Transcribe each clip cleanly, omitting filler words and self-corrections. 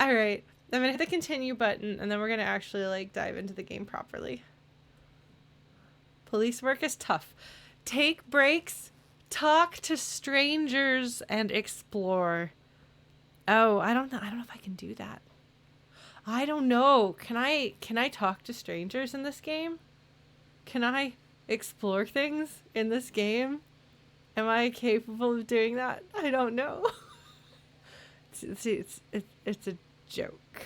All right. I'm going to hit the continue button, and then we're going to actually, like, dive into the game properly. Police work is tough. Take breaks, talk to strangers, and explore. Oh, I don't know. I don't know if I can do that. I don't know. Can I talk to strangers in this game? Can I explore things in this game? Am I capable of doing that? I don't know. it's a joke.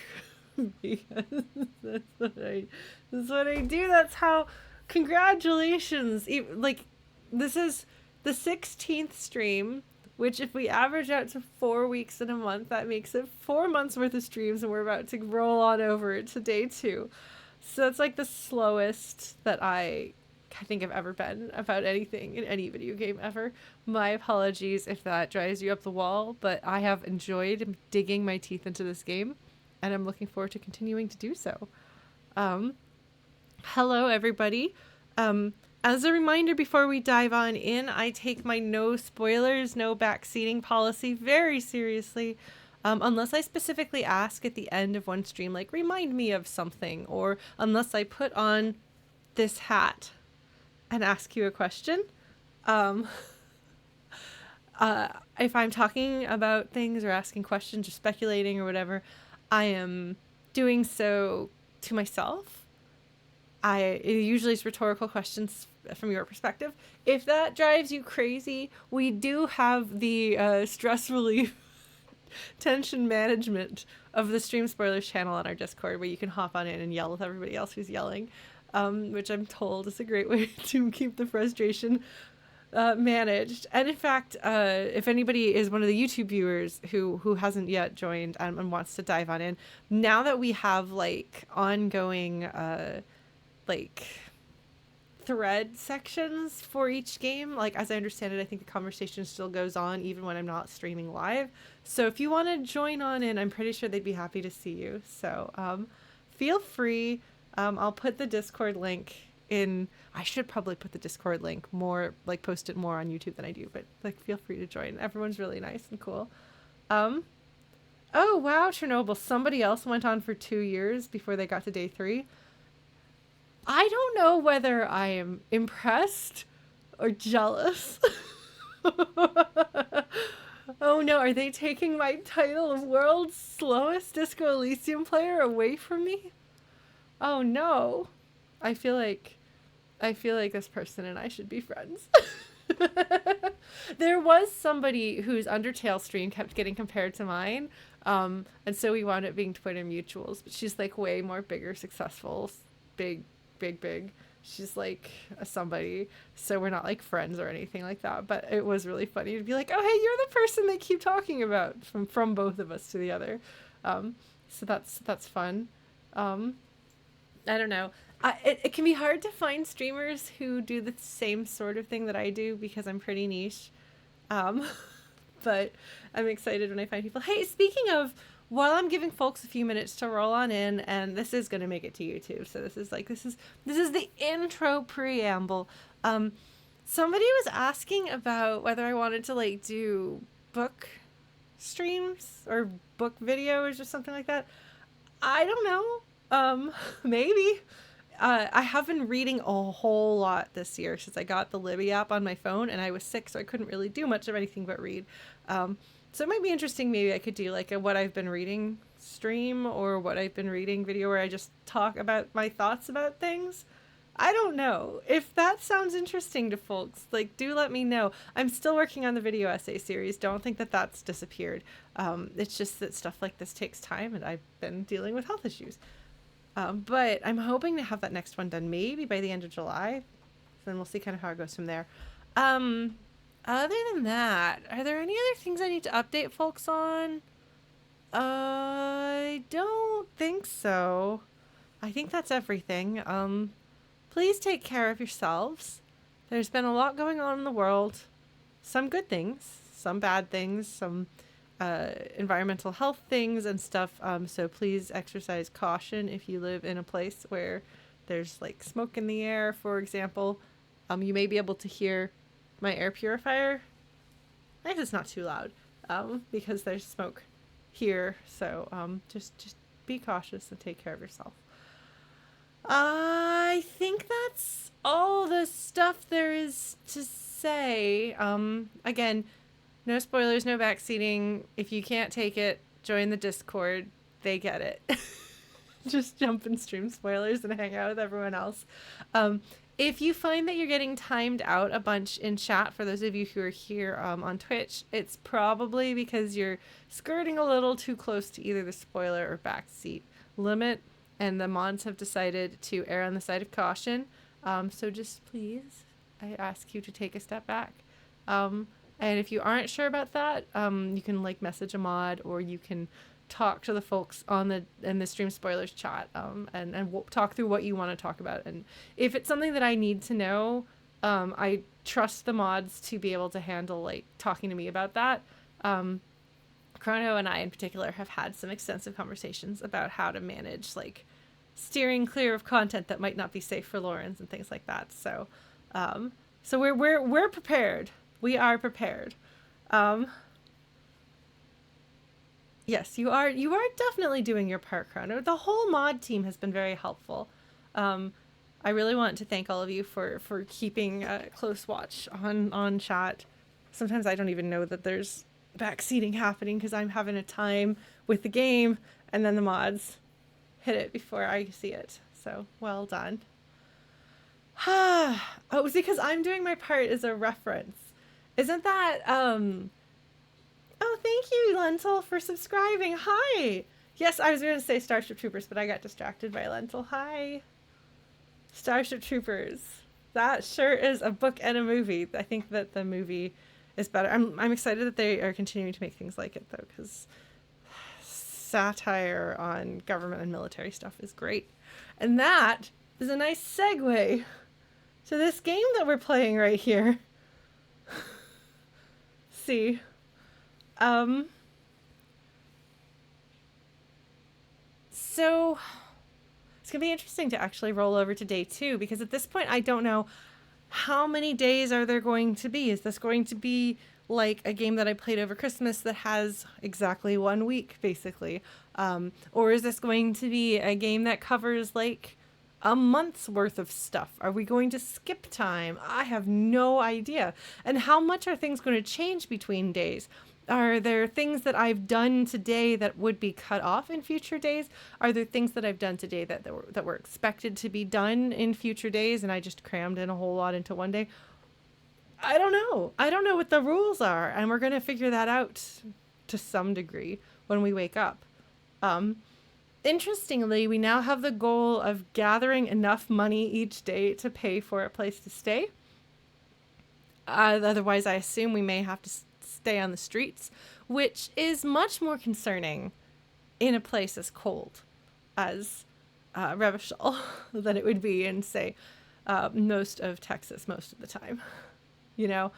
Because that's what I do. That's how. Congratulations. Like, this is the 16th stream, which if we average out to 4 weeks in a month, that makes it 4 months worth of streams, and we're about to roll on over to day 2. So it's like the slowest that I think I've ever been about anything in any video game ever. My apologies if that drives you up the wall, but I have enjoyed digging my teeth into this game, and I'm looking forward to continuing to do so. Hello, everybody. As a reminder, before we dive on in, I take my no spoilers, no backseating policy very seriously. Unless I specifically ask at the end of one stream, like, remind me of something, or unless I put on this hat and ask you a question. If I'm talking about things or asking questions or speculating or whatever, I am doing so to myself. It usually is rhetorical questions from your perspective. If that drives you crazy, we do have the stress relief tension management of the Stream Spoilers channel on our Discord, where you can hop on in and yell with everybody else who's yelling, which I'm told is a great way to keep the frustration managed. And in fact, if anybody is one of the YouTube viewers who hasn't yet joined and wants to dive on in, now that we have like ongoing like thread sections for each game, like, as I understand it, I think the conversation still goes on even when I'm not streaming live. So if you want to join on in, I'm pretty sure they'd be happy to see you. So feel free. I'll put the Discord link in. I should probably put the Discord link more, like, post it more on YouTube than I do, but like, feel free to join. Everyone's really nice and cool. Oh wow, Chernobyl, somebody else went on for 2 years before they got to day 3. I don't know whether I am impressed or jealous. Oh no, are they taking my title of world's slowest Disco Elysium player away from me? Oh no. I feel like this person and I should be friends. There was somebody whose Undertale stream kept getting compared to mine. And so we wound up being Twitter mutuals, but she's like way more bigger, successful, big. She's like a somebody, so we're not like friends or anything like that, but it was really funny to be like, oh hey, you're the person they keep talking about, from both of us to the other. So that's fun. I don't know. It can be hard to find streamers who do the same sort of thing that I do, because I'm pretty niche. But I'm excited when I find people. Hey, speaking of, while I'm giving folks a few minutes to roll on in, and this is going to make it to YouTube, so this is the intro preamble. Somebody was asking about whether I wanted to like do book streams or book videos or something like that. I don't know. Maybe. I have been reading a whole lot this year since I got the Libby app on my phone, and I was sick, so I couldn't really do much of anything but read. So it might be interesting. Maybe I could do like a what I've been reading stream, or what I've been reading video where I just talk about my thoughts about things. I don't know. If that sounds interesting to folks, like, do let me know. I'm still working on the video essay series. Don't think that that's disappeared. It's just that stuff like this takes time, and I've been dealing with health issues. But I'm hoping to have that next one done maybe by the end of July. Then we'll see kind of how it goes from there. Other than that, are there any other things I need to update folks on? I don't think so. I think that's everything. Please take care of yourselves. There's been a lot going on in the world. Some good things, some bad things, some environmental health things and stuff. So please exercise caution if you live in a place where there's like smoke in the air, for example. You may be able to hear my air purifier. I guess it's not too loud because there's smoke here. So just be cautious and take care of yourself. I think that's all the stuff there is to say. Again, no spoilers, no backseating. If you can't take it, join the Discord. They get it. Just jump and stream spoilers and hang out with everyone else. If you find that you're getting timed out a bunch in chat, for those of you who are here on Twitch, it's probably because you're skirting a little too close to either the spoiler or backseat limit, and the mods have decided to err on the side of caution. So just please, I ask you to take a step back. And if you aren't sure about that, you can like message a mod, or you can talk to the folks in the stream spoilers chat, and we'll talk through what you want to talk about. And if it's something that I need to know, I trust the mods to be able to handle like talking to me about that. Cuno and I in particular have had some extensive conversations about how to manage like steering clear of content that might not be safe for Laurens and things like that. So we're prepared. We are prepared. Yes, you are definitely doing your part, Cuno. The whole mod team has been very helpful. I really want to thank all of you for keeping a close watch on chat. Sometimes I don't even know that there's backseating happening because I'm having a time with the game, and then the mods hit it before I see it. So well done. Oh, it's because I'm doing my part as a reference. Isn't that Oh, thank you, Lentil, for subscribing. Hi. Yes, I was going to say Starship Troopers, but I got distracted by Lentil. Hi. Starship Troopers. That sure is a book and a movie. I think that the movie is better. I'm excited that they are continuing to make things like it, though, because satire on government and military stuff is great. And that is a nice segue to this game that we're playing right here. See. So it's gonna be interesting to actually roll over to day 2, because at this point I don't know how many days are there going to be. Is this going to be like a game that I played over Christmas that has exactly 1 week basically, or is this going to be a game that covers like a month's worth of stuff? Are we going to skip time? I have no idea. And how much are things going to change between days? Are there things that I've done today that would be cut off in future days? Are there things that I've done today that were expected to be done in future days and I just crammed in a whole lot into one day? I don't know. I don't know what the rules are, and we're going to figure that out to some degree when we wake up. Interestingly, we now have the goal of gathering enough money each day to pay for a place to stay. Otherwise, I assume we may have to stay on the streets, which is much more concerning in a place as cold as Revachol than it would be in, say, most of Texas most of the time, you know?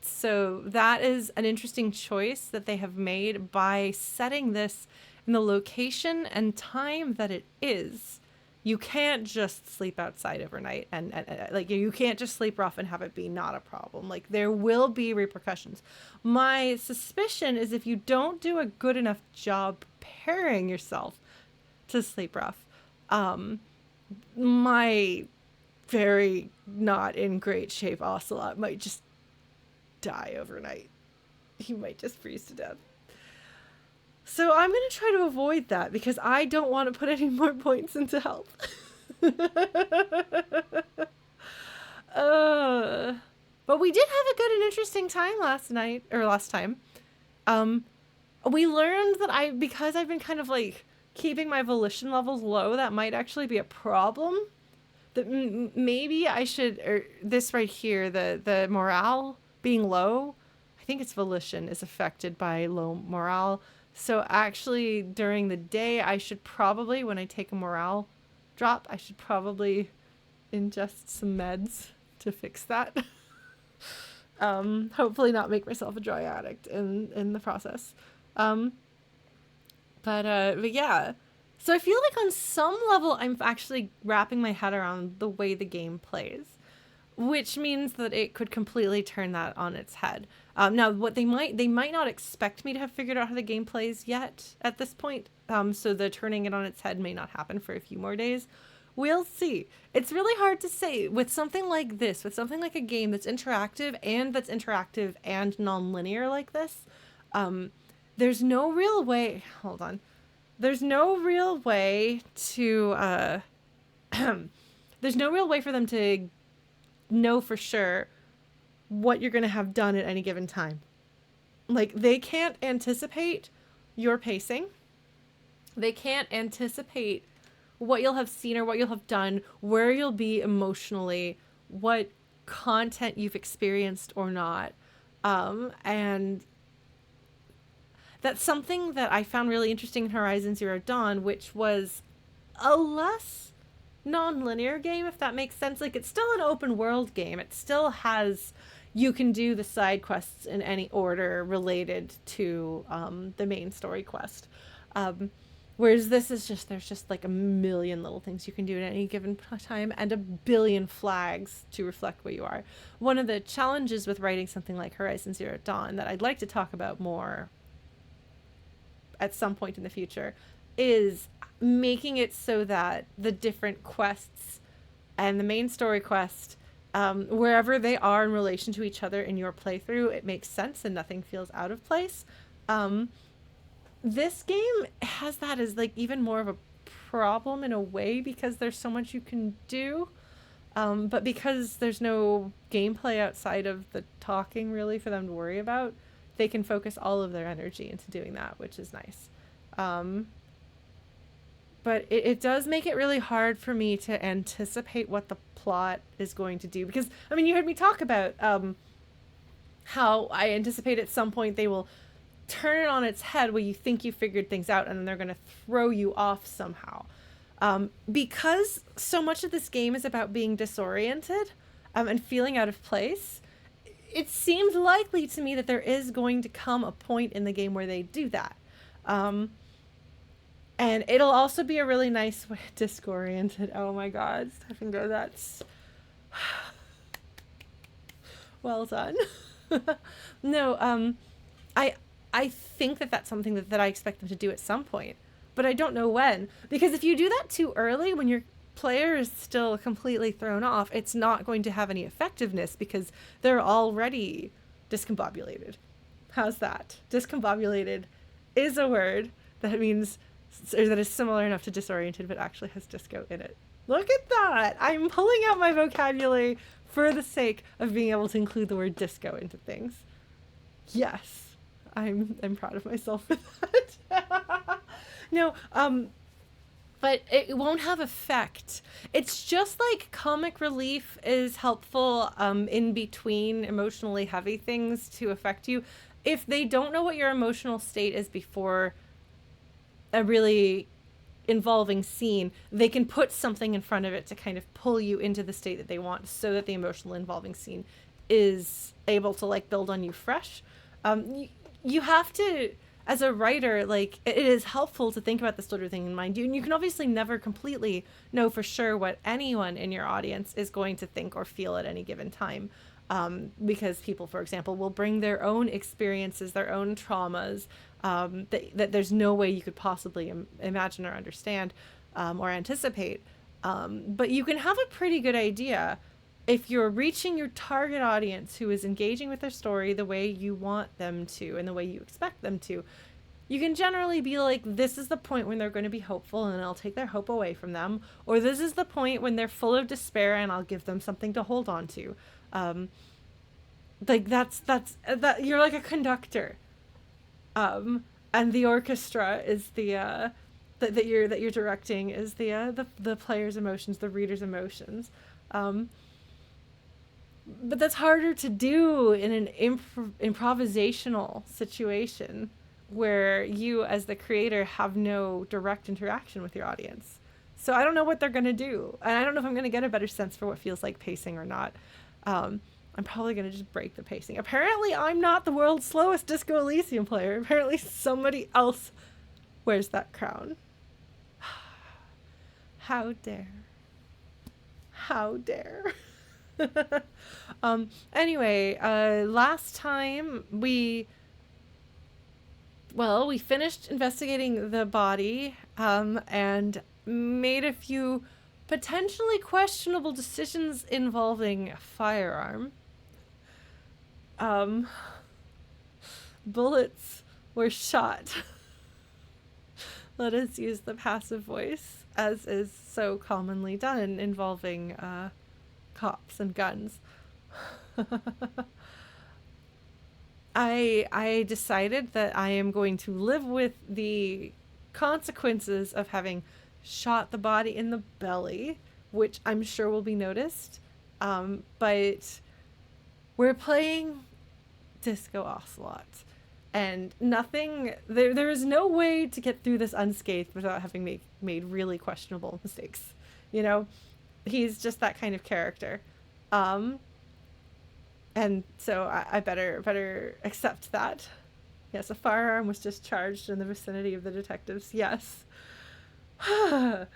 So that is an interesting choice that they have made by setting this in the location and time that it is. You can't just sleep outside overnight and like you can't just sleep rough and have it be not a problem. Like there will be repercussions. My suspicion is if you don't do a good enough job preparing yourself to sleep rough, my very not in great shape Ocelot might just die overnight. He might just freeze to death. So I'm going to try to avoid that because I don't want to put any more points into health. But we did have a good and interesting time last time. We learned that because I've been kind of like keeping my volition levels low, that might actually be a problem. That maybe I should, or this right here, the morale being low, I think it's volition is affected by low morale. So actually during the day, I should probably, when I take a morale drop, I should probably ingest some meds to fix that. Hopefully not make myself a dry addict in the process. But yeah. So I feel like on some level, I'm actually wrapping my head around the way the game plays. which means that it could completely turn that on its head. Now, what they might not expect me to have figured out how the game plays yet at this point. So the turning it on its head may not happen for a few more days. We'll see. It's really hard to say with something like this, with something like a game that's interactive and non-linear like this. There's no real way. Hold on. There's no real way to. There's no real way for them to know for sure what you're going to have done at any given time. Like, they can't anticipate your pacing. They can't anticipate what you'll have seen or what you'll have done, where you'll be emotionally, what content you've experienced or not. And that's something that I found really interesting in Horizon Zero Dawn, which was a less non-linear game, if that makes sense. Like, it's still an open world game. It still has, you can do the side quests in any order related to the main story quest. Whereas this is just, there's just like a million little things you can do at any given time and a billion flags to reflect what you are. One of the challenges with writing something like Horizon Zero Dawn that I'd like to talk about more at some point in the future is making it so that the different quests and the main story quest, wherever they are in relation to each other in your playthrough, it makes sense and nothing feels out of place. This game has that as like even more of a problem in a way because there's so much you can do. But because there's no gameplay outside of the talking really for them to worry about, they can focus all of their energy into doing that, which is nice. But it does make it really hard for me to anticipate what the plot is going to do. Because, I mean, you heard me talk about how I anticipate at some point they will turn it on its head where you think you figured things out and then they're going to throw you off somehow. Because so much of this game is about being disoriented and feeling out of place, it seems likely to me that there is going to come a point in the game where they do that. And it'll also be a really nice way, disoriented. Oh my God, Stephen Go, that's well done. No, I think that that's something that I expect them to do at some point, but I don't know when. Because if you do that too early, when your player is still completely thrown off, it's not going to have any effectiveness because they're already discombobulated. How's that? Discombobulated is a word that means, or that is similar enough to disoriented, but actually has disco in it. Look at that! I'm pulling out my vocabulary for the sake of being able to include the word disco into things. Yes. I'm proud of myself for that. No, but it won't have effect. It's just like comic relief is helpful in between emotionally heavy things to affect you. If they don't know what your emotional state is before a really involving scene, they can put something in front of it to kind of pull you into the state that they want so that the emotional involving scene is able to like build on you fresh. You have to, as a writer, like, it is helpful to think about this sort of thing in mind. You can obviously never completely know for sure what anyone in your audience is going to think or feel at any given time. Because people, for example, will bring their own experiences, their own traumas, that there's no way you could possibly imagine or understand or anticipate. But you can have a pretty good idea if you're reaching your target audience who is engaging with their story the way you want them to and the way you expect them to. You can generally be like, this is the point when they're going to be hopeful and I'll take their hope away from them. Or this is the point when they're full of despair and I'll give them something to hold on to. Like that you're like a conductor. And the orchestra is that you're directing is the player's emotions, the reader's emotions. But that's harder to do in an improvisational situation where you, as the creator, have no direct interaction with your audience. So I don't know what they're going to do. And I don't know if I'm going to get a better sense for what feels like pacing or not. I'm probably going to just break the pacing. Apparently, I'm not the world's slowest Disco Elysium player. Apparently, somebody else wears that crown. How dare. How dare. Anyway, last time we finished investigating the body, and made a few potentially questionable decisions involving a firearm. Bullets were shot. Let us use the passive voice, as is so commonly done involving cops and guns. I decided that I am going to live with the consequences of having shot the body in the belly, which I'm sure will be noticed. But we're playing Disco Ocelot, and there is no way to get through this unscathed without having made really questionable mistakes. You know, he's just that kind of character. And so I better accept that. Yes, a firearm was discharged in the vicinity of the detectives. Yes. But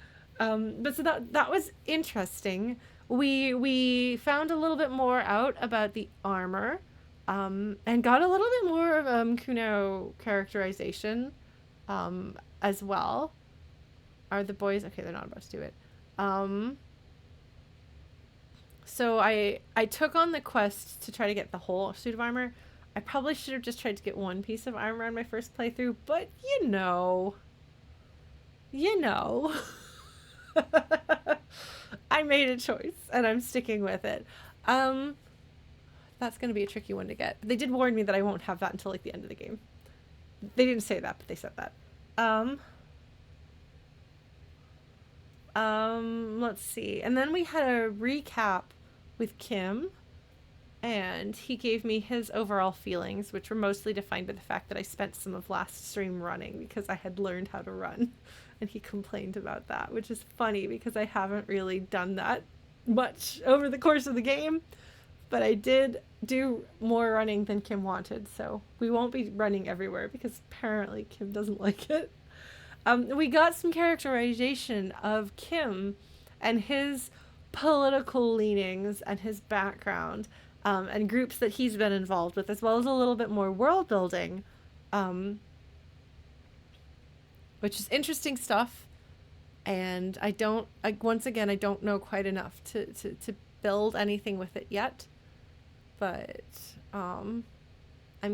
so that was interesting. We found a little bit more out about the armor, and got a little bit more of Cuno characterization, as well. Are the boys okay? They're not about to do it. So I took on the quest to try to get the whole suit of armor. I probably should have just tried to get one piece of armor on my first playthrough, but you know. I made a choice and I'm sticking with it. That's going to be a tricky one to get. They did warn me that I won't have that until like the end of the game. They didn't say that, but they said that. Let's see. And then we had a recap with Kim, and he gave me his overall feelings, which were mostly defined by the fact that I spent some of last stream running because I had learned how to run. And he complained about that, which is funny because I haven't really done that much over the course of the game. But I did do more running than Kim wanted, so we won't be running everywhere because apparently Kim doesn't like it. We got some characterization of Kim and his political leanings and his background, and groups that he's been involved with, as well as a little bit more world building, which is interesting stuff. And once again, I don't know quite enough to build anything with it yet, but I'm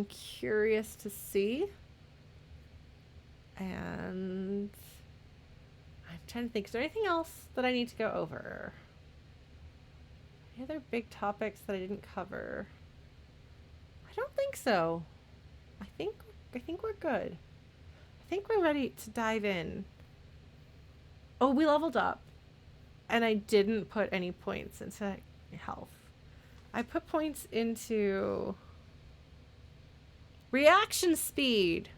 curious to see. And I'm trying to think, is there anything else that I need to go over? Any other big topics that I didn't cover? I don't think so. I think we're good. I think we're ready to dive in. Oh, we leveled up. And I didn't put any points into health. I put points into reaction speed.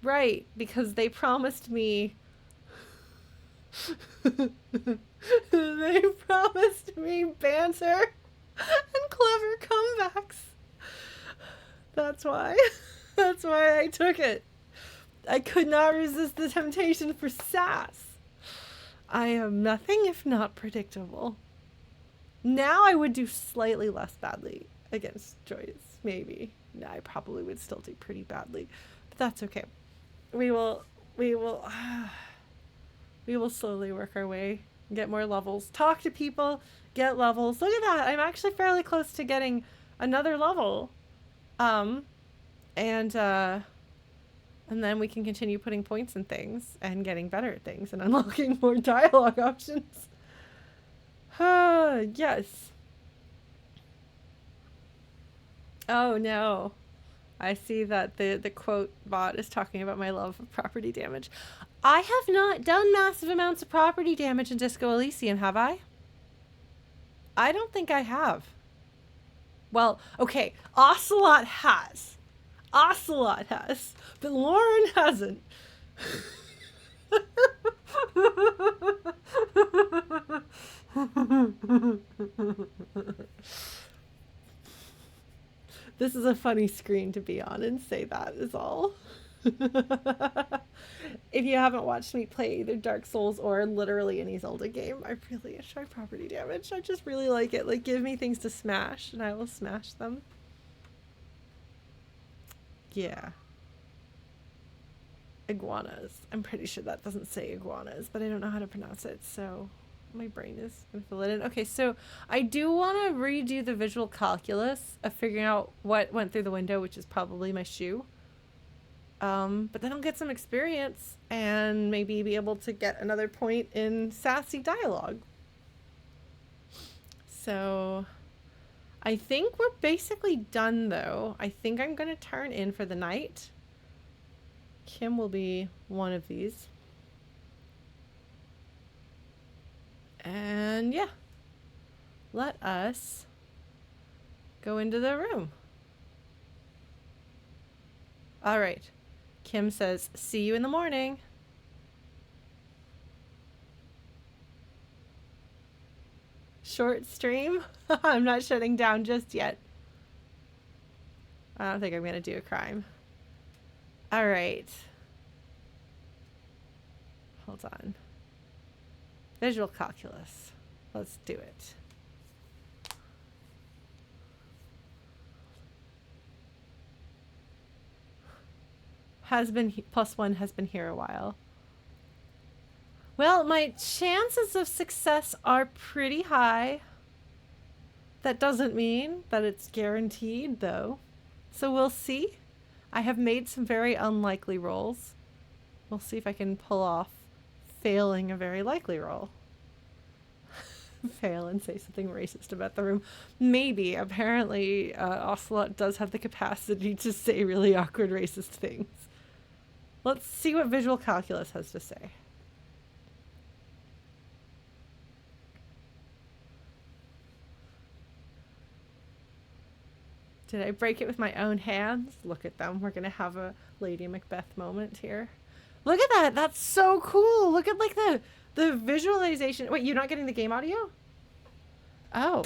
Right, because they promised me they promised me banter and clever comebacks. That's why. That's why I took it. I could not resist the temptation for sass. I am nothing if not predictable. Now I would do slightly less badly against Joyce, maybe. No, I probably would still do pretty badly, but that's okay. We will slowly work our way, get more levels, talk to people, get levels. Look at that. I'm actually fairly close to getting another level. And then we can continue putting points in things and getting better at things and unlocking more dialogue options. Yes. Oh no. I see that the quote bot is talking about my love of property damage. I have not done massive amounts of property damage in Disco Elysium, have I? I don't think I have. Well, okay, Ocelot has. But Lauren hasn't. This is a funny screen to be on and say that is all. If you haven't watched me play either Dark Souls or literally any Zelda game, I really enjoy property damage. I just really like it. Like, give me things to smash, and I will smash them. Yeah. Iguanas. I'm pretty sure that doesn't say iguanas, but I don't know how to pronounce it, so my brain is going to fill it in. Okay, so I do want to redo the visual calculus of figuring out what went through the window, which is probably my shoe. But then I'll get some experience and maybe be able to get another point in sassy dialogue. So I think we're basically done, though. I think I'm going to turn in for the night. Kim will be one of these. And yeah, let us go into the room. All right. Kim says, see you in the morning. Short stream? I'm not shutting down just yet. I don't think I'm going to do a crime. All right. Hold on. Visual calculus. Let's do it. +1 has been here a while. Well, my chances of success are pretty high. That doesn't mean that it's guaranteed, though. So we'll see. I have made some very unlikely rolls. We'll see if I can pull off failing a very likely roll. Fail and say something racist about the room. Maybe. Apparently, Ocelot does have the capacity to say really awkward racist things. Let's see what visual calculus has to say. Did I break it with my own hands? Look at them. We're going to have a Lady Macbeth moment here. Look at that. That's so cool. Look at like the visualization. Wait, you're not getting the game audio? Oh.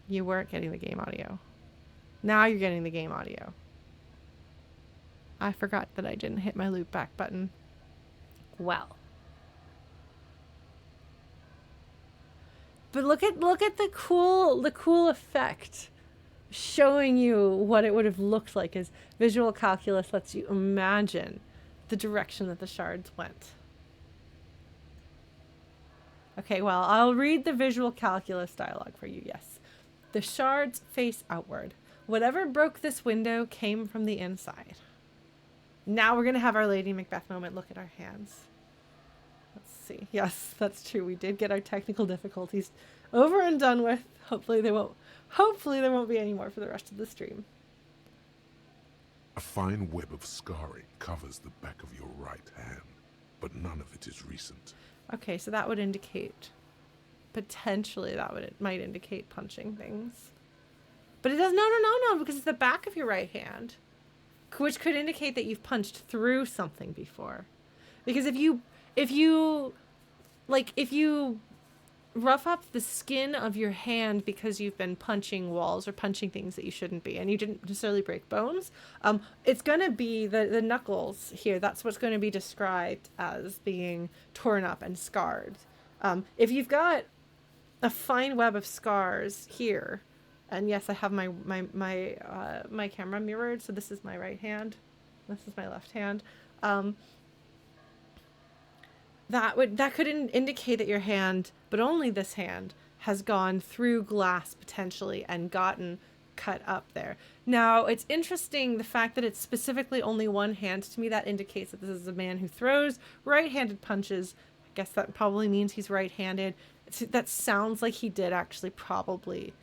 You weren't getting the game audio. Now you're getting the game audio. I forgot that I didn't hit my loop back button. Well. But look at the cool effect showing you what it would have looked like as visual calculus lets you imagine the direction that the shards went. Okay, well, I'll read the visual calculus dialogue for you, yes. The shards face outward. Whatever broke this window came from the inside. Now we're going to have our Lady Macbeth moment. Look at our hands. Let's see. Yes, that's true. We did get our technical difficulties over and done with. Hopefully there won't be any more for the rest of the stream. A fine web of scarring covers the back of your right hand, but none of it is recent. Okay, so that would indicate, potentially it might indicate punching things. But it does, no, because it's the back of your right hand, which could indicate that you've punched through something before. Because if you rough up the skin of your hand because you've been punching walls or punching things that you shouldn't be, and you didn't necessarily break bones, it's going to be the knuckles here. That's what's going to be described as being torn up and scarred. If you've got a fine web of scars here, and yes, I have my camera mirrored, so this is my right hand, this is my left hand. That could indicate that your hand, but only this hand, has gone through glass potentially and gotten cut up there. Now, it's interesting the fact that it's specifically only one hand. To me, that indicates that this is a man who throws right-handed punches. I guess that probably means he's right-handed. That sounds like he did actually probably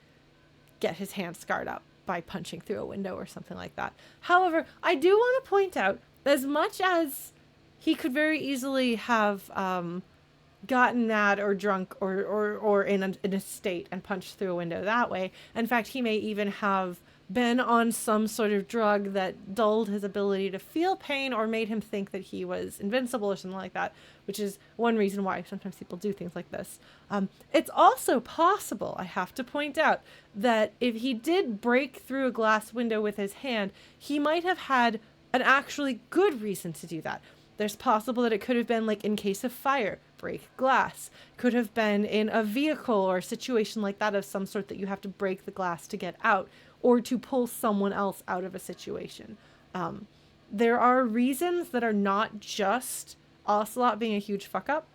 get his hand scarred up by punching through a window or something like that. However, I do want to point out, as much as he could very easily have gotten mad or drunk or in a state and punched through a window that way. In fact, he may even have been on some sort of drug that dulled his ability to feel pain or made him think that he was invincible or something like that, which is one reason why sometimes people do things like this. It's also possible, I have to point out, that if he did break through a glass window with his hand, he might have had an actually good reason to do that. There's possible that it could have been like in case of fire, break glass. Could have been in a vehicle or a situation like that of some sort that you have to break the glass to get out or to pull someone else out of a situation. There are reasons that are not just Ocelot being a huge fuck up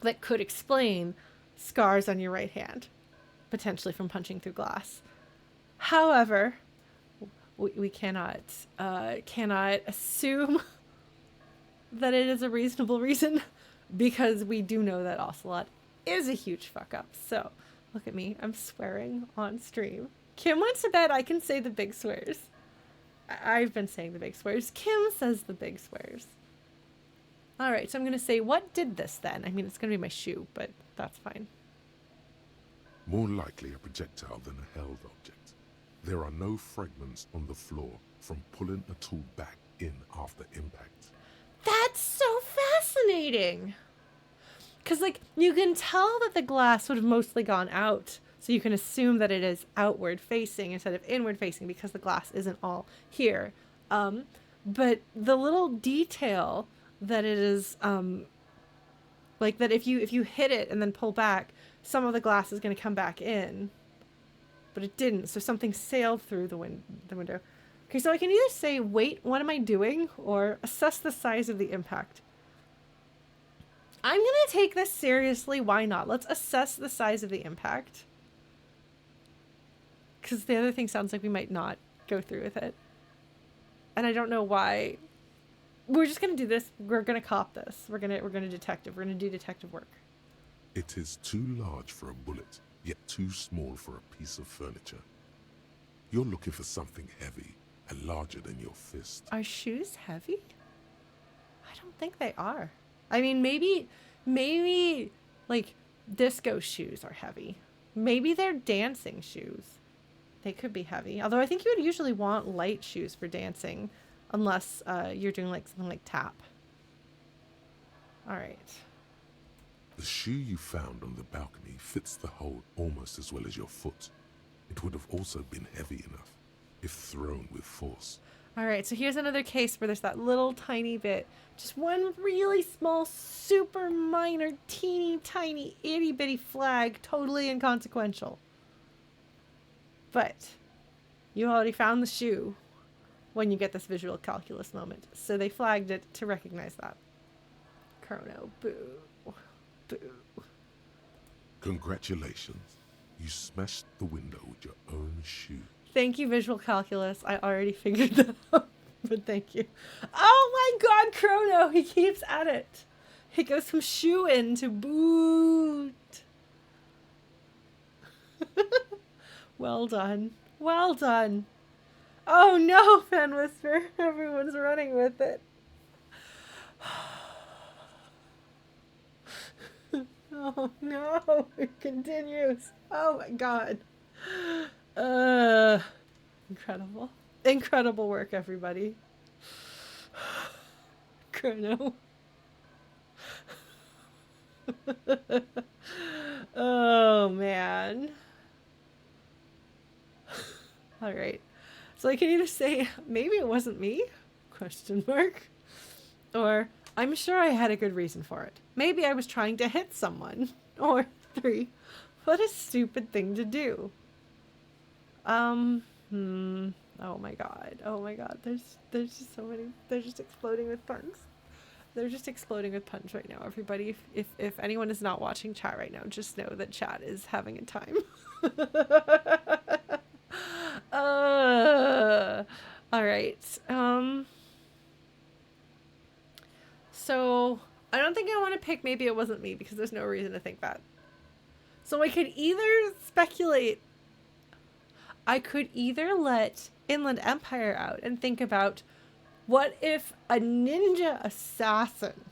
that could explain scars on your right hand, potentially from punching through glass. However, we cannot assume that it is a reasonable reason, because we do know that Ocelot is a huge fuck up. So look at me, I'm swearing on stream. Kim went to bed, I can say the big swears. I've been saying the big swears. Kim says the big swears. All right, so I'm going to say, what did this then? I mean, it's going to be my shoe, but that's fine. More likely a projectile than a held object. There are no fragments on the floor from pulling a tool back in after impact. That's so fascinating. Because, like, you can tell that the glass would have mostly gone out. So you can assume that it is outward facing instead of inward facing because the glass isn't all here. But the little detail that it is, like that if you hit it and then pull back, some of the glass is going to come back in. But it didn't. So something sailed through the window. Okay, so I can either say, wait, what am I doing? Or assess the size of the impact. I'm going to take this seriously. Why not? Let's assess the size of the impact. Because the other thing sounds like we might not go through with it. And I don't know why. We're just going to do this. We're going to cop this. We're going to detective. We're going to do detective work. It is too large for a bullet, yet too small for a piece of furniture. You're looking for something heavy and larger than your fist. Are shoes heavy? I don't think they are. I mean, maybe like disco shoes are heavy. Maybe they're dancing shoes. They could be heavy. Although I think you would usually want light shoes for dancing unless you're doing like something like tap. All right. The shoe you found on the balcony fits the hole almost as well as your foot. It would have also been heavy enough if thrown with force. All right, so here's another case where there's that little tiny bit, just one really small, super minor, teeny tiny, itty bitty flag, totally inconsequential. But you already found the shoe when you get this visual calculus moment, so they flagged it to recognize that. Chrono, boo, boo. Congratulations. You smashed the window with your own shoe. Thank you, visual calculus. I already figured that out, but thank you. Oh my god, Chrono! He keeps at it. He goes from shoe in to boot. Well done. Well done. Oh no, Fan Whisper. Everyone's running with it. Oh no, it continues. Oh my god. Incredible. Incredible work, everybody. Chrono. Oh man. All right. So I can either say, maybe it wasn't me, question mark, or I'm sure I had a good reason for it. Maybe I was trying to hit someone. Or 3, what a stupid thing to do. Oh my god. Oh my god. There's just so many. They're just exploding with puns. They're just exploding with puns right now, everybody. If anyone is not watching chat right now, just know that chat is having a time. All right. So I don't think I want to pick maybe it wasn't me because there's no reason to think that. So I could either speculate. I could either let Inland Empire out and think about what if a ninja assassin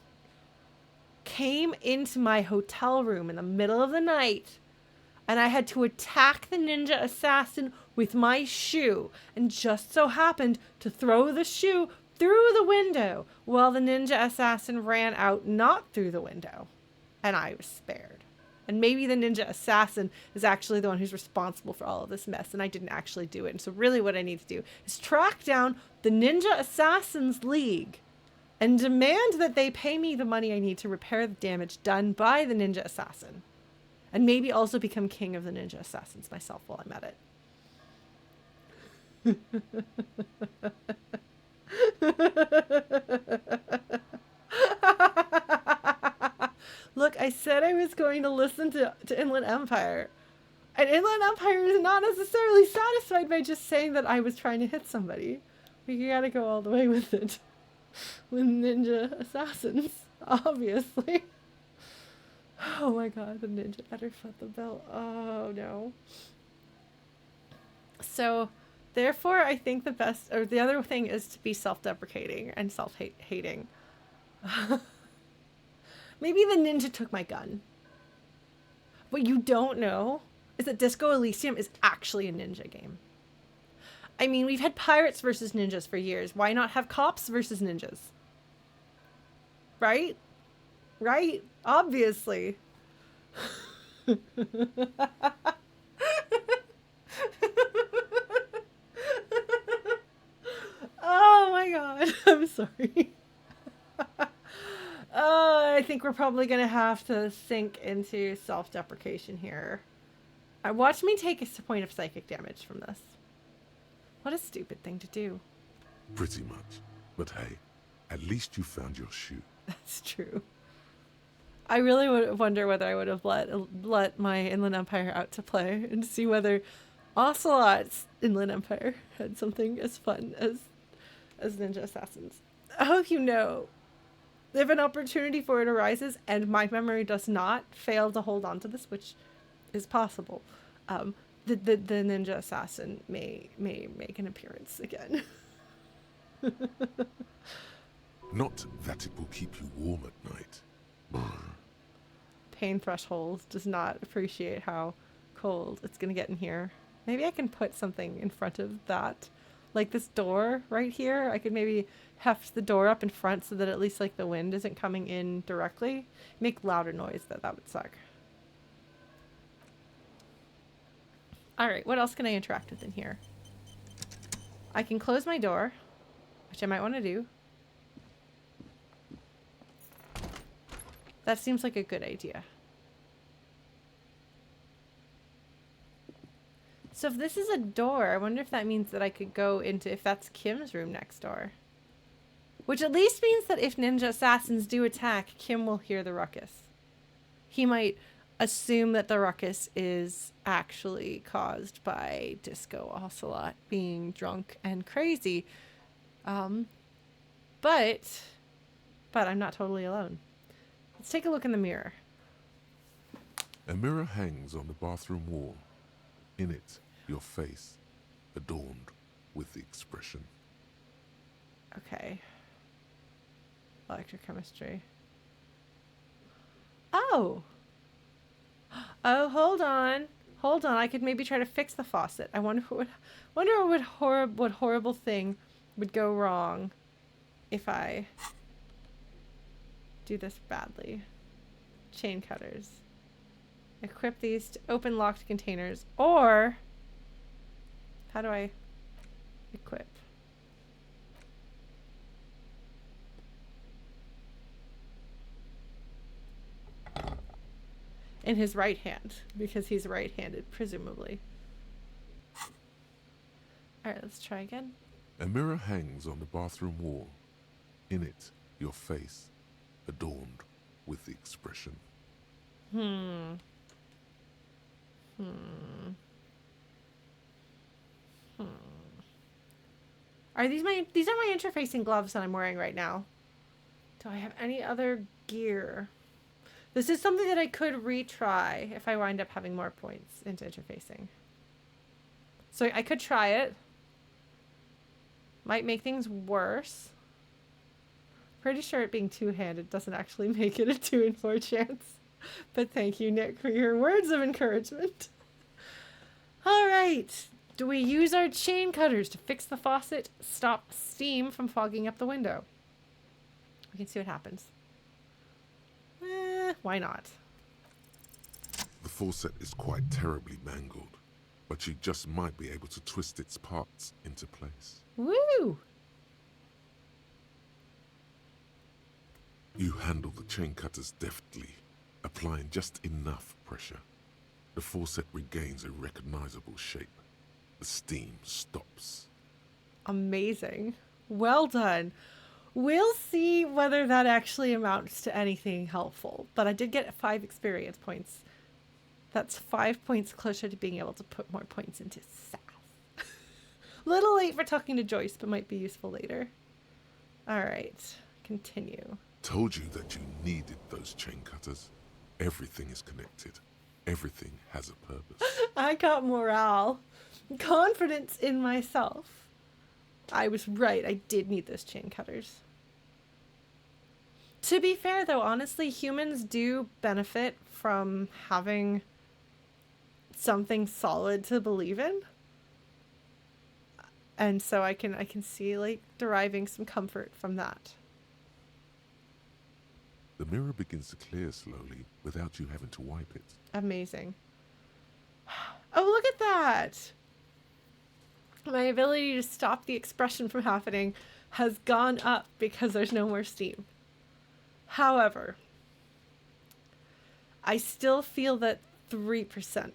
came into my hotel room in the middle of the night and I had to attack the ninja assassin with my shoe and just so happened to throw the shoe through the window while the ninja assassin ran out not through the window. And I was spared. And maybe the ninja assassin is actually the one who's responsible for all of this mess, and I didn't actually do it. And so really what I need to do is track down the Ninja Assassins League and demand that they pay me the money I need to repair the damage done by the ninja assassin. And maybe also become king of the ninja assassins myself while I'm at it. Look, I said I was going to listen to Inland Empire. And Inland Empire is not necessarily satisfied by just saying that I was trying to hit somebody. We gotta go all the way with it. With ninja assassins, obviously. Oh my god, the ninja better foot the bill. Oh no. So, therefore, I think the best, or the other thing is to be self-deprecating and self-hating. Maybe the ninja took my gun. What you don't know is that Disco Elysium is actually a ninja game. I mean, we've had pirates versus ninjas for years. Why not have cops versus ninjas? Right? Right? Obviously. Oh my god. I'm sorry. I think we're probably going to have to sink into self-deprecation here. Watch me take a point of psychic damage from this. What a stupid thing to do. Pretty much. But hey, at least you found your shoe. That's true. I really would wonder whether I would have let my Inland Empire out to play and see whether Ocelot's Inland Empire had something as fun as Ninja Assassins. I hope you know, if an opportunity for it arises and my memory does not fail to hold on to this, which is possible, the ninja assassin may make an appearance again. Not that it will keep you warm at night. Brr. Pain threshold does not appreciate how cold it's going to get in here. Maybe I can put something in front of that. Like this door right here. I could maybe heft the door up in front so that at least like the wind isn't coming in directly. Make louder noise, that would suck. Alright, what else can I interact with in here? I can close my door, which I might want to do. That seems like a good idea. So if this is a door, I wonder if that means that I could go into, if that's Kim's room next door. Which at least means that if ninja assassins do attack, Kim will hear the ruckus. He might assume that the ruckus is actually caused by Disco Ocelot being drunk and crazy. But I'm not totally alone. Let's take a look in the mirror. A mirror hangs on the bathroom wall. In it, your face, adorned with the expression. Okay. Electrochemistry. Oh! Oh, hold on. Hold on. I could maybe try to fix the faucet. I wonder what horrible thing would go wrong if I do this badly. Chain cutters. Equip these to open locked containers. Or how do I equip? In his right hand, because he's right-handed, presumably. Alright, let's try again. A mirror hangs on the bathroom wall. In it, your face, adorned with the expression. Are these are my interfacing gloves that I'm wearing right now? Do I have any other gear? This is something that I could retry if I wind up having more points into interfacing. So I could try it. Might make things worse. Pretty sure it being two-handed doesn't actually make it a 2 in 4 chance. But thank you, Nick, for your words of encouragement. All right. Do we use our chain cutters to fix the faucet, stop steam from fogging up the window? We can see what happens. Why not? The faucet is quite terribly mangled, but you just might be able to twist its parts into place. Woo! You handle the chain cutters deftly, applying just enough pressure. The faucet regains a recognizable shape. The steam stops. Amazing. Well done. We'll see whether that actually amounts to anything helpful. But I did get 5 experience points. That's 5 points closer to being able to put more points into SAS. Little late for talking to Joyce, but might be useful later. All right. Continue. Told you that you needed those chain cutters. Everything is connected. Everything has a purpose. I got morale. Confidence in myself. I was right. I did need those chain cutters. To be fair, though, honestly, humans do benefit from having something solid to believe in. And so I can see, like, deriving some comfort from that. The mirror begins to clear slowly without you having to wipe it. Amazing. Oh, look at that! My ability to stop the expression from happening has gone up because there's no more steam. However, I still feel that 3%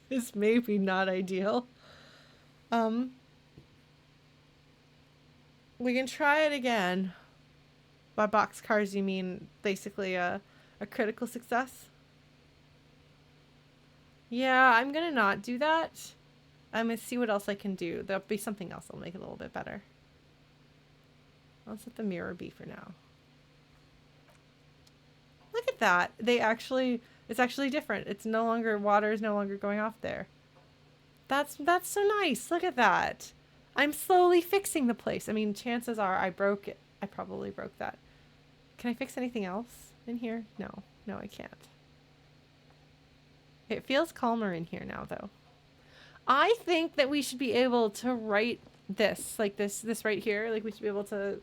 is maybe not ideal. We can try it again. By boxcars, you mean basically a critical success? Yeah, I'm gonna not do that. I'm gonna see what else I can do. There'll be something else that'll make it a little bit better. Let's let the mirror be for now. Look at that. It's actually different. It's no longer, water is no longer going off there. That's so nice. Look at that. I'm slowly fixing the place. I mean, chances are I broke it. I probably broke that. Can I fix anything else in here? No, I can't. It feels calmer in here now, though. I think that we should be able to write this, like this right here. Like, we should be able to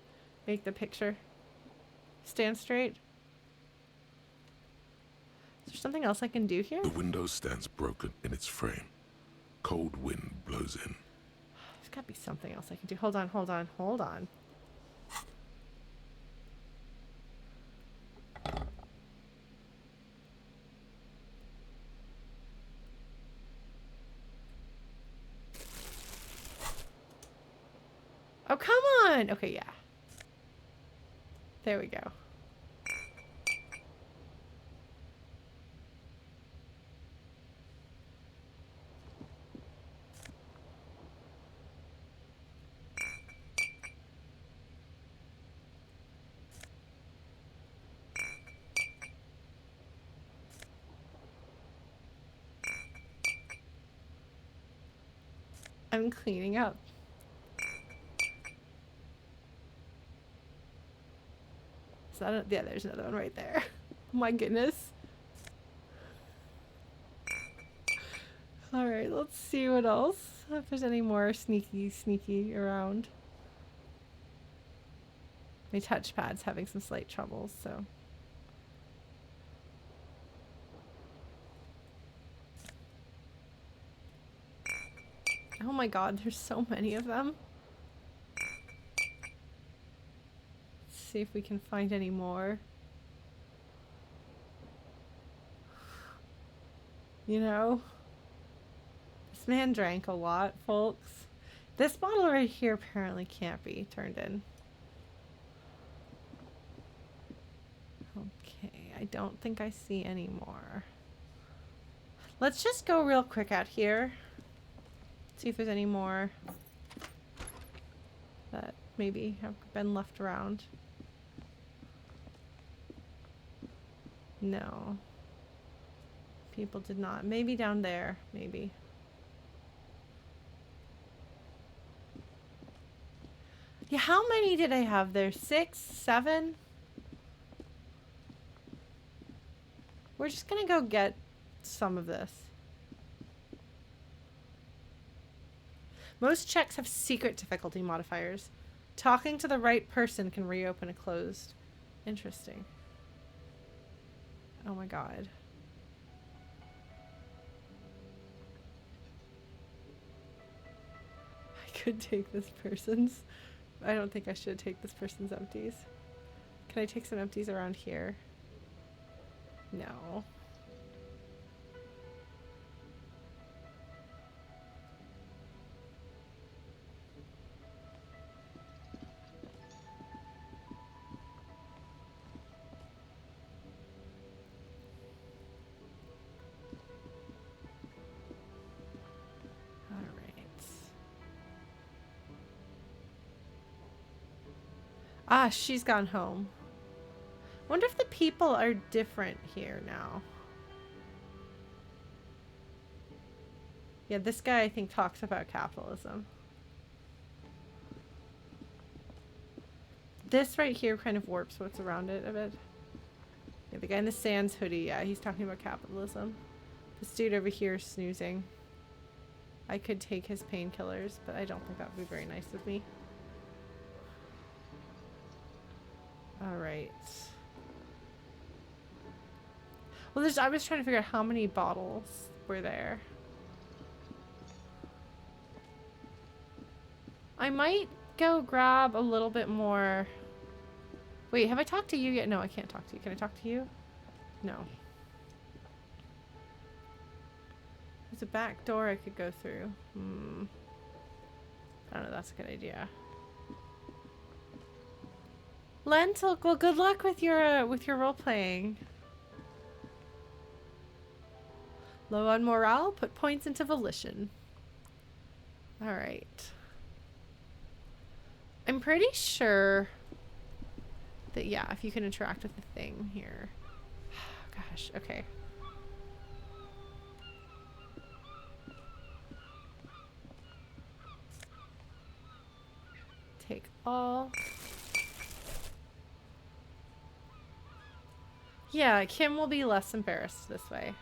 make the picture stand straight. Is there something else I can do here? The window stands broken in its frame. Cold wind blows in. There's gotta be something else I can do. Hold on. Oh, come on! Okay, yeah. There we go. I'm cleaning up. Is that a, yeah, there's another one right there. My goodness. Alright, let's see what else. If there's any more sneaky around. My touchpad's having some slight troubles, so. Oh my god, there's so many of them. Let's see if we can find any more. You know? This man drank a lot, folks. This bottle right here apparently can't be turned in. Okay, I don't think I see any more. Let's just go real quick out here. See if there's any more that maybe have been left around. No. People did not. Maybe down there. Maybe. Yeah, how many did I have there? 6? 7? We're just gonna go get some of this. Most checks have secret difficulty modifiers. Talking to the right person can reopen a closed. Interesting. Oh my god. I could take this person's. I don't think I should take this person's empties. Can I take some empties around here? No. Ah, she's gone home. Wonder if the people are different here now. Yeah, this guy I think talks about capitalism. This right here kind of warps what's around it a bit. Yeah, the guy in the Sands hoodie, yeah, he's talking about capitalism. This dude over here is snoozing. I could take his painkillers, but I don't think that would be very nice of me. Alright. Well, I was trying to figure out how many bottles were there. I might go grab a little bit more. Wait, have I talked to you yet? No, I can't talk to you. Can I talk to you? No. There's a back door I could go through. I don't know, that's a good idea. Lentil, well, good luck with your role playing. Low on morale, put points into volition. All right. I'm pretty sure that, yeah, if you can interact with the thing here. Gosh, okay. Take all. Yeah, Kim will be less embarrassed this way.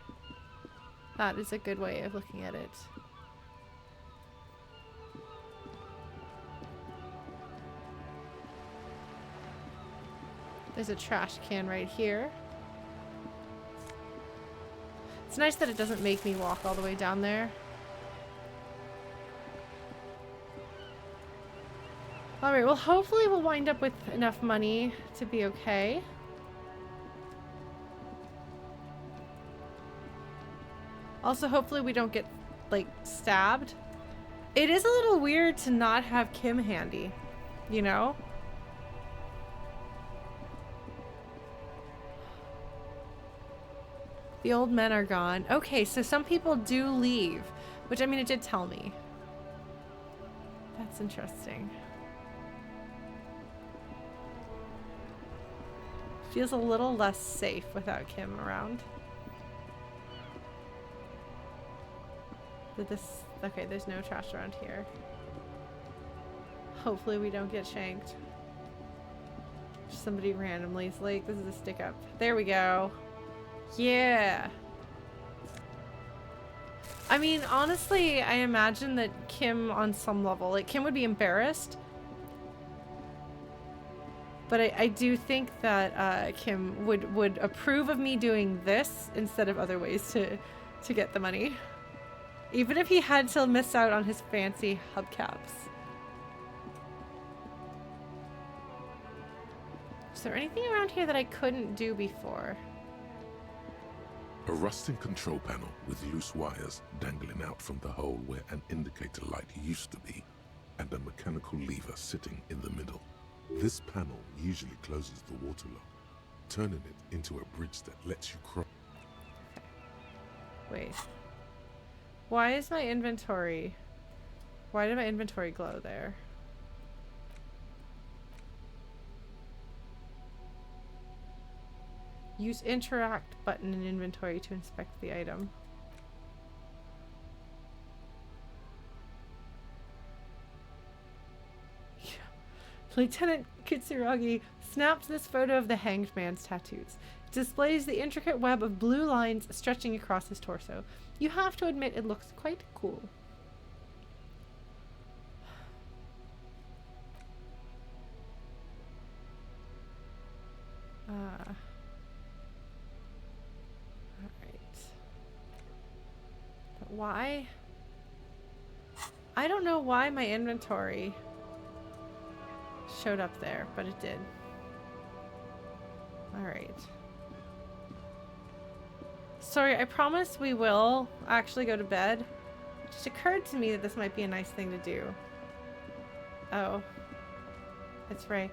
That is a good way of looking at it. There's a trash can right here. It's nice that it doesn't make me walk all the way down there. Alright, well hopefully we'll wind up with enough money to be okay. Also, hopefully we don't get, like, stabbed. It is a little weird to not have Kim handy, you know? The old men are gone. Okay, so some people do leave, which, I mean, it did tell me. That's interesting. Feels a little less safe without Kim around. Okay, there's no trash around here. Hopefully we don't get shanked. Somebody randomly is like, this is a stick up. There we go. Yeah. I mean, honestly, I imagine that Kim on some level, like Kim would be embarrassed. But I do think that Kim would approve of me doing this instead of other ways to get the money. Even if he had to miss out on his fancy hubcaps. Is there anything around here that I couldn't do before? A rusting control panel with loose wires dangling out from the hole where an indicator light used to be, and a mechanical lever sitting in the middle. This panel usually closes the water lock, turning it into a bridge that lets you cross. Wait. Why is my inventory... Why did my inventory glow there? Use interact button in inventory to inspect the item. Lieutenant Kitsuragi snapped this photo of the hanged man's tattoos. It displays the intricate web of blue lines stretching across his torso. You have to admit it looks quite cool. Alright. But why? I don't know why my inventory showed up there, but it did. Alright. Sorry, I promise we will actually go to bed. It just occurred to me that this might be a nice thing to do. Oh. It's right.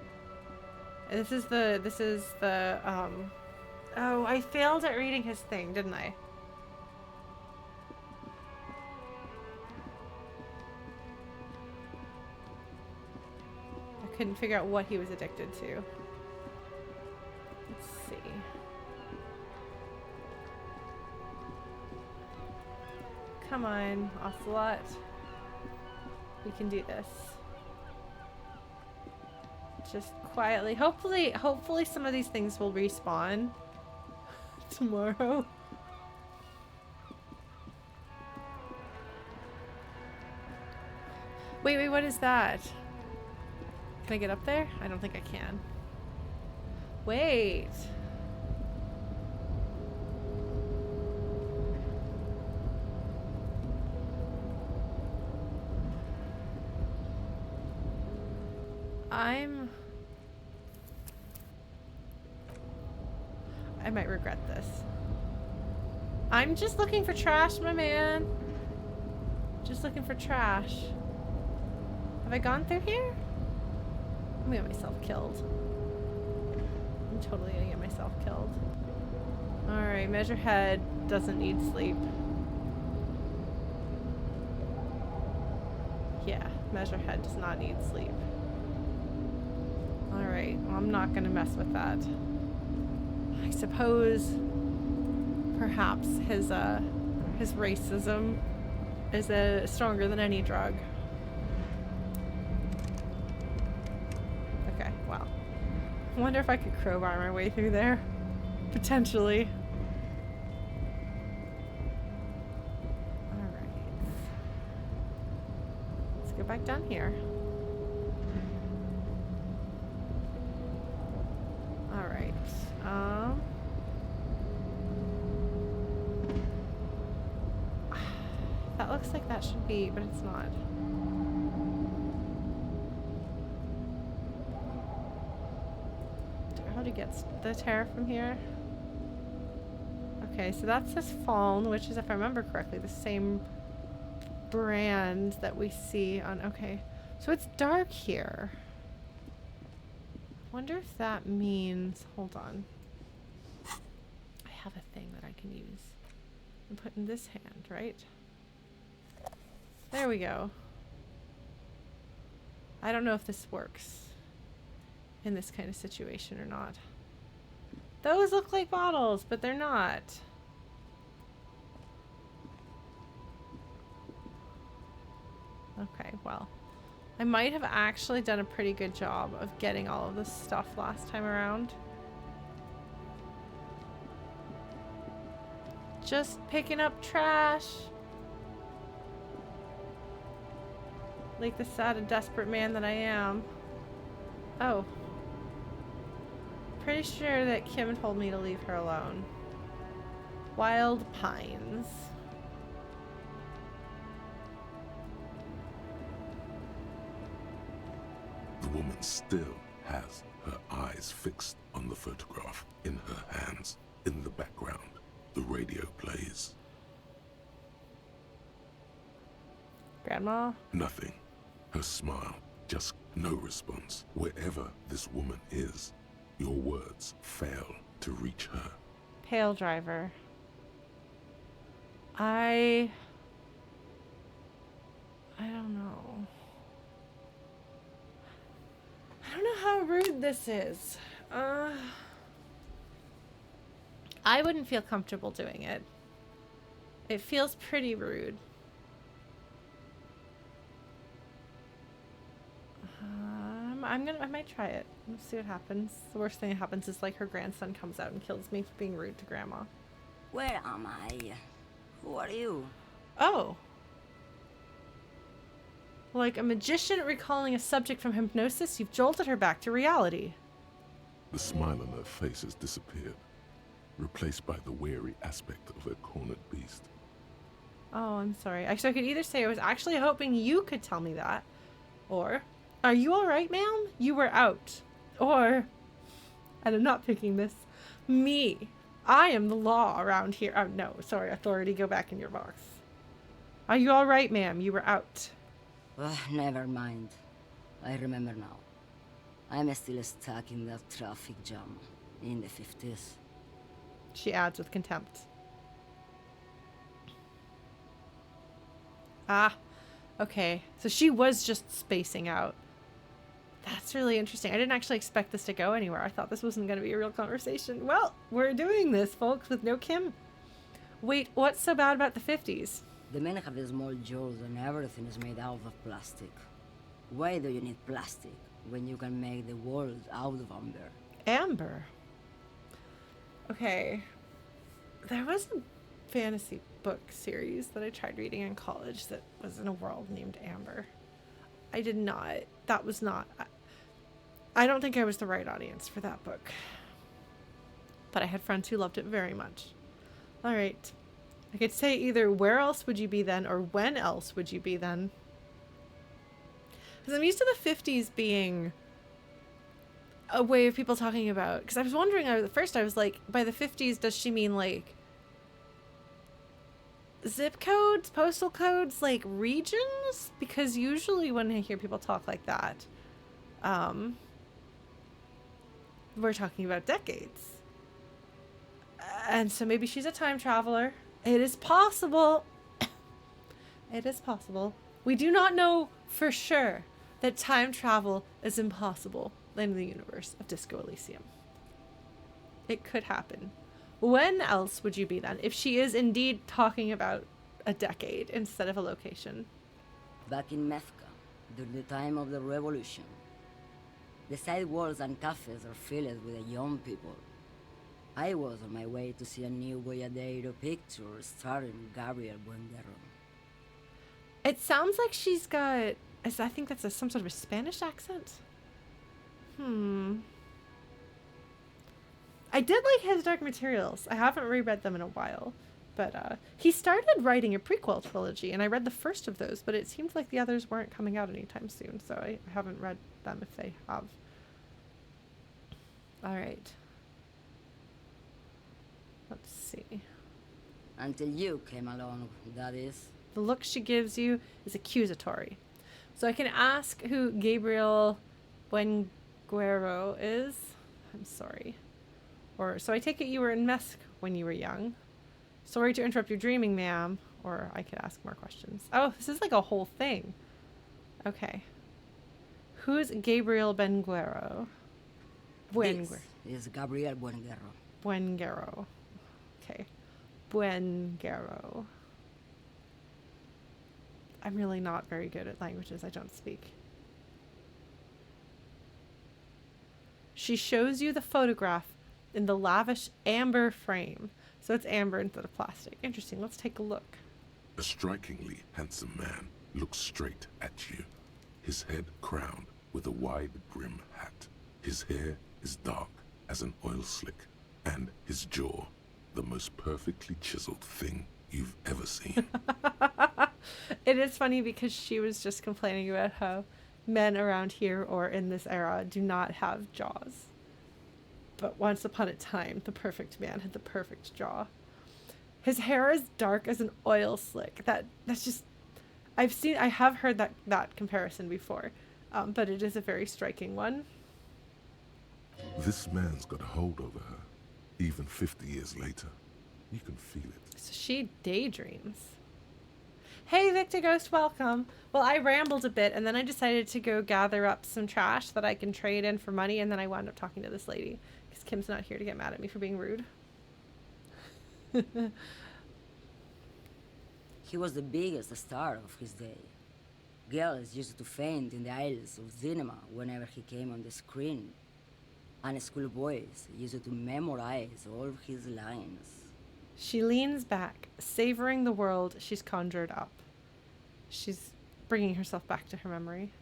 This is the, oh, I failed at reading his thing, didn't I? I couldn't figure out what he was addicted to. Let's see. Come on, Ocelot. We can do this. Just quietly. Hopefully some of these things will respawn tomorrow. Wait, what is that? Can I get up there? I don't think I can. Wait. I might regret this. I'm just looking for trash, my man. Just looking for trash. Have I gone through here? I'm gonna get myself killed. I'm totally gonna get myself killed. Alright, measure head doesn't need sleep. Yeah, measure head does not need sleep. Alright, well, I'm not gonna mess with that. I suppose perhaps his racism is stronger than any drug. Okay, well. I wonder if I could crowbar my way through there. Potentially. Alright. Let's go back down here. Alright. That looks like that should be, but it's not. How to get the tare from here? Okay, so that's this fawn, which is, if I remember correctly, the same brand that we see on... Okay, so it's dark here. Wonder if that means... Hold on. I have a thing that I can use. And put in this hand, right? There we go. I don't know if this works in this kind of situation or not. Those look like bottles, but they're not. Okay, well. I might have actually done a pretty good job of getting all of this stuff last time around. Just picking up trash. Like the sad and desperate man that I am. Oh. Pretty sure that Kim told me to leave her alone. Wild pines. The woman still has her eyes fixed on the photograph in her hands. In the background, the radio plays. Grandma? Nothing. Her smile. Just no response. Wherever this woman is, your words fail to reach her. Paledriver. I don't know. I don't know how rude this is. I wouldn't feel comfortable doing it. It feels pretty rude. I might try it. Let's see what happens. The worst thing that happens is like her grandson comes out and kills me for being rude to grandma. Where am I? Who are you? Oh. Like a magician recalling a subject from hypnosis, you've jolted her back to reality. The smile on her face has disappeared, replaced by the wary aspect of a cornered beast. Oh, I'm sorry. So I could either say I was actually hoping you could tell me that, or, are you alright, ma'am? You were out. Or, and I'm not picking this, me. I am the law around here. Oh, no, sorry, authority, go back in your box. Are you alright, ma'am? You were out. Never mind. I remember now. I'm still stuck in that traffic jam in the 50s. She adds with contempt. Ah, okay. So she was just spacing out. That's really interesting. I didn't actually expect this to go anywhere. I thought this wasn't going to be a real conversation. Well, we're doing this, folks, with no Kim. Wait, what's so bad about the 50s? The men have the small jaws and everything is made out of plastic. Why do you need plastic when you can make the world out of amber? Amber. Okay. There was a fantasy book series that I tried reading in college that was in a world named Amber. I did not. That was not. I don't think I was the right audience for that book. But I had friends who loved it very much. All right. I could say either where else would you be then or when else would you be then? Because I'm used to the 50s being a way of people talking about. Because I was wondering, at first I was like, by the 50s, does she mean like zip codes, postal codes, like regions? Because usually when I hear people talk like that, we're talking about decades. And so maybe she's a time traveler. It is possible. It is possible. We do not know for sure that time travel is impossible in the universe of Disco Elysium. It could happen. When else would you be then, if she is indeed talking about a decade instead of a location? Back in Methka, during the time of the revolution. The sidewalks and cafes are filled with the young people. I was on my way to see a new Boyadero picture starring Gabriel Buendero. It sounds like she's got, I think that's some sort of a Spanish accent. I did like his Dark Materials. I haven't reread them in a while. But he started writing a prequel trilogy, and I read the first of those, but it seemed like the others weren't coming out anytime soon, so I haven't read them if they have. All right. Let's see. Until you came along, that is. The look she gives you is accusatory. So I can ask who Gabriel Buenguero is. I'm sorry. Or, so I take it you were in Mesk when you were young. Sorry to interrupt your dreaming, ma'am. Or I could ask more questions. Oh, this is like a whole thing. Okay. Who's Gabriel Buenguero? This is Gabriel Buenguero. Buenguero. Okay. Buenguero. I'm really not very good at languages I don't speak. She shows you the photograph in the lavish amber frame. So it's amber instead of plastic. Interesting. Let's take a look. A strikingly handsome man looks straight at you, his head crowned with a wide brim hat. His hair is dark as an oil slick, and his jaw the most perfectly chiseled thing you've ever seen. It is funny because she was just complaining about how men around here or in this era do not have jaws. But once upon a time, the perfect man had the perfect jaw. His hair is dark as an oil slick. That's just, I have heard that comparison before, but it is a very striking one. This man's got a hold over her, even 50 years later. You can feel it. So she daydreams. Hey, Victor Ghost, welcome. Well, I rambled a bit, and then I decided to go gather up some trash that I can trade in for money, and then I wound up talking to this lady, because Kim's not here to get mad at me for being rude. He was the biggest star of his day. Girls used to faint in the aisles of cinema whenever he came on the screen. And schoolboys used to memorize all his lines. She leans back, savoring the world she's conjured up. She's bringing herself back to her memory.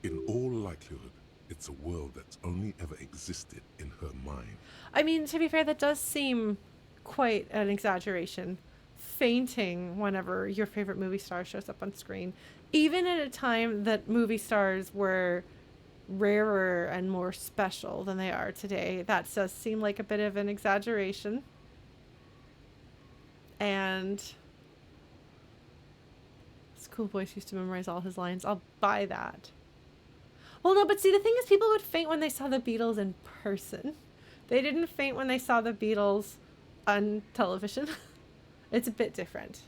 In all likelihood, it's a world that's only ever existed in mine. I mean, to be fair, that does seem quite an exaggeration. Fainting whenever your favorite movie star shows up on screen, even at a time that movie stars were rarer and more special than they are today, that does seem like a bit of an exaggeration. And School Voice used to memorize all his lines. I'll buy that. Well, no, but see, the thing is, people would faint when they saw the Beatles in person. They didn't faint when they saw the Beatles on television. It's a bit different.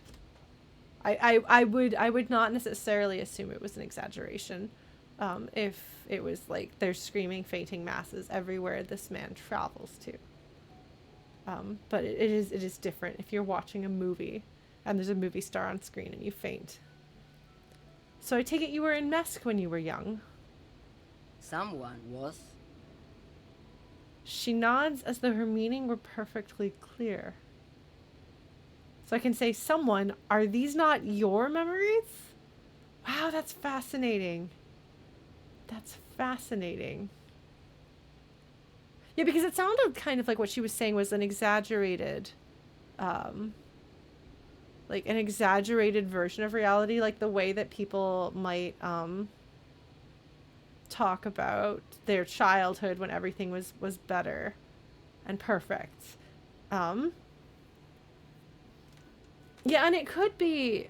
I would not necessarily assume it was an exaggeration, if it was like there's screaming, fainting masses everywhere this man travels to. But it is different if you're watching a movie and there's a movie star on screen and you faint. So I take it you were in MESC when you were young. Someone was. She nods as though her meaning were perfectly clear. So I can say, someone, are these not your memories? Wow, that's fascinating. That's fascinating. Yeah, because it sounded kind of like what she was saying was an exaggerated, like an exaggerated version of reality, like the way that people might talk about their childhood when everything was better and perfect. Yeah, and it could be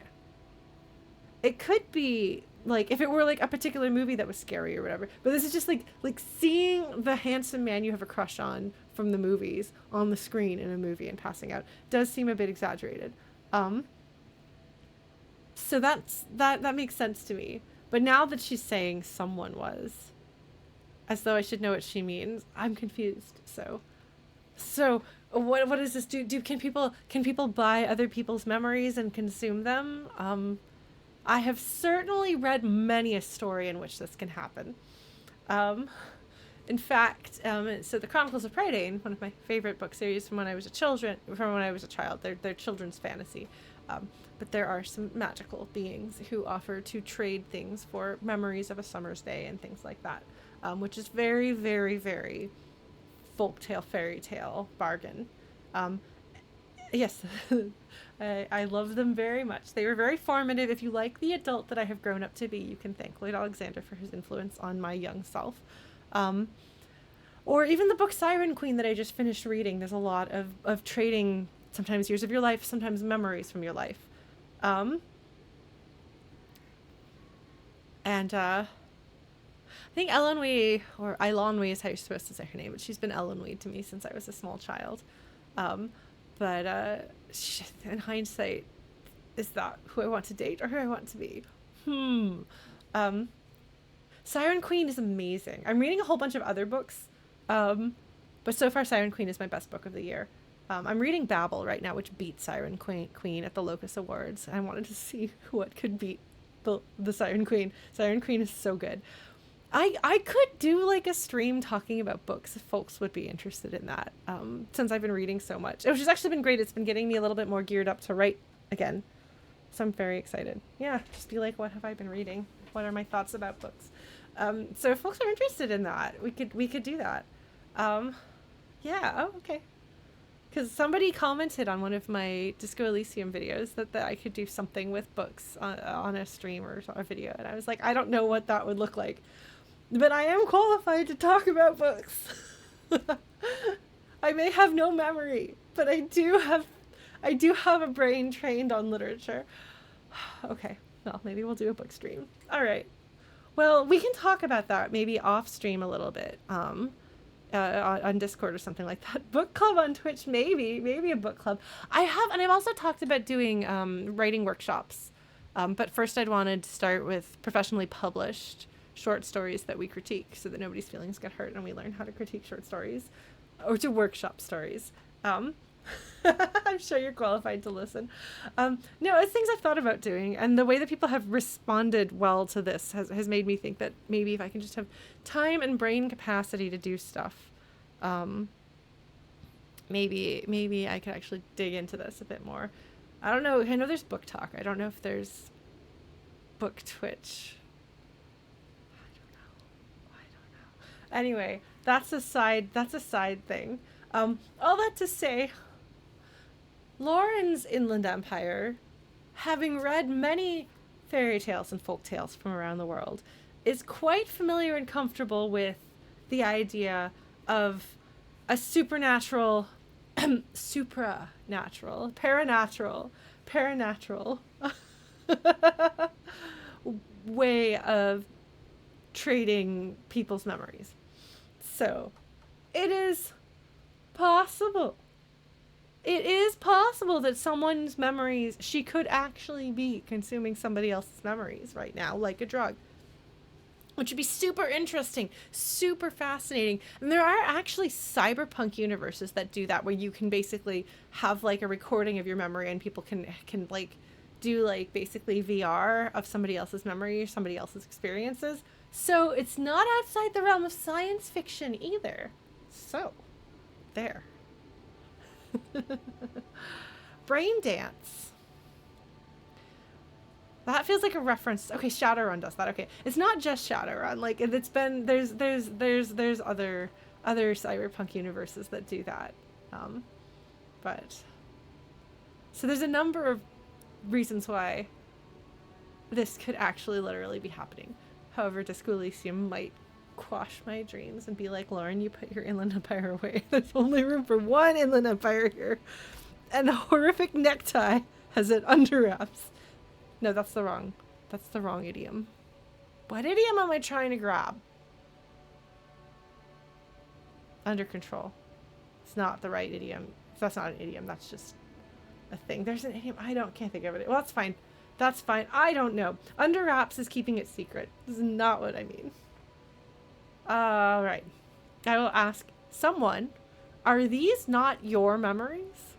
like if it were like a particular movie that was scary or whatever. But this is just like seeing the handsome man you have a crush on from the movies on the screen in a movie and passing out does seem a bit exaggerated. So that makes sense to me. But now that she's saying someone was, as though I should know what she means, I'm confused. So what does this do? Can people buy other people's memories and consume them? I have certainly read many a story in which this can happen. In fact, so the Chronicles of Prydain, one of my favorite book series from when I was a child. They're children's fantasy. But there are some magical beings who offer to trade things for memories of a summer's day and things like that, which is very, very, very folktale, fairy tale bargain. Yes, I love them very much. They were very formative. If you like the adult that I have grown up to be, you can thank Lloyd Alexander for his influence on my young self. Or even the book Siren Queen that I just finished reading. There's a lot of trading, sometimes years of your life, sometimes memories from your life. And I think Eilonwy, or Eilonwy is how you're supposed to say her name, but she's been Eilonwy to me since I was a small child. But in hindsight, is that who I want to date or who I want to be? Siren Queen is amazing. I'm reading a whole bunch of other books, but so far Siren Queen is my best book of the year. I'm reading Babel right now, which beat Siren Queen at the Locus Awards. I wanted to see what could beat the Siren Queen. Siren Queen is so good. I could do like a stream talking about books if folks would be interested in that, since I've been reading so much, which has actually been great. It's been getting me a little bit more geared up to write again. So I'm very excited. Yeah, just be like, what have I been reading? What are my thoughts about books? So if folks are interested in that, we could do that. Yeah, oh, okay. Because somebody commented on one of my Disco Elysium videos that I could do something with books on a stream or a video. And I was like, I don't know what that would look like. But I am qualified to talk about books. I may have no memory, but I do have a brain trained on literature. Okay, well, maybe we'll do a book stream. All right. Well, we can talk about that maybe off stream a little bit. On Discord or something like that. Book club on Twitch, maybe a book club. I've also talked about doing writing workshops. But first I'd wanted to start with professionally published short stories that we critique so that nobody's feelings get hurt and we learn how to critique short stories or to workshop stories. I'm sure you're qualified to listen. No, it's things I've thought about doing, and the way that people have responded well to this has made me think that maybe if I can just have time and brain capacity to do stuff, maybe I could actually dig into this a bit more. I don't know. I know there's book talk. I don't know if there's book Twitch. I don't know. Anyway, that's a side thing. All that to say, Lauren's Inland Empire, having read many fairy tales and folk tales from around the world, is quite familiar and comfortable with the idea of a supernatural, supranatural, paranatural way of trading people's memories. So, it is possible. It is possible that someone's memories, she could actually be consuming somebody else's memories right now, like a drug. Which would be super interesting, super fascinating. And there are actually cyberpunk universes that do that, where you can basically have like a recording of your memory and people can like do like basically VR of somebody else's memory or somebody else's experiences. So it's not outside the realm of science fiction either. So, there. Brain dance. That feels like a reference. Okay, Shadowrun does that. Okay, it's not just Shadowrun. Like it's been there's other cyberpunk universes that do that. But so there's a number of reasons why this could actually literally be happening. However, Disco Elysium might quash my dreams and be like, Lauren, you put your Inland Empire away. There's only room for one Inland Empire here. And the horrific necktie has it under wraps. No, that's the wrong idiom. What idiom am I trying to grab? Under control. It's not the right idiom. That's not an idiom. That's just a thing. There's an idiom. Can't think of it. Well, that's fine. That's fine. I don't know. Under wraps is keeping it secret. This is not what I mean. All right. I will ask someone, are these not your memories?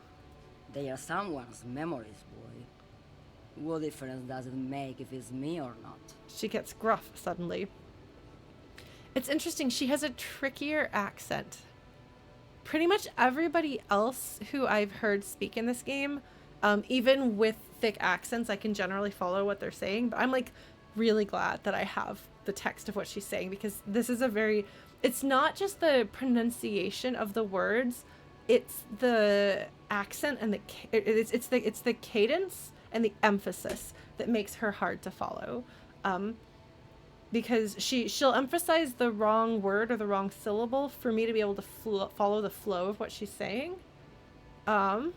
They are someone's memories, boy. What difference does it make if it's me or not? She gets gruff suddenly. It's interesting. She has a trickier accent. Pretty much everybody else who I've heard speak in this game, even with thick accents, I can generally follow what they're saying. But I'm like really glad that I have the text of what she's saying, because this is it's not just the pronunciation of the words, it's the accent and it's the cadence and the emphasis that makes her hard to follow. Because she'll emphasize the wrong word or the wrong syllable for me to be able to follow the flow of what she's saying. And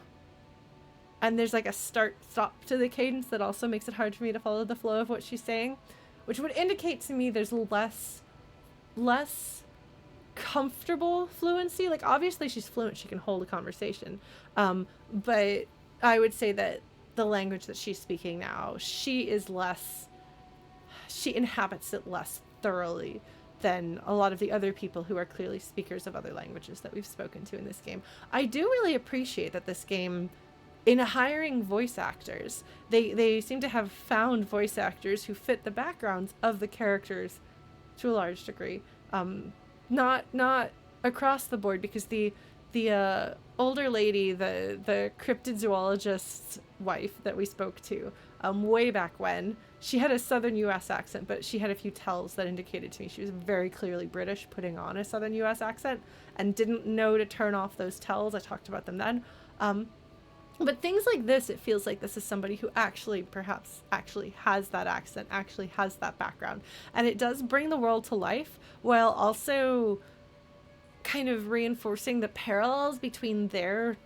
there's like a stop to the cadence that also makes it hard for me to follow the flow of what she's saying, which would indicate to me there's less comfortable fluency. Like, obviously she's fluent, she can hold a conversation. But I would say that the language that she's speaking now, she inhabits it less thoroughly than a lot of the other people who are clearly speakers of other languages that we've spoken to in this game. I do really appreciate that this game, in hiring voice actors, they seem to have found voice actors who fit the backgrounds of the characters to a large degree. Not across the board, because the older lady, the cryptozoologist's wife that we spoke to way back when, she had a southern U.S. accent, but she had a few tells that indicated to me she was very clearly British, putting on a southern U.S. accent, and didn't know to turn off those tells. I talked about them then. But things like this, it feels like this is somebody who perhaps has that accent, actually has that background. And it does bring the world to life, while also kind of reinforcing the parallels between their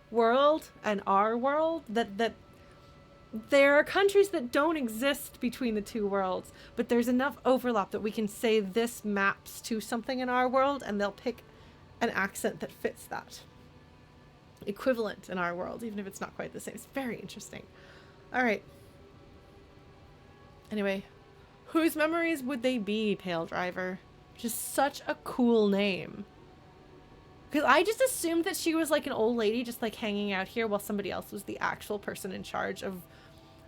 world and our world, that there are countries that don't exist between the two worlds, but there's enough overlap that we can say this maps to something in our world, and they'll pick an accent that fits that equivalent in our world, even if it's not quite the same. It's very interesting. All right. Anyway, whose memories would they be, Paledriver? Just such a cool name. Because I just assumed that she was like an old lady just like hanging out here while somebody else was the actual person in charge of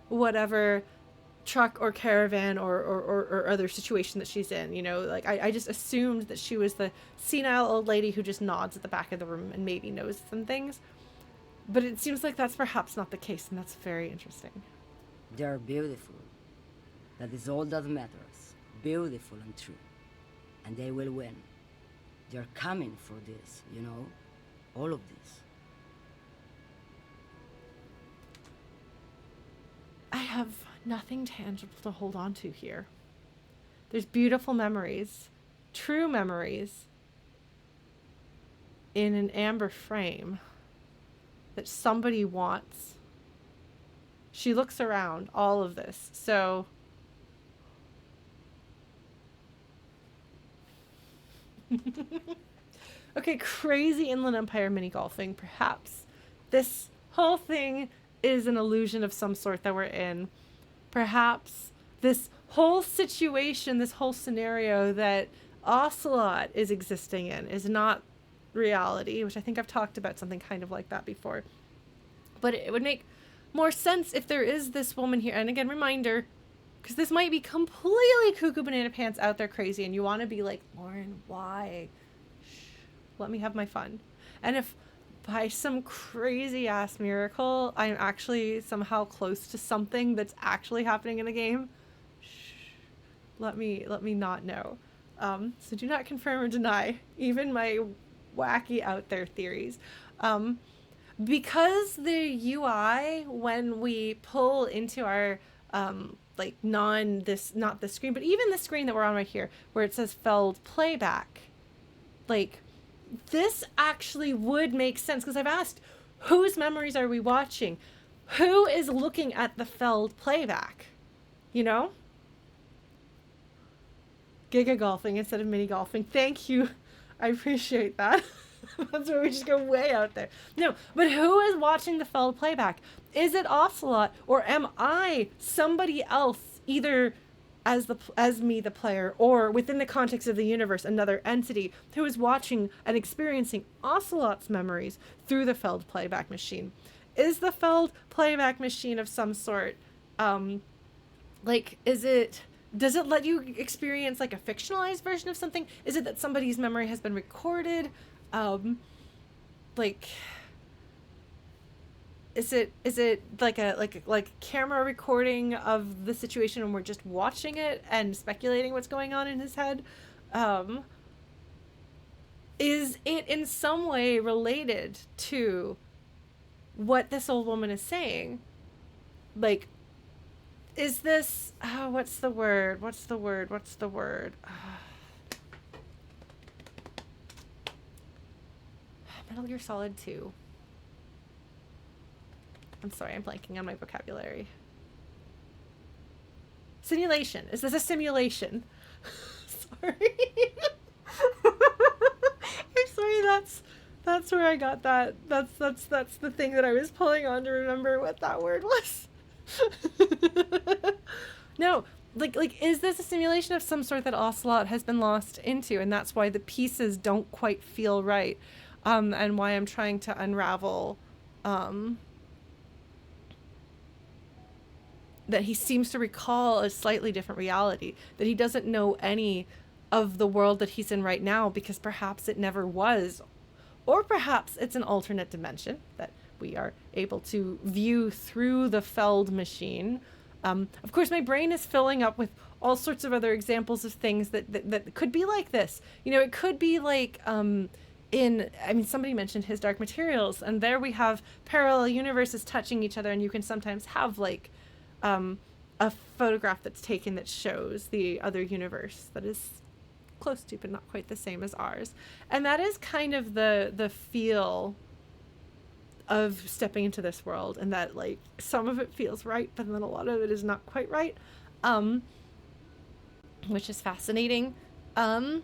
whatever truck or caravan or other situation that she's in, you know. Like I just assumed that she was the senile old lady who just nods at the back of the room and maybe knows some things. But it seems like that's perhaps not the case, and that's very interesting. They're beautiful. That is all that matters. Beautiful and true. And they will win. They're coming for this, you know? All of this. I have nothing tangible to hold on to here. There's beautiful memories, true memories, in an amber frame that somebody wants. She looks around all of this. So okay, crazy Inland Empire mini golfing, perhaps. This whole thing is an illusion of some sort that we're in. Perhaps this whole situation, this whole scenario that Ocelot is existing in is not reality, which I think I've talked about something kind of like that before. But it would make more sense if there is this woman here. And again, reminder, because this might be completely cuckoo banana pants out there crazy, and you want to be like, Lauren, why? Shh, let me have my fun. And if by some crazy ass miracle I'm actually somehow close to something that's actually happening in the game, shh, let me not know. So do not confirm or deny even my wacky out there theories. Because the UI, when we pull into our like not the screen, but even the screen that we're on right here, where it says Feld playback, like this actually would make sense, because I've asked, whose memories are we watching? Who is looking at the Feld playback? You know? Giga golfing instead of mini golfing. Thank you. I appreciate that. That's where we just go way out there. No, but who is watching the Feld playback? Is it Ocelot, or am I somebody else, either as me, the player, or within the context of the universe, another entity who is watching and experiencing Ocelot's memories through the Feld playback machine? Is the Feld playback machine of some sort, does it let you experience like a fictionalized version of something? Is it that somebody's memory has been recorded? Is it like a camera recording of the situation and we're just watching it and speculating what's going on in his head? Is it in some way related to what this old woman is saying? Like, is this, what's the word? Metal Gear Solid 2. I'm sorry, I'm blanking on my vocabulary. Simulation. Is this a simulation? Sorry. I'm sorry, that's where I got that. That's the thing that I was pulling on to remember what that word was. No, like is this a simulation of some sort that Ocelot has been lost into, and that's why the pieces don't quite feel right, and why I'm trying to unravel that he seems to recall a slightly different reality, that he doesn't know any of the world that he's in right now because perhaps it never was, or perhaps it's an alternate dimension that we are able to view through the Feld machine. Of course, my brain is filling up with all sorts of other examples of things that could be like this. You know, it could be like, somebody mentioned his Dark Materials, and there we have parallel universes touching each other, and you can sometimes have like a photograph that's taken that shows the other universe that is close to but not quite the same as ours. And that is kind of the feel of stepping into this world, and that like some of it feels right, but then a lot of it is not quite right, which is fascinating. But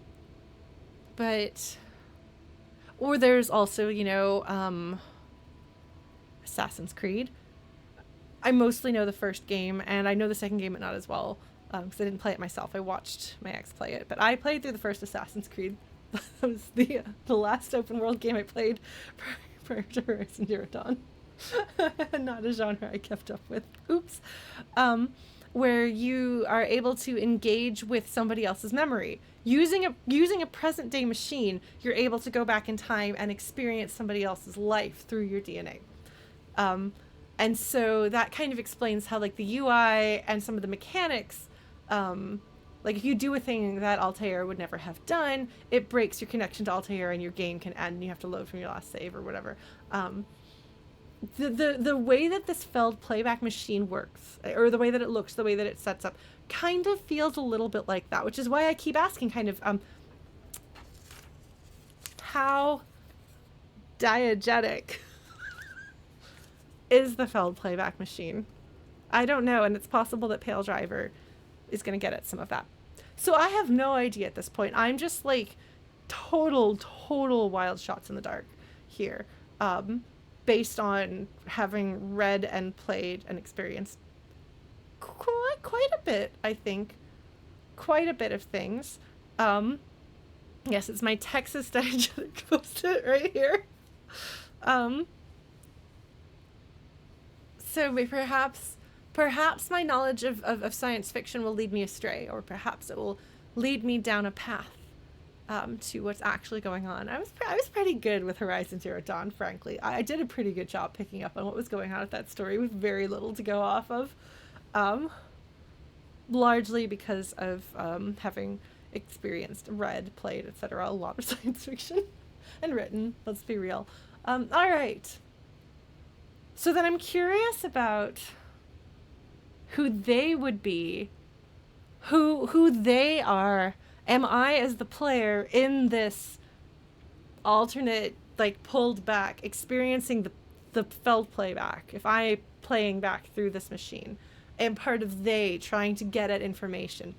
or there's also, you know, Assassin's Creed. I mostly know the first game, and I know the second game, but not as well, because I didn't play it myself. I watched my ex play it, but I played through the first Assassin's Creed. That was the last open world game I played prior to Horizon Zero Dawn. Not a genre I kept up with. Oops. Where you are able to engage with somebody else's memory. Using a present day machine, you're able to go back in time and experience somebody else's life through your DNA. And so that kind of explains how like the UI and some of the mechanics Like, if you do a thing that Altair would never have done, it breaks your connection to Altair and your game can end and you have to load from your last save or whatever. The way that this Feld playback machine works, or the way that it looks, the way that it sets up, kind of feels a little bit like that, which is why I keep asking kind of, how diegetic is the Feld playback machine? I don't know, and it's possible that Paledriver is going to get at some of that. So I have no idea at this point. I'm just like total wild shots in the dark here, based on having read and played and experienced quite a bit, I think. Quite a bit of things. Yes, it's my Texas diegetic post-it right here. So perhaps my knowledge of science fiction will lead me astray, or perhaps it will lead me down a path to what's actually going on. I was pretty good with Horizon Zero Dawn, frankly. I did a pretty good job picking up on what was going on with that story with very little to go off of, largely because of having experienced, read, played, etc. a lot of science fiction and written. Let's be real. All right. So then I'm curious about who they would be, who they are. Am I, as the player in this alternate, like, pulled back, experiencing the Feld playback, if I playing back through this machine, am part of they trying to get at information?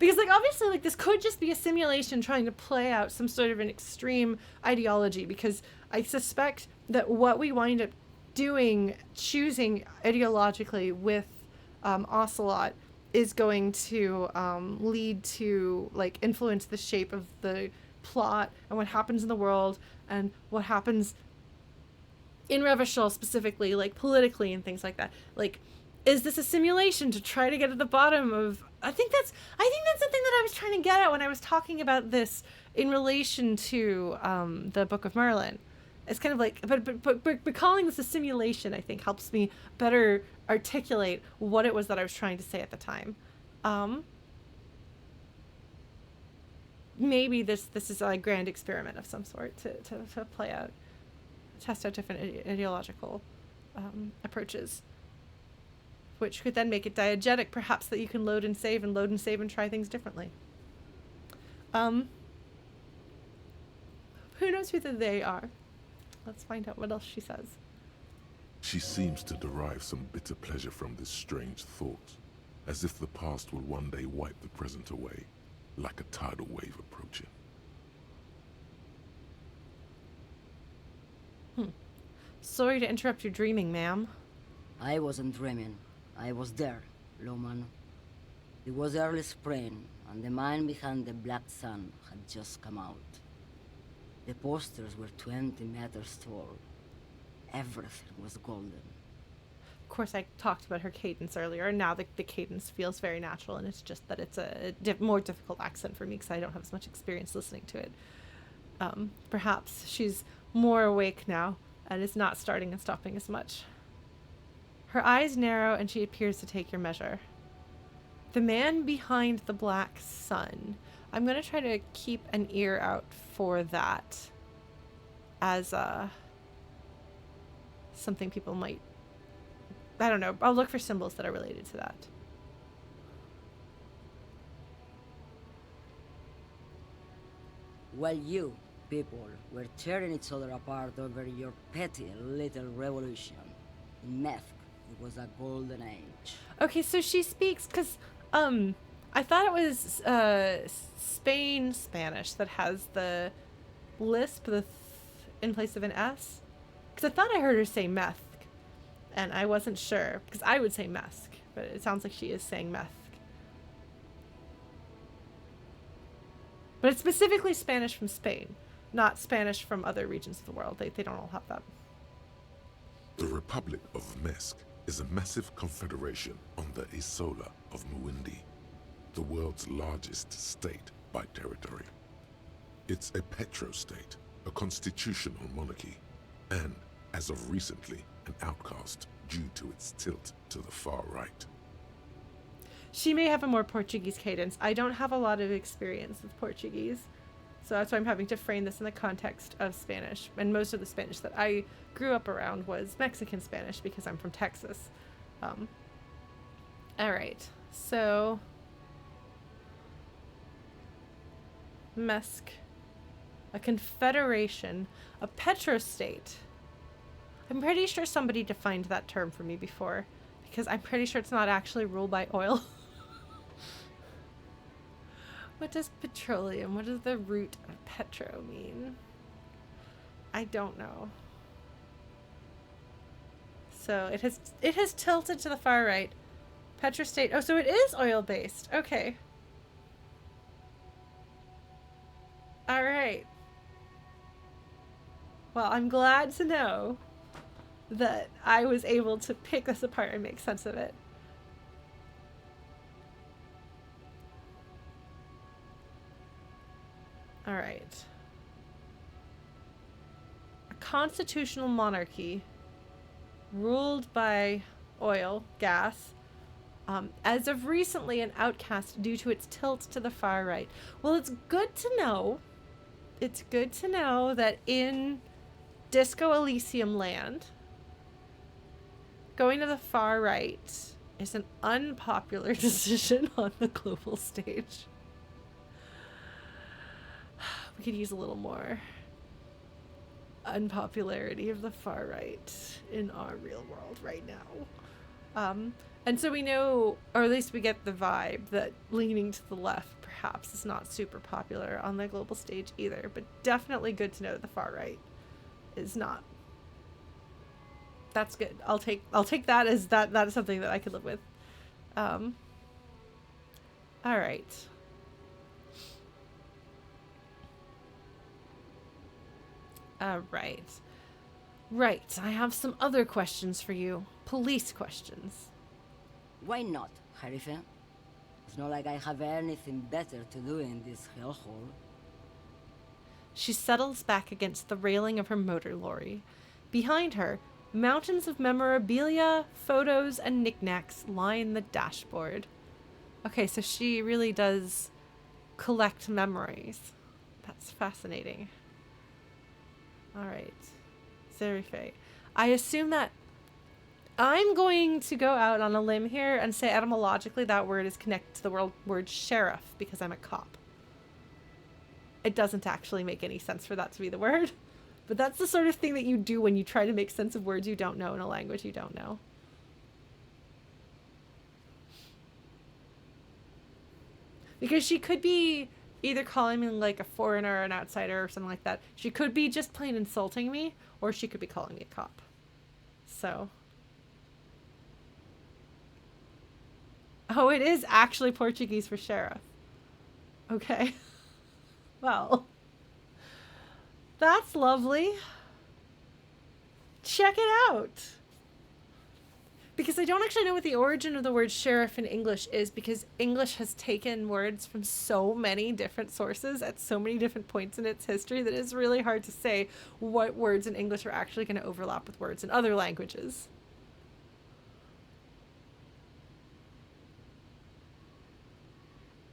Because, like, obviously, like, this could just be a simulation trying to play out some sort of an extreme ideology, because I suspect that what we wind up doing, choosing ideologically with Ocelot, is going to lead to, like, influence the shape of the plot and what happens in the world and what happens in Revachol specifically, like, politically and things like that. Like, is this a simulation to try to get at the bottom of... I think that's something that I was trying to get at when I was talking about this in relation to the Book of Merlin. It's kind of like, but calling this a simulation, I think, helps me better articulate what it was that I was trying to say at the time. Maybe this is a grand experiment of some sort to play out, test out different ideological approaches, which could then make it diegetic, perhaps, that you can load and save and try things differently. Who knows who the they are? Let's find out what else she says. She seems to derive some bitter pleasure from this strange thought, as if the past will one day wipe the present away, like a tidal wave approaching. Sorry to interrupt your dreaming, ma'am. I wasn't dreaming. I was there, Loman. It was early spring, and the mine behind the Black Sun had just come out. The posters were 20 meters tall. Everything was golden. Of course, I talked about her cadence earlier, and now the cadence feels very natural, and it's just that it's a more difficult accent for me because I don't have as much experience listening to it. Perhaps she's more awake now and is not starting and stopping as much. Her eyes narrow, and she appears to take your measure. The man behind the Black Sun. I'm going to try to keep an ear out for that as something people might... I don't know. I'll look for symbols that are related to that. While you, people, were tearing each other apart over your petty little revolution, in Meth, it was a golden age. Okay, so she speaks because I thought it was Spanish that has the lisp in place of an S. Because I thought I heard her say meth, and I wasn't sure, because I would say mesk, but it sounds like she is saying meth. But it's specifically Spanish from Spain, not Spanish from other regions of the world. They don't all have that. The Republic of Mesk is a massive confederation on the Isola of Muindi, the world's largest state by territory. It's a petrostate, a constitutional monarchy, and, as of recently, an outcast due to its tilt to the far right. She may have a more Portuguese cadence. I don't have a lot of experience with Portuguese. So that's why I'm having to frame this in the context of Spanish. And most of the Spanish that I grew up around was Mexican Spanish because I'm from Texas. All right. So, Mesk, a confederation, a petrostate. I'm pretty sure somebody defined that term for me before because I'm pretty sure it's not actually ruled by oil. What does petroleum, what does the root of petro mean? I don't know. So it has tilted to the far right. Petrostate. Oh, so it is oil-based. Okay. All right. Well, I'm glad to know that I was able to pick this apart and make sense of it. All right. A constitutional monarchy ruled by oil, gas, as of recently an outcast due to its tilt to the far right. Well, it's good to know. It's good to know that in Disco Elysium land, going to the far right is an unpopular decision on the global stage. We could use a little more unpopularity of the far right in our real world right now. And so we know, or at least we get the vibe, that leaning to the left perhaps is not super popular on the global stage either, but definitely good to know that the far right is not. That's good. I'll take that as that is something that I could live with. All right. Right. I have some other questions for you. Police questions. Why not, Harife? It's not like I have anything better to do in this hellhole. She settles back against the railing of her motor lorry. Behind her, mountains of memorabilia, photos, and knickknacks line the dashboard. Okay, so she really does collect memories. That's fascinating. All right. Zerife. I assume that I'm going to go out on a limb here and say etymologically that word is connected to the word sheriff because I'm a cop. It doesn't actually make any sense for that to be the word, but that's the sort of thing that you do when you try to make sense of words you don't know in a language you don't know. Because she could be either calling me like a foreigner or an outsider or something like that. She could be just plain insulting me, or she could be calling me a cop. So. Oh, it is actually Portuguese for sheriff. Okay. Well. That's lovely. Check it out. Because I don't actually know what the origin of the word sheriff in English is, because English has taken words from so many different sources at so many different points in its history that it's really hard to say what words in English are actually going to overlap with words in other languages.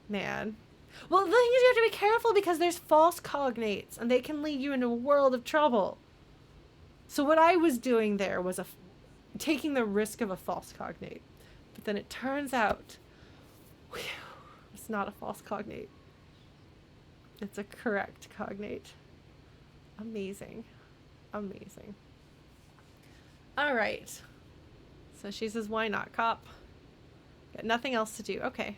Man. Well, the thing is, you have to be careful because there's false cognates and they can lead you into a world of trouble. So what I was doing there was taking the risk of a false cognate. But then it turns out, it's not a false cognate. It's a correct cognate. Amazing. Amazing. All right. So she says, why not, cop? Got nothing else to do. Okay.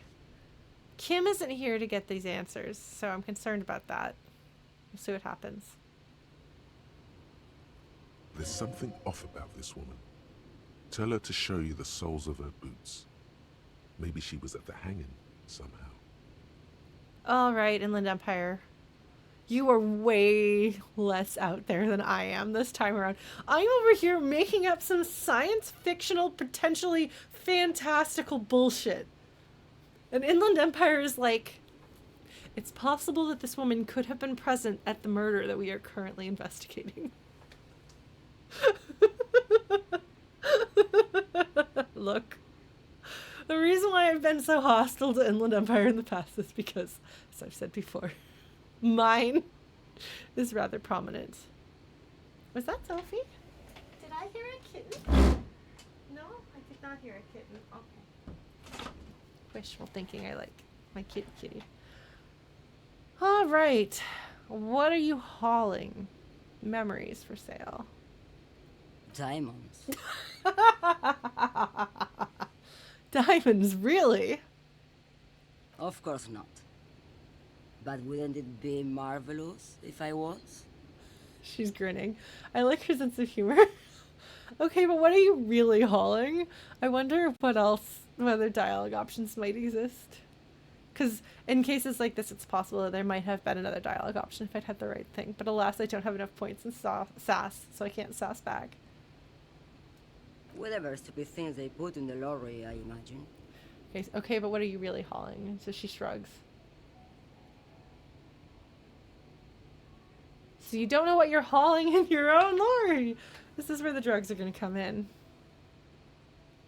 Kim isn't here to get these answers, so I'm concerned about that. We'll see what happens. There's something off about this woman. Tell her to show you the soles of her boots. Maybe she was at the hanging somehow. All right, Inland Empire. You are way less out there than I am this time around. I'm over here making up some science fictional, potentially fantastical bullshit. And Inland Empire is like, it's possible that this woman could have been present at the murder that we are currently investigating. Look. The reason why I've been so hostile to Inland Empire in the past is because, as I've said before, mine is rather prominent. Was that Sophie? Did I hear a kitten? No, I did not hear a kitten. Okay. Wishful thinking, I like my kitty kitty. All right. What are you hauling? Memories for sale. Diamonds. Diamonds, really? Of course not. But wouldn't it be marvelous if I was? She's grinning. I like her sense of humor. Okay, but what are you really hauling? I wonder what other dialogue options might exist. Because in cases like this, it's possible that there might have been another dialogue option if I'd had the right thing. But alas, I don't have enough points in sass, so I can't sass back. Whatever stupid things they put in the lorry, I imagine. Okay, but what are you really hauling? So she shrugs. So you don't know what you're hauling in your own lorry. This is where the drugs are going to come in.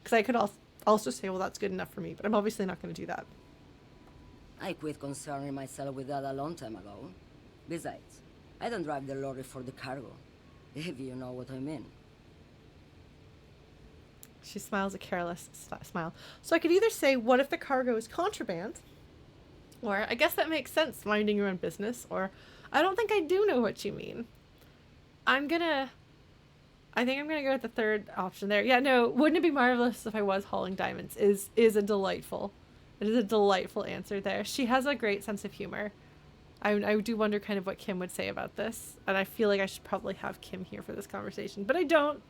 Because I could also say, well, that's good enough for me. But I'm obviously not going to do that. I quit concerning myself with that a long time ago. Besides, I don't drive the lorry for the cargo, if you know what I mean. She smiles a careless smile. So I could either say, what if the cargo is contraband? Or, I guess that makes sense, minding your own business. Or, I don't think I do know what you mean. I think I'm gonna go with the third option there. Yeah, no, wouldn't it be marvelous if I was hauling diamonds? It is a delightful answer there. She has a great sense of humor. I do wonder kind of what Kim would say about this. And I feel like I should probably have Kim here for this conversation. But I don't.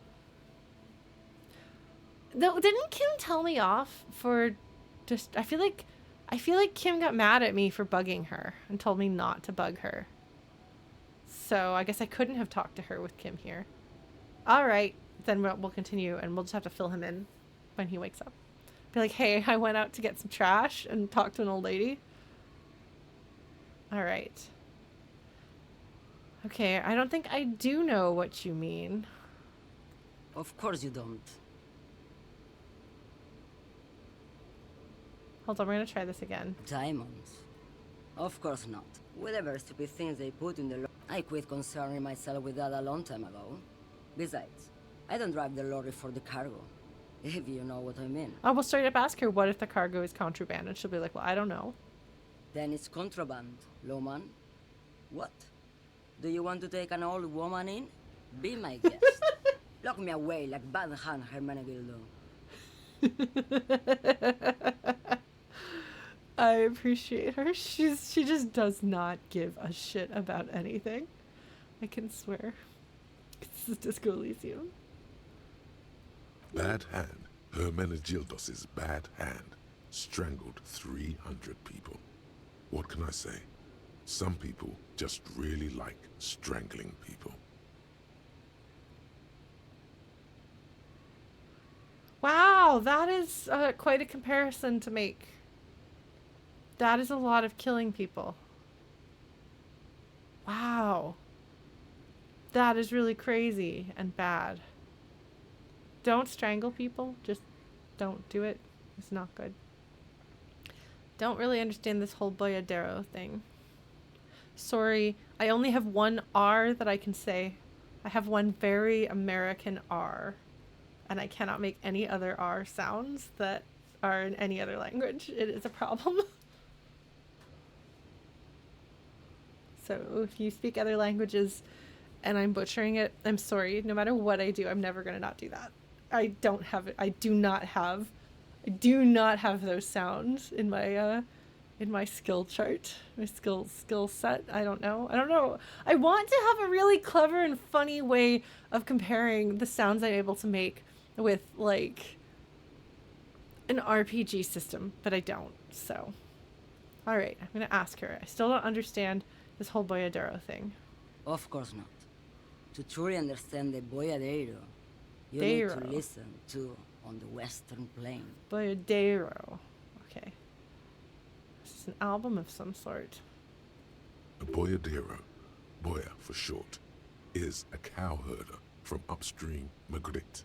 Though, didn't Kim tell me off for just... I feel like Kim got mad at me for bugging her and told me not to bug her. So I guess I couldn't have talked to her with Kim here. All right, then we'll continue and we'll just have to fill him in when he wakes up. Be like, hey, I went out to get some trash and talked to an old lady. All right. Okay, I don't think I do know what you mean. Of course you don't. Hold on, we're going to try this again. Diamonds. Of course not. Whatever stupid things they put in the lorry. I quit concerning myself with that a long time ago. Besides, I don't drive the lorry for the cargo, if you know what I mean. I will straight up ask her, what if the cargo is contraband? And she'll be like, well, I don't know. Then it's contraband, Lowman. What? Do you want to take an old woman in? Be my guest. Lock me away like bad hand Hermenegildo. I appreciate her. She just does not give a shit about anything. I can swear. This is Disco Elysium. Bad hand. Hermenegildos's bad hand strangled 300 people. What can I say? Some people just really like strangling people. Wow, that is quite a comparison to make. That is a lot of killing people. Wow. That is really crazy and bad. Don't strangle people. Just don't do it. It's not good. Don't really understand this whole boyadero thing. Sorry, I only have one R that I can say. I have one very American R. And I cannot make any other R sounds that are in any other language. It is a problem. So if you speak other languages and I'm butchering it, I'm sorry. No matter what I do, I'm never going to not do that. I don't have it. I do not have those sounds in my skill chart, my skill set. I don't know. I want to have a really clever and funny way of comparing the sounds I'm able to make with like an RPG system, but I don't. So, all right, I'm gonna ask her. I still don't understand this whole boyadero thing. Of course not. To truly understand the boyadero, you need to listen to On the Western Plain. Boyadero. Okay. This is an album of some sort. A boyadero, boya for short, is a cowherder from upstream Magritte,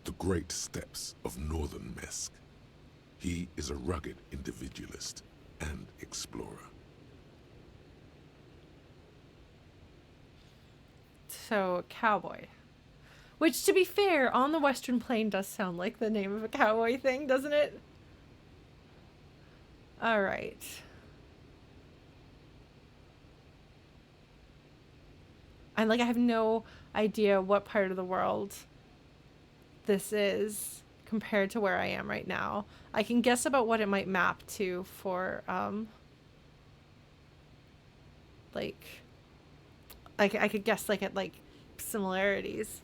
the great steppes of northern Mesk. He is a rugged individualist and explorer. So, cowboy. Which, to be fair, on the Western Plain does sound like the name of a cowboy thing, doesn't it? Alright. And, like, I have no idea what part of the world this is compared to where I am right now. I can guess about what it might map to for, I could guess, like, at, like, similarities,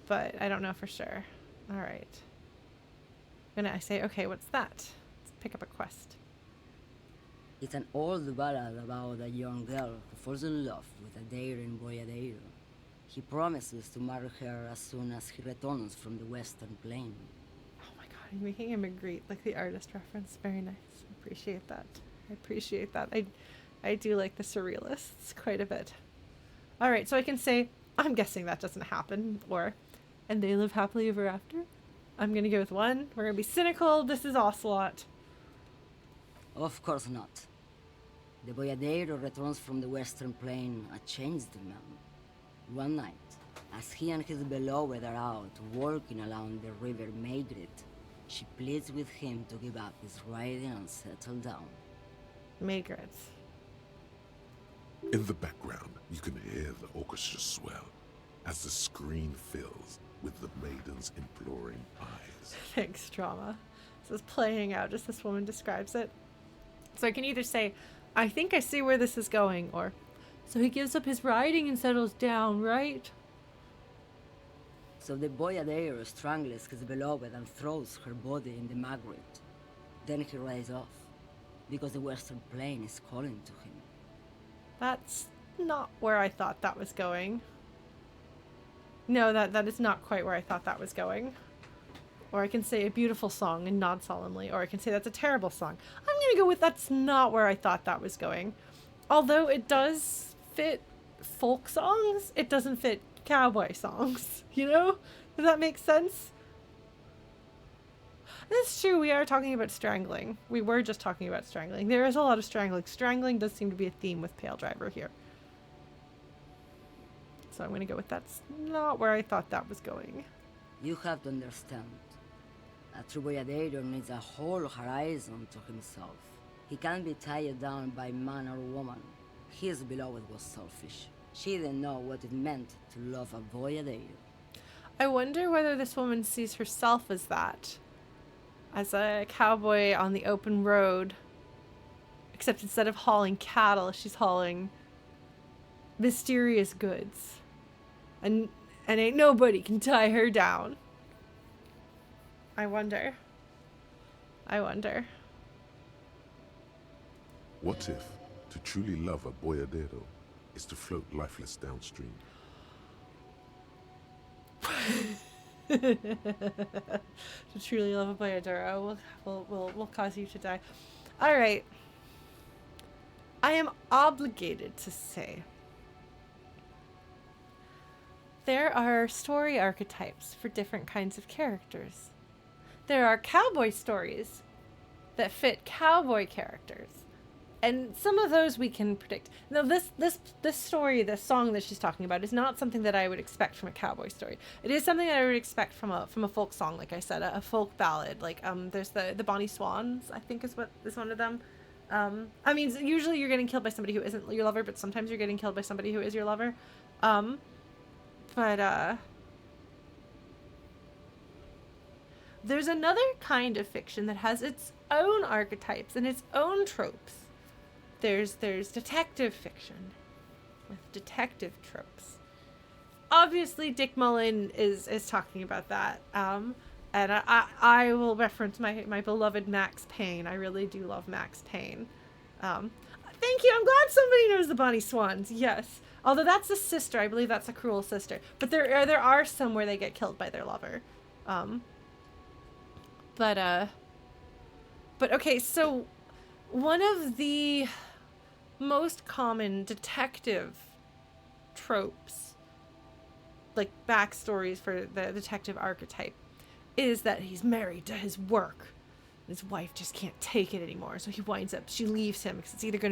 but I don't know for sure. Alright. I say, okay, what's that? Let's pick up a quest. It's an old ballad about a young girl who falls in love with a daring boyadero. He promises to marry her as soon as he returns from the Western Plain. Oh my god, you're making him a great, like, the artist reference. Very nice. Appreciate that. I appreciate that. I do like the surrealists quite a bit. Alright, so I can say, I'm guessing that doesn't happen, or, and they live happily ever after. I'm gonna go with one. We're gonna be cynical. This is Ocelot. Of course not. The boyadero returns from the Western Plain a changed man. One night, as he and his beloved are out walking along the river Maigret, she pleads with him to give up his riding and settle down. Maigret. In the background, you can hear the orchestra swell as the screen fills with the maiden's imploring eyes. Thanks, drama. This is playing out as this woman describes it. So I can either say, I think I see where this is going, or, so he gives up his riding and settles down, right? So the boyadero strangles his beloved and throws her body in the Maigret. Then he rides off, because the Western Plain is calling to him. That's not where I thought that was going. No, that is not quite where I thought that was going. Or I can say a beautiful song and nod solemnly, or I can say that's a terrible song. I'm gonna go with that's not where I thought that was going. Although it does fit folk songs, it doesn't fit cowboy songs, you know? Does that make sense? That's true, we are talking about strangling. We were just talking about strangling. There is a lot of strangling. Strangling does seem to be a theme with Paledriver here. So I'm going to go with that's not where I thought that was going. You have to understand. A true boyadero needs a whole horizon to himself. He can't be tied down by man or woman. His beloved was selfish. She didn't know what it meant to love a boyadero. I wonder whether this woman sees herself as that. As a cowboy on the open road. Except instead of hauling cattle, she's hauling mysterious goods. And ain't nobody can tie her down. I wonder. What if to truly love a boyadero is to float lifeless downstream? To truly love a boyadero will cause you to die. All right. I am obligated to say there are story archetypes for different kinds of characters. There are cowboy stories that fit cowboy characters. And some of those we can predict. Now, this story, this song that she's talking about, is not something that I would expect from a cowboy story. It is something that I would expect from a folk song, like I said, a folk ballad. Like there's the Bonnie Swans, I think is one of them. I mean, usually you're getting killed by somebody who isn't your lover, but sometimes you're getting killed by somebody who is your lover. There's another kind of fiction that has its own archetypes and its own tropes. There's detective fiction with detective tropes. Obviously, Dick Mullen is talking about that. And I will reference my beloved Max Payne. I really do love Max Payne. Thank you. I'm glad somebody knows the Bonnie Swans. Yes. Although that's a sister. I believe that's a cruel sister. But there are some where they get killed by their lover. But okay, so one of the most common detective tropes, like backstories for the detective archetype, is that he's married to his work. His wife just can't take it anymore, so he winds up, she leaves him because it's either going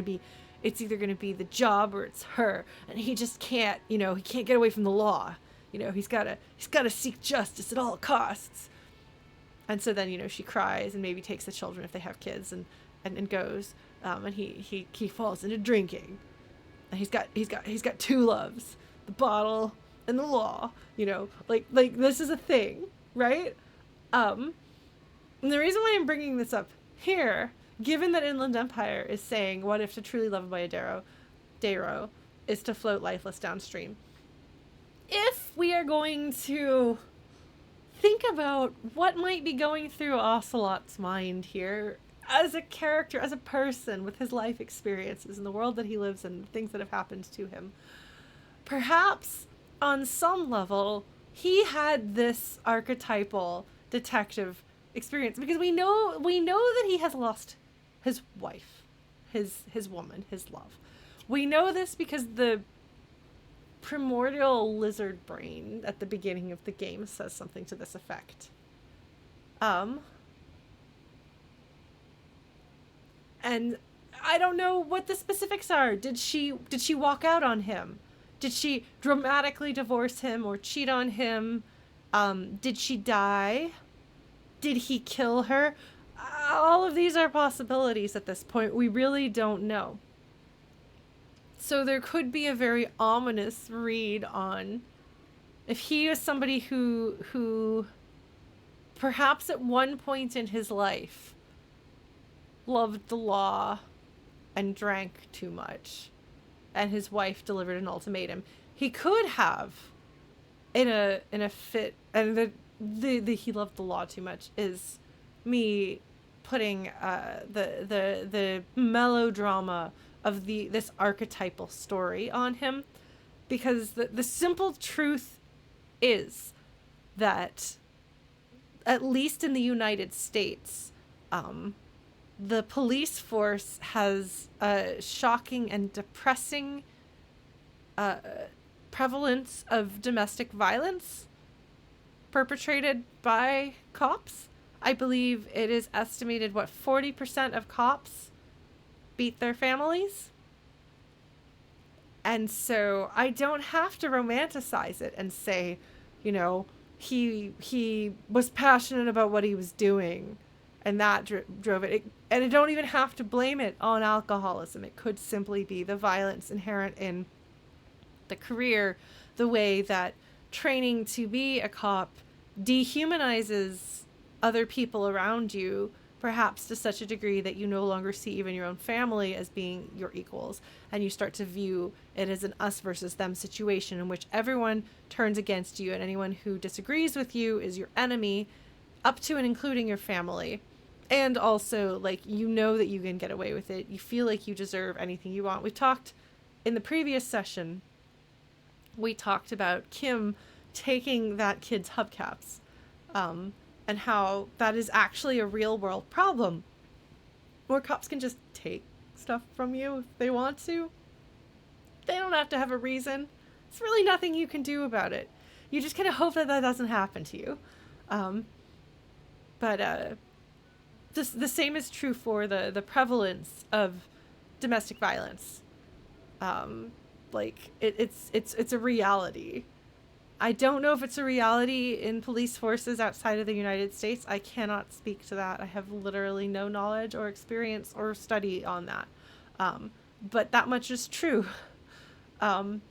to be the job or it's her, and he just can't, he can't get away from the law. He's got to seek justice at all costs. And so then, she cries and maybe takes the children if they have kids and goes, and he falls into drinking. And he's got two loves, the bottle and the law, like this is a thing, right? And the reason why I'm bringing this up here, given that Inland Empire is saying, what if to truly love by a Darrow is to float lifeless downstream? If we are going to think about what might be going through Ocelot's mind here, as a character, as a person, with his life experiences and the world that he lives in, the things that have happened to him, perhaps on some level he had this archetypal detective experience, because we know that he has lost his wife, his woman, his love. We know this because the primordial lizard brain at the beginning of the game says something to this effect. And I don't know what the specifics are. Did she walk out on him? Did she dramatically divorce him or cheat on him? Did she die? Did he kill her? All of these are possibilities at this point. We really don't know. So there could be a very ominous read on if he is somebody who perhaps at one point in his life loved the law and drank too much, and his wife delivered an ultimatum. He could have, in a fit, and the he loved the law too much is me putting the melodrama of this archetypal story on him, because the simple truth is that, at least in the United States, the police force has a shocking and depressing prevalence of domestic violence perpetrated by cops. I believe it is estimated, 40% of cops beat their families. And so I don't have to romanticize it and say, he was passionate about what he was doing, and that drove it. And I don't even have to blame it on alcoholism. It could simply be the violence inherent in the career, the way that training to be a cop dehumanizes other people around you, perhaps to such a degree that you no longer see even your own family as being your equals, and you start to view it as an us versus them situation in which everyone turns against you, and anyone who disagrees with you is your enemy, up to and including your family. And also, that you can get away with it. You feel like you deserve anything you want. We talked in the previous session, we talked about Kim taking that kid's hubcaps, and how that is actually a real world problem, where cops can just take stuff from you if they want to. They don't have to have a reason. It's really nothing you can do about it. You just kind of hope that doesn't happen to you. But the same is true for the prevalence of domestic violence. It's a reality. I don't know if it's a reality in police forces outside of the United States. I cannot speak to that. I have literally no knowledge or experience or study on that. But that much is true. And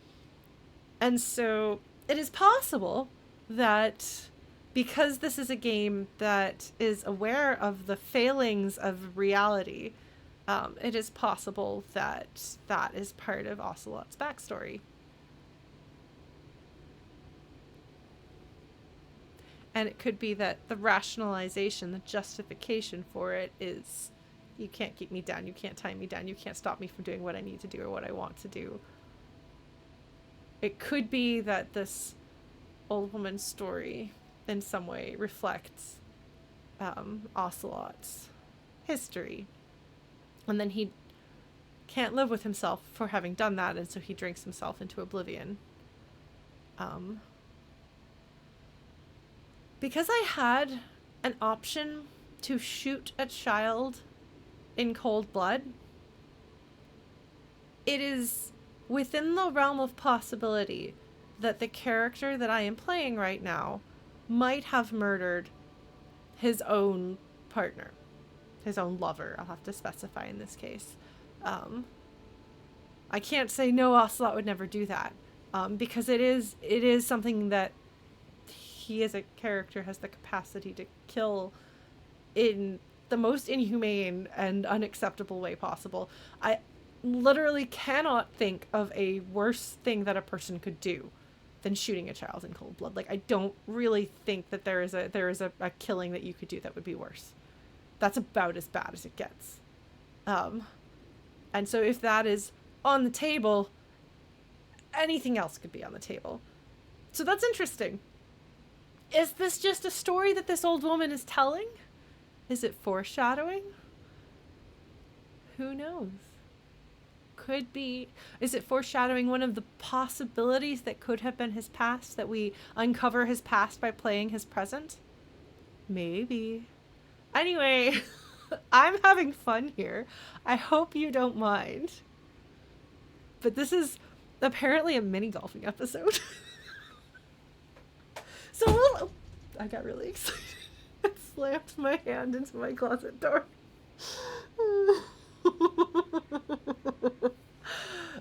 so it is possible that, because this is a game that is aware of the failings of reality, it is possible that that is part of Ocelot's backstory. And it could be that the rationalization, the justification for it is, you can't keep me down, you can't tie me down, you can't stop me from doing what I need to do or what I want to do. It could be that this old woman's story in some way reflects Ocelot's history. And then he can't live with himself for having done that, and so he drinks himself into oblivion. Because I had an option to shoot a child in cold blood, it is within the realm of possibility that the character that I am playing right now might have murdered his own partner, his own lover. I'll have to specify in this case. I can't say no, Ocelot would never do that, because it is something that he as a character has the capacity to kill in the most inhumane and unacceptable way possible. I literally cannot think of a worse thing that a person could do than shooting a child in cold blood. Like, I don't really think that there is a killing that you could do that would be worse. That's about as bad as it gets. And so if that is on the table, anything else could be on the table. So that's interesting. Is this just a story that this old woman is telling? Is it foreshadowing? Who knows? Could be. Is it foreshadowing one of the possibilities that could have been his past, that we uncover his past by playing his present? Maybe. Anyway, I'm having fun here. I hope you don't mind. But this is apparently a mini golfing episode. So I got really excited. I slammed my hand into my closet door.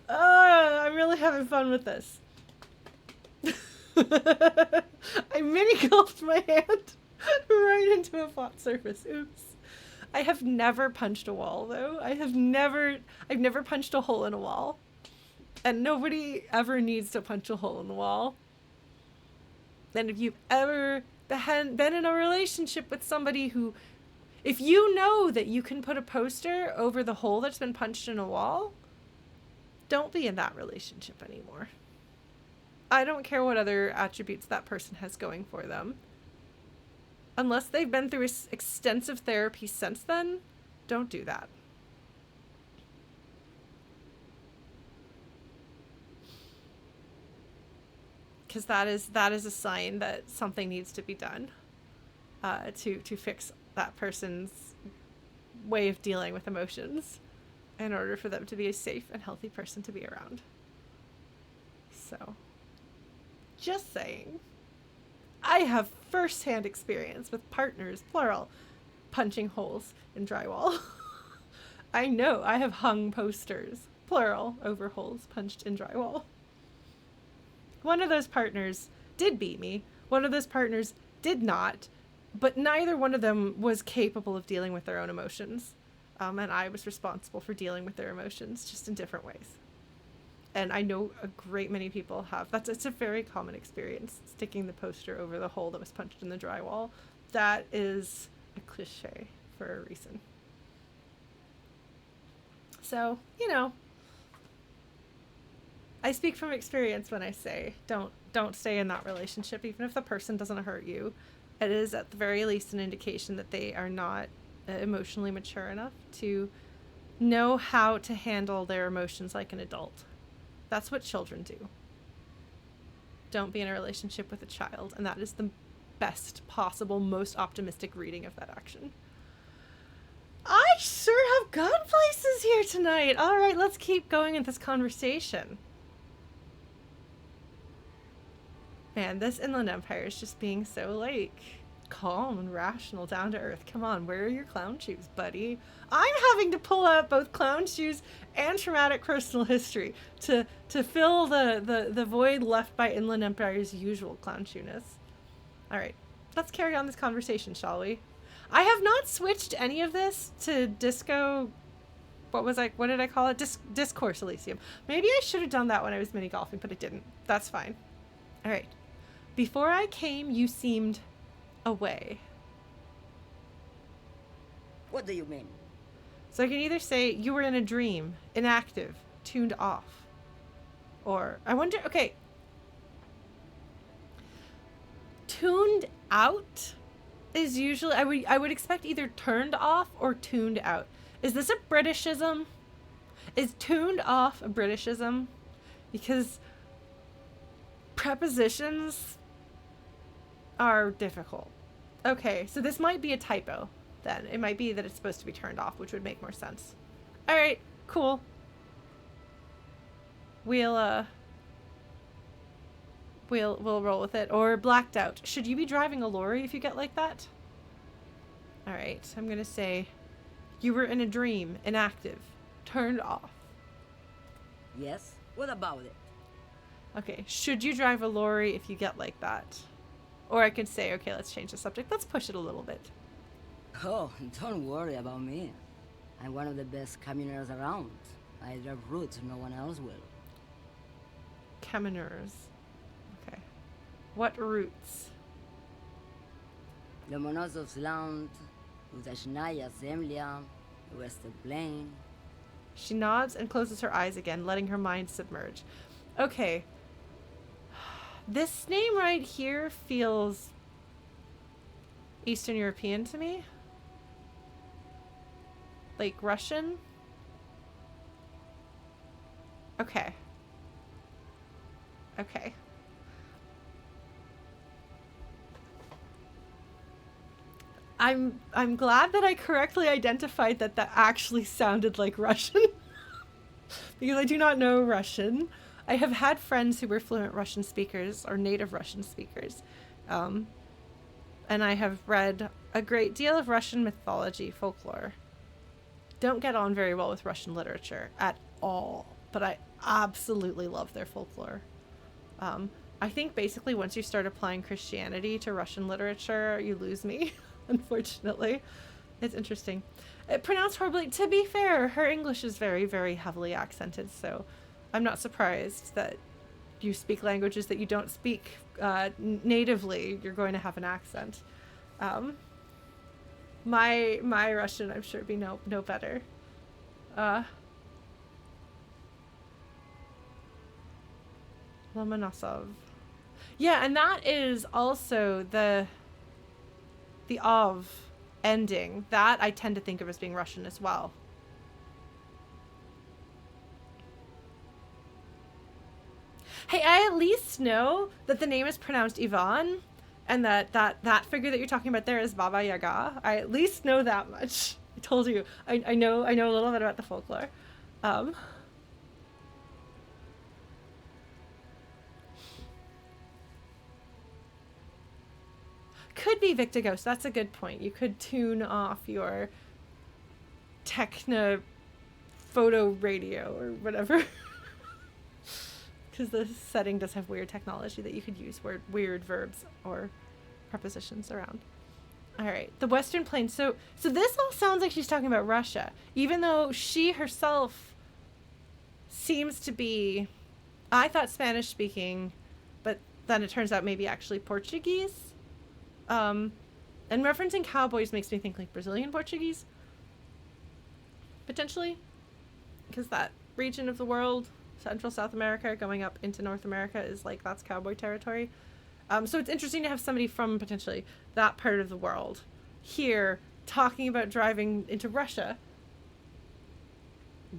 I'm really having fun with this. I mini golfed my hand right into a flat surface. Oops. I have never punched a wall though. I've never punched a hole in a wall. And nobody ever needs to punch a hole in the wall. And if you've ever been in a relationship with somebody who, if you know that you can put a poster over the hole that's been punched in a wall, don't be in that relationship anymore. I don't care what other attributes that person has going for them. Unless they've been through extensive therapy since then, don't do that. Because that is a sign that something needs to be done to fix that person's way of dealing with emotions in order for them to be a safe and healthy person to be around. So, just saying. I have first-hand experience with partners, plural, punching holes in drywall. I know I have hung posters, plural, over holes punched in drywall. One of those partners did beat me. One of those partners did not, but neither one of them was capable of dealing with their own emotions. And I was responsible for dealing with their emotions, just in different ways. And I know a great many people have. It's a very common experience, sticking the poster over the hole that was punched in the drywall. That is a cliche for a reason. So, I speak from experience when I say don't stay in that relationship, even if the person doesn't hurt you. It is at the very least an indication that they are not emotionally mature enough to know how to handle their emotions like an adult. That's what children do. Don't be in a relationship with a child, and that is the best possible, most optimistic reading of that action. I sure have gone places here tonight. All right, let's keep going in this conversation. Man, this Inland Empire is just being so, calm and rational, down to earth. Come on, where are your clown shoes, buddy? I'm having to pull out both clown shoes and traumatic personal history to fill the void left by Inland Empire's usual clown shoeness. All right, let's carry on this conversation, shall we? I have not switched any of this to Disco... What did I call it? Discourse Elysium. Maybe I should have done that when I was mini golfing, but I didn't. That's fine. All right. Before I came, you seemed away. What do you mean? So I can either say you were in a dream, inactive, tuned off. Or, I wonder, okay. Tuned out is usually, I would expect either turned off or tuned out. Is this a Britishism? Is tuned off a Britishism? Because prepositions are difficult. Okay, so this might be a typo. then. It might be that it's supposed to be turned off, which would make more sense. All right, cool. We'll roll with it. Or blacked out. Should you be driving a lorry if you get like that? All right, I'm gonna say you were in a dream, inactive, turned off. Yes? What about it? Okay, should you drive a lorry if you get like that? Or I could say, okay, let's change the subject. Let's push it a little bit. Oh, don't worry about me. I'm one of the best camioners around. I drive routes no one else will. Camineurs. Okay. What routes? Lomonosov's Land, Udashnaya Zemlya, the Western Plain. She nods and closes her eyes again, letting her mind submerge. Okay. This name right here feels Eastern European to me. Like Russian. Okay. Okay. I'm glad that I correctly identified that that actually sounded like Russian. Because I do not know Russian. I have had friends who were fluent Russian speakers or native Russian speakers. And I have read a great deal of Russian mythology, folklore. Don't get on very well with Russian literature at all, but I absolutely love their folklore. I think basically once you start applying Christianity to Russian literature, you lose me, unfortunately. It's interesting. Pronounced horribly. To be fair, her English is very, very heavily accented, so I'm not surprised that you speak languages that you don't speak natively. You're going to have an accent. My Russian, I'm sure, be no better. Lomonosov. Yeah, and that is also the of ending. That I tend to think of as being Russian as well. Hey, I at least know that the name is pronounced Ivan, and that figure that you're talking about there is Baba Yaga. I at least know that much. I told you. I know a little bit about the folklore. Could be Victor Ghost. That's a good point. You could tune off your Techno photo radio or whatever. Because the setting does have weird technology that you could use weird verbs or prepositions around. All right, the Western Plains. So this all sounds like she's talking about Russia, even though she herself seems to be, I thought Spanish speaking, but then it turns out maybe actually Portuguese. And referencing cowboys makes me think like Brazilian Portuguese, potentially, because that region of the world, Central South America, going up into North America, is like, that's cowboy territory. So it's interesting to have somebody from potentially that part of the world here talking about driving into Russia.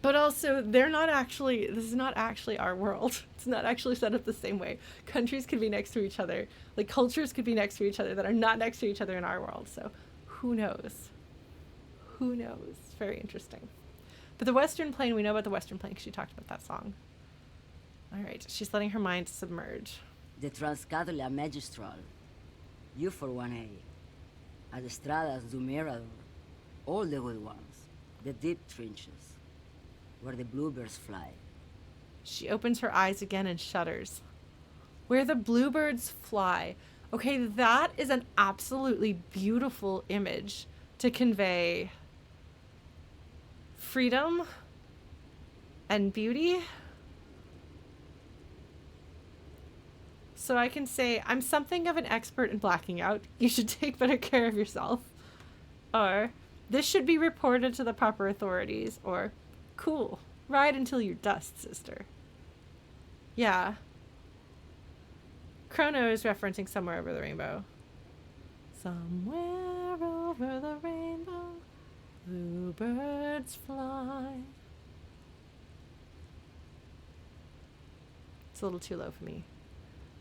But also, this is not actually our world. It's not actually set up the same way. Countries could be next to each other. Like, cultures could be next to each other that are not next to each other in our world. So, who knows? Who knows? Very interesting. But the Western Plain, we know about the Western Plain because she talked about that song. All right, she's letting her mind submerge. The Transcatolia Magistral. You for 1A. Adestradas do Mirador. All the good ones. The deep trenches. Where the bluebirds fly. She opens her eyes again and shudders. Where the bluebirds fly. Okay, that is an absolutely beautiful image to convey freedom and beauty. So I can say, I'm something of an expert in blacking out. You should take better care of yourself. Or, this should be reported to the proper authorities. Or, cool. Ride until you're dust, sister. Yeah. Cuno is referencing Somewhere Over the Rainbow. Somewhere over the rainbow, bluebirds fly. It's a little too low for me.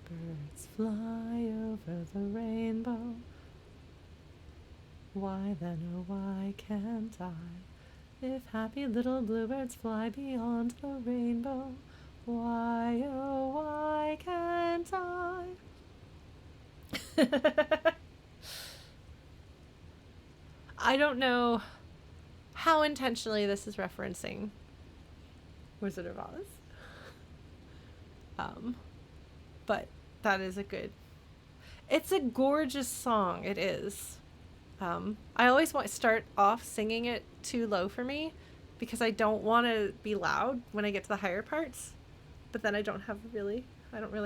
Birds fly over the rainbow. Why then, oh why can't I? If happy little bluebirds fly beyond the rainbow, why, oh why can't I? I don't know how intentionally this is referencing Wizard of Oz. But that is it's a gorgeous song. It is. I always start off singing it too low for me because I don't want to be loud when I get to the higher parts. But then I don't really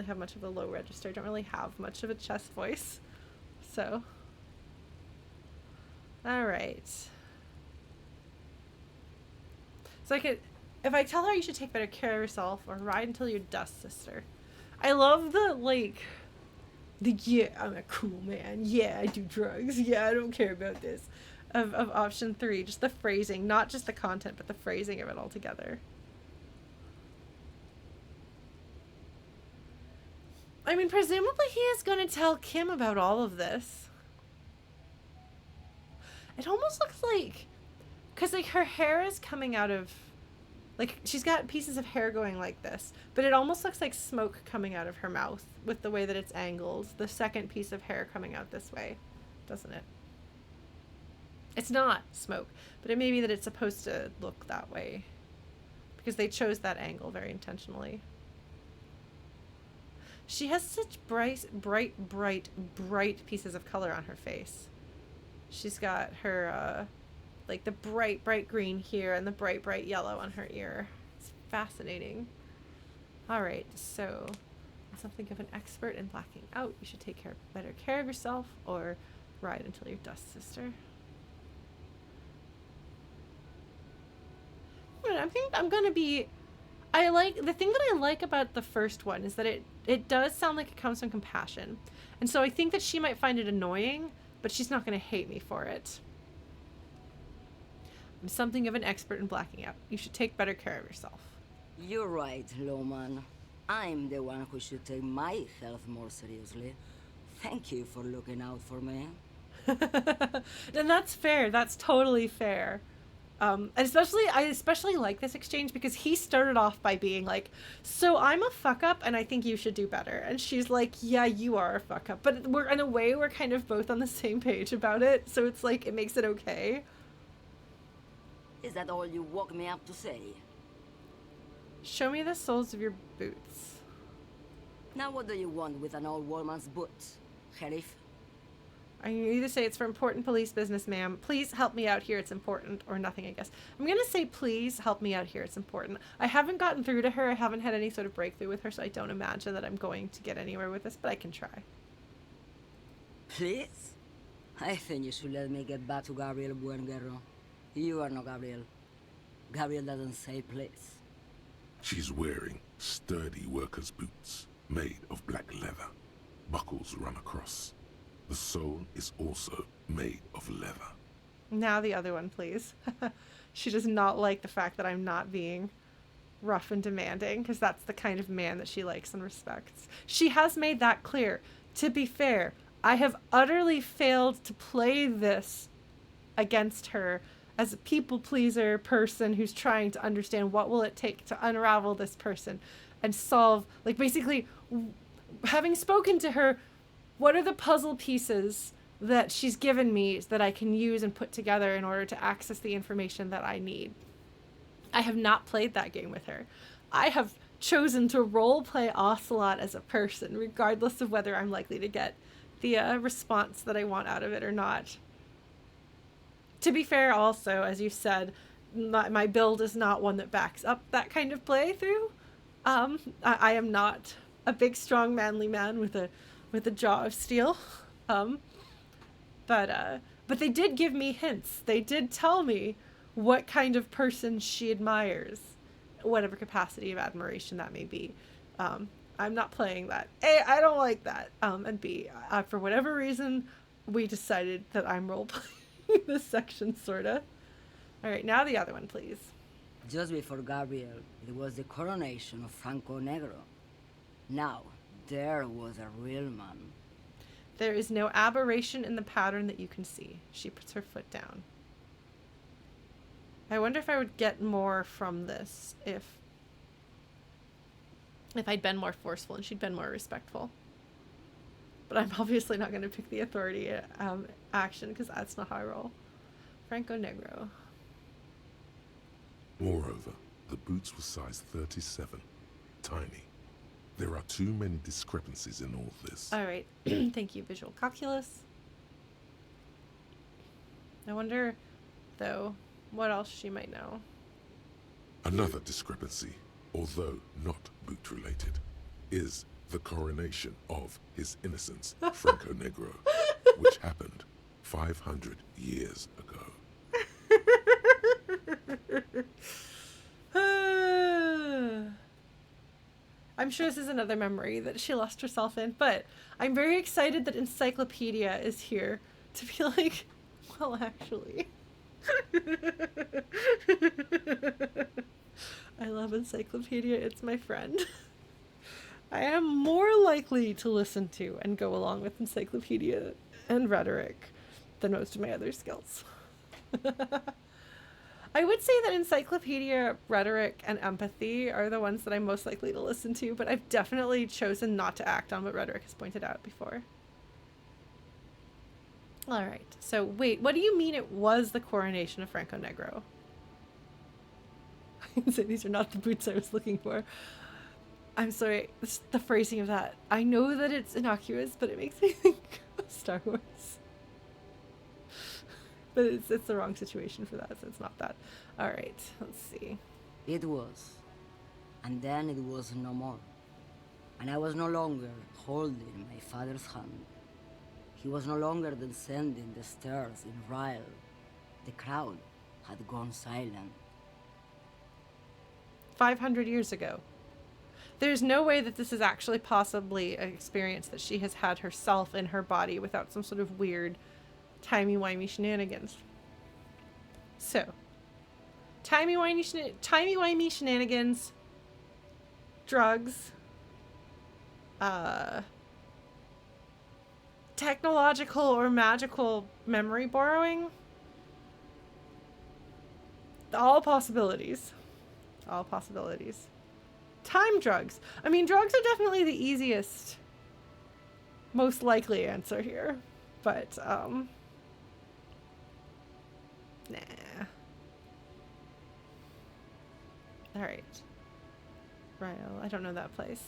have much of a low register. I don't really have much of a chest voice. So, all right. So if I tell her you should take better care of yourself or ride until you're dust, sister. I love yeah, I'm a cool man. Yeah, I do drugs. Yeah, I don't care about this. Of option 3, just the phrasing, not just the content, but the phrasing of it all together. I mean, presumably he is going to tell Kim about all of this. It almost looks like, because like her hair is coming out of, like she's got pieces of hair going like this, but it almost looks like smoke coming out of her mouth with the way that it's angled. The second piece of hair coming out this way, doesn't it? It's not smoke, but it may be that it's supposed to look that way because they chose that angle very intentionally. She has such bright pieces of color on her face. She's got her, like the bright green here and the bright yellow on her ear. It's fascinating. All right, so something of an expert in blacking out. You should take better care of yourself or ride until you're dust, sister. I think I'm gonna be. The thing that I like about the first one is that it does sound like it comes from compassion, and so I think that she might find it annoying, but she's not gonna hate me for it. I'm something of an expert in blacking out. You should take better care of yourself. You're right, Lowman. I'm the one who should take my health more seriously. Thank you for looking out for me. And that's fair. That's totally fair. And I especially like this exchange because he started off by being like, so I'm a fuck up and I think you should do better. And she's like, yeah, you are a fuck up. But we're kind of both on the same page about it. So it's like, it makes it okay. Is that all you woke me up to say? Show me the soles of your boots. Now what do you want with an old woman's boots, Sheriff? I either say it's for important police business, ma'am. Please help me out here. It's important. Or nothing, I guess. I'm going to say, please help me out here. It's important. I haven't gotten through to her. I haven't had any sort of breakthrough with her, so I don't imagine that I'm going to get anywhere with this, but I can try. Please? I think you should let me get back to Gabriel Buenguerro. You are not Gabriel. Gabriel doesn't say please. She's wearing sturdy worker's boots made of black leather. Buckles run across. The sole is also made of leather. Now the other one, please. She does not like the fact that I'm not being rough and demanding, because that's the kind of man that she likes and respects. She has made that clear. To be fair, I have utterly failed to play this against her as a people pleaser person who's trying to understand what will it take to unravel this person and solve, like, basically, having spoken to her, what are the puzzle pieces that she's given me that I can use and put together in order to access the information that I need? I have not played that game with her. I have chosen to role play Ocelot as a person, regardless of whether I'm likely to get the response that I want out of it or not. To be fair, also, as you said, my build is not one that backs up that kind of playthrough. I am not a big, strong, manly man with a jaw of steel. But they did give me hints. They did tell me what kind of person she admires, whatever capacity of admiration that may be. I'm not playing that. A, I don't like that. And B, for whatever reason, we decided that I'm role-playing this section, sorta. All right, now the other one, please. Just before Gabriel, it was the coronation of Franco Negro. Now, there was a real man. There is no aberration in the pattern that you can see. She puts her foot down. I wonder if I would get more from this if I'd been more forceful and she'd been more respectful. But I'm obviously not going to pick the authority action because that's not how I roll. Franco Negro. Moreover, the boots were size 37. Tiny. There are too many discrepancies in all this. All right. Thank you, visual calculus. I wonder, though, what else she might know. Another discrepancy, although not boot-related, is the coronation of His Innocence, Franco Negro, which happened 500 years ago. I'm sure this is another memory that she lost herself in, but I'm very excited that Encyclopedia is here to be like, well, actually. I love Encyclopedia. It's my friend. I am more likely to listen to and go along with Encyclopedia and rhetoric than most of my other skills. I would say that Encyclopedia, rhetoric, and empathy are the ones that I'm most likely to listen to, but I've definitely chosen not to act on what rhetoric has pointed out before. All right. So wait, what do you mean it was the coronation of Franco Negro? I can say these are not the boots I was looking for. I'm sorry, the phrasing of that. I know that it's innocuous, but it makes me think of Star Wars. But it's the wrong situation for that, so it's not that. All right, let's see. It was. And then it was no more. And I was no longer holding my father's hand. He was no longer descending the stairs in Ryle. The crowd had gone silent. 500 years ago. There's no way that this is actually possibly an experience that she has had herself in her body without some sort of weird timey-wimey shenanigans. So, timey-wimey shenanigans, drugs, technological or magical memory borrowing. All possibilities. All possibilities. Time drugs. I mean, drugs are definitely the easiest, most likely answer here. But, nah. Alright. Ryle, I don't know that place.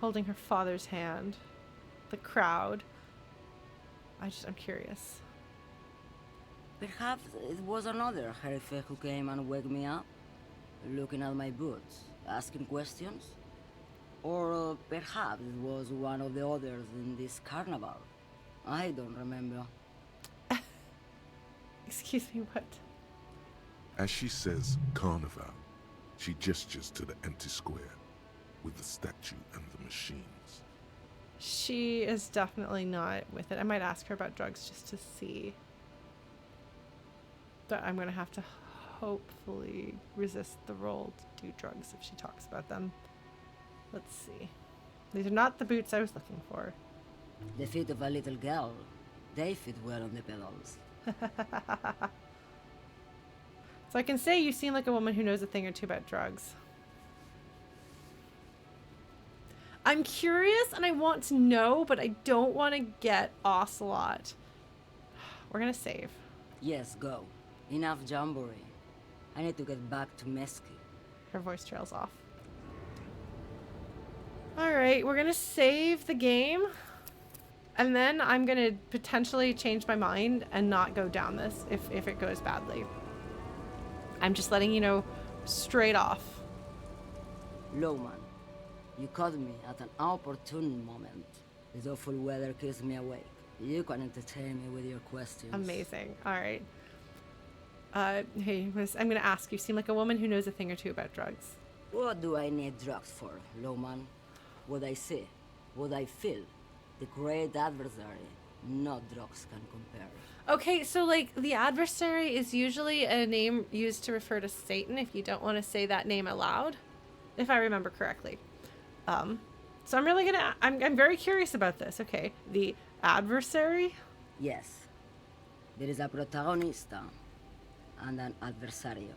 Holding her father's hand. The crowd. I'm curious. Perhaps it was another Herife who came and woke me up, looking at my boots, asking questions. Or perhaps it was one of the others in this carnival. I don't remember. Excuse me, what? As she says carnival, she gestures to the empty square with the statue and the machines. She is definitely not with it. I might ask her about drugs just to see. But I'm going to have to hopefully resist the roll to do drugs if she talks about them. Let's see. These are not the boots I was looking for. The feet of a little girl. They fit well on the pedals. So I can say you seem like a woman who knows a thing or two about drugs. I'm curious and I want to know, but I don't want to get Ocelot. We're going to save. Yes, go. Enough jamboree. I need to get back to Mesky. Her voice trails off. Alright, we're going to save the game. And then I'm going to potentially change my mind and not go down this if it goes badly. I'm just letting you know straight off. Lowman, you caught me at an opportune moment. This awful weather keeps me awake. You can entertain me with your questions. Amazing. Alright. Hey, I'm going to ask you. You seem like a woman who knows a thing or two about drugs. What do I need drugs for, Lowman? What I see, what I feel. The great adversary. No drugs can compare. Okay, so like the adversary is usually a name used to refer to Satan if you don't want to say that name aloud, if I remember correctly. So I'm really gonna. I'm very curious about this. Okay, the adversary? Yes. There is a protagonista and an adversario.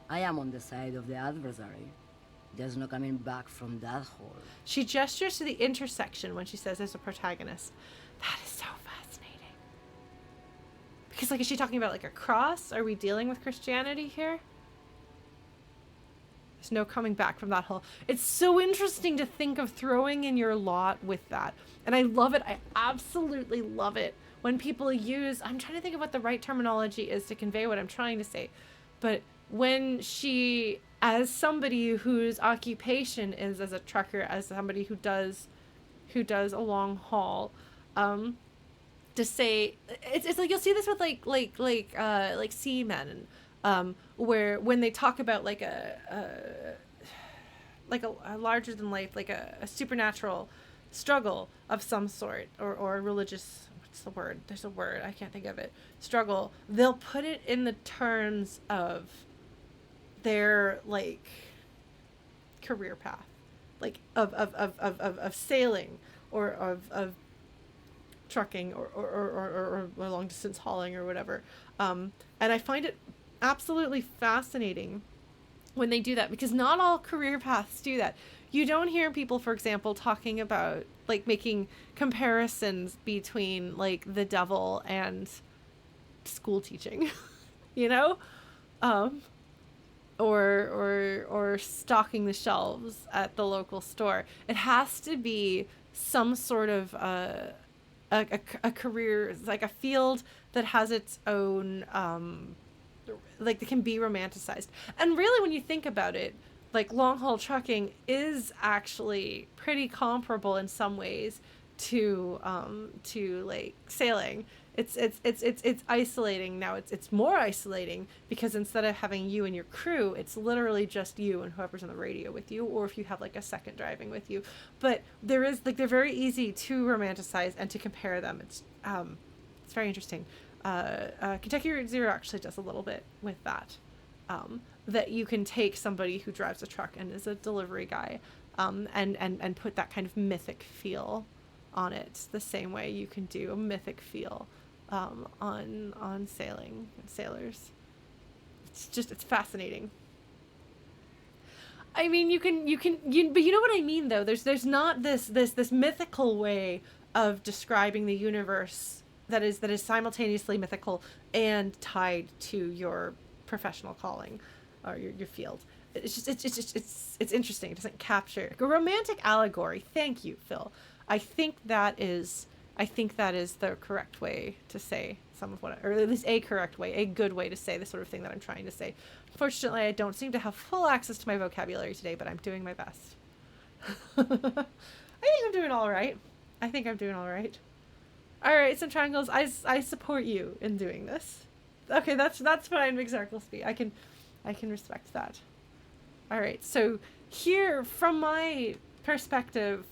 I am on the side of the adversary. There's no coming back from that hole. She gestures to the intersection when she says there's a protagonist. That is so fascinating. Because, like, is she talking about, like, a cross? Are we dealing with Christianity here? There's no coming back from that hole. It's so interesting to think of throwing in your lot with that. And I love it. I absolutely love it when people use... I'm trying to think of what the right terminology is to convey what I'm trying to say. But when she... as somebody whose occupation is as a trucker, as somebody who does a long haul, to say it's like you'll see this with like seamen, where when they talk about like a larger than life, like a supernatural struggle of some sort, or a religious, what's the word? There's a word, I can't think of it. Struggle. They'll put it in the terms of their like career path, like of sailing, or of trucking, or long distance hauling, or whatever. And I find it absolutely fascinating when they do that, because not all career paths do that. You don't hear people, for example, talking about like making comparisons between like the devil and school teaching, you know, or stocking the shelves at the local store. It has to be some sort of a career, like a field that has its own, like that can be romanticized. And really, when you think about it, like long haul trucking is actually pretty comparable in some ways to like sailing. It's isolating now. It's more isolating because instead of having you and your crew, it's literally just you and whoever's on the radio with you, or if you have like a second driving with you. But there is like, they're very easy to romanticize and to compare them. It's very interesting. Kentucky Route Zero actually does a little bit with that. That you can take somebody who drives a truck and is a delivery guy, and put that kind of mythic feel on it, the same way you can do a mythic feel on sailing and sailors. It's fascinating. I mean, but you know what I mean, though. There's not this mythical way of describing the universe that is simultaneously mythical and tied to your professional calling or your field. It's interesting. It doesn't capture a romantic allegory. Thank you, Phil. I think that is the correct way to say some of what, or at least a correct way, a good way to say the sort of thing that I'm trying to say. Unfortunately, I don't seem to have full access to my vocabulary today, but I'm doing my best. I think I'm doing all right. All right, some triangles. I support you in doing this. Okay, that's fine, Big Circle Speed. I can respect that. All right, so here, from my perspective,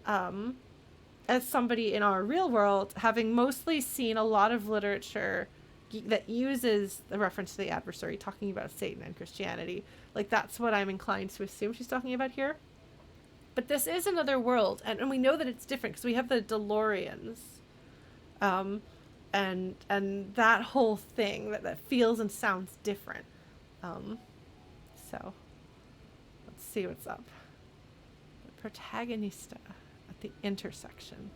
as somebody in our real world, having mostly seen a lot of literature that uses the reference to the adversary, talking about Satan and Christianity, like that's what I'm inclined to assume she's talking about here. But this is another world, and we know that it's different because we have the DeLoreans, and that whole thing that feels and sounds different. So let's see what's up. The protagonista at the intersection.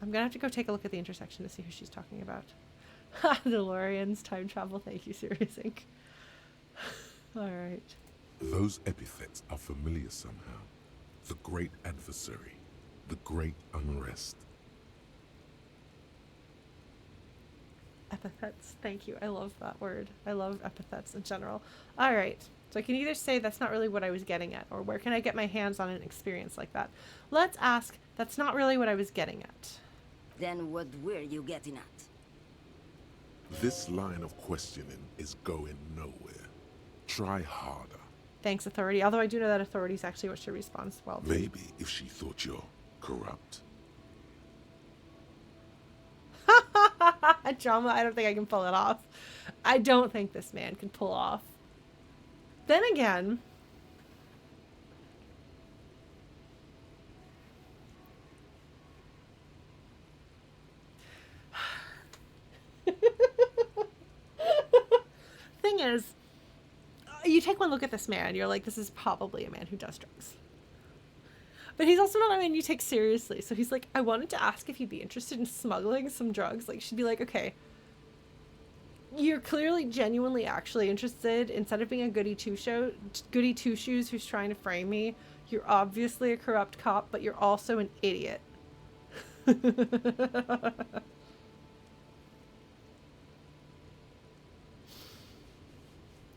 I'm gonna have to go take a look at the intersection to see who she's talking about. DeLoreans, time travel. Thank you, Serious Inc. All right. Those epithets are familiar somehow. The great adversary, the great unrest. Epithets. Thank you. I love that word. I love epithets in general. All right. So I can either say that's not really what I was getting at, or where can I get my hands on an experience like that? Let's ask, that's not really what I was getting at. Then what were you getting at? This line of questioning is going nowhere. Try harder. Thanks, Authority. Although I do know that Authority is actually what she responds well to. Maybe if she thought you're corrupt. Drama, I don't think I can pull it off. I don't think this man can pull off. Then again, is, you take one look at this man, you're like, this is probably a man who does drugs. But he's also not a man you take seriously. So he's like, I wanted to ask if you'd be interested in smuggling some drugs. Like, she'd be like, okay, you're clearly genuinely actually interested. Instead of being a goody two-shoes who's trying to frame me, you're obviously a corrupt cop, but you're also an idiot.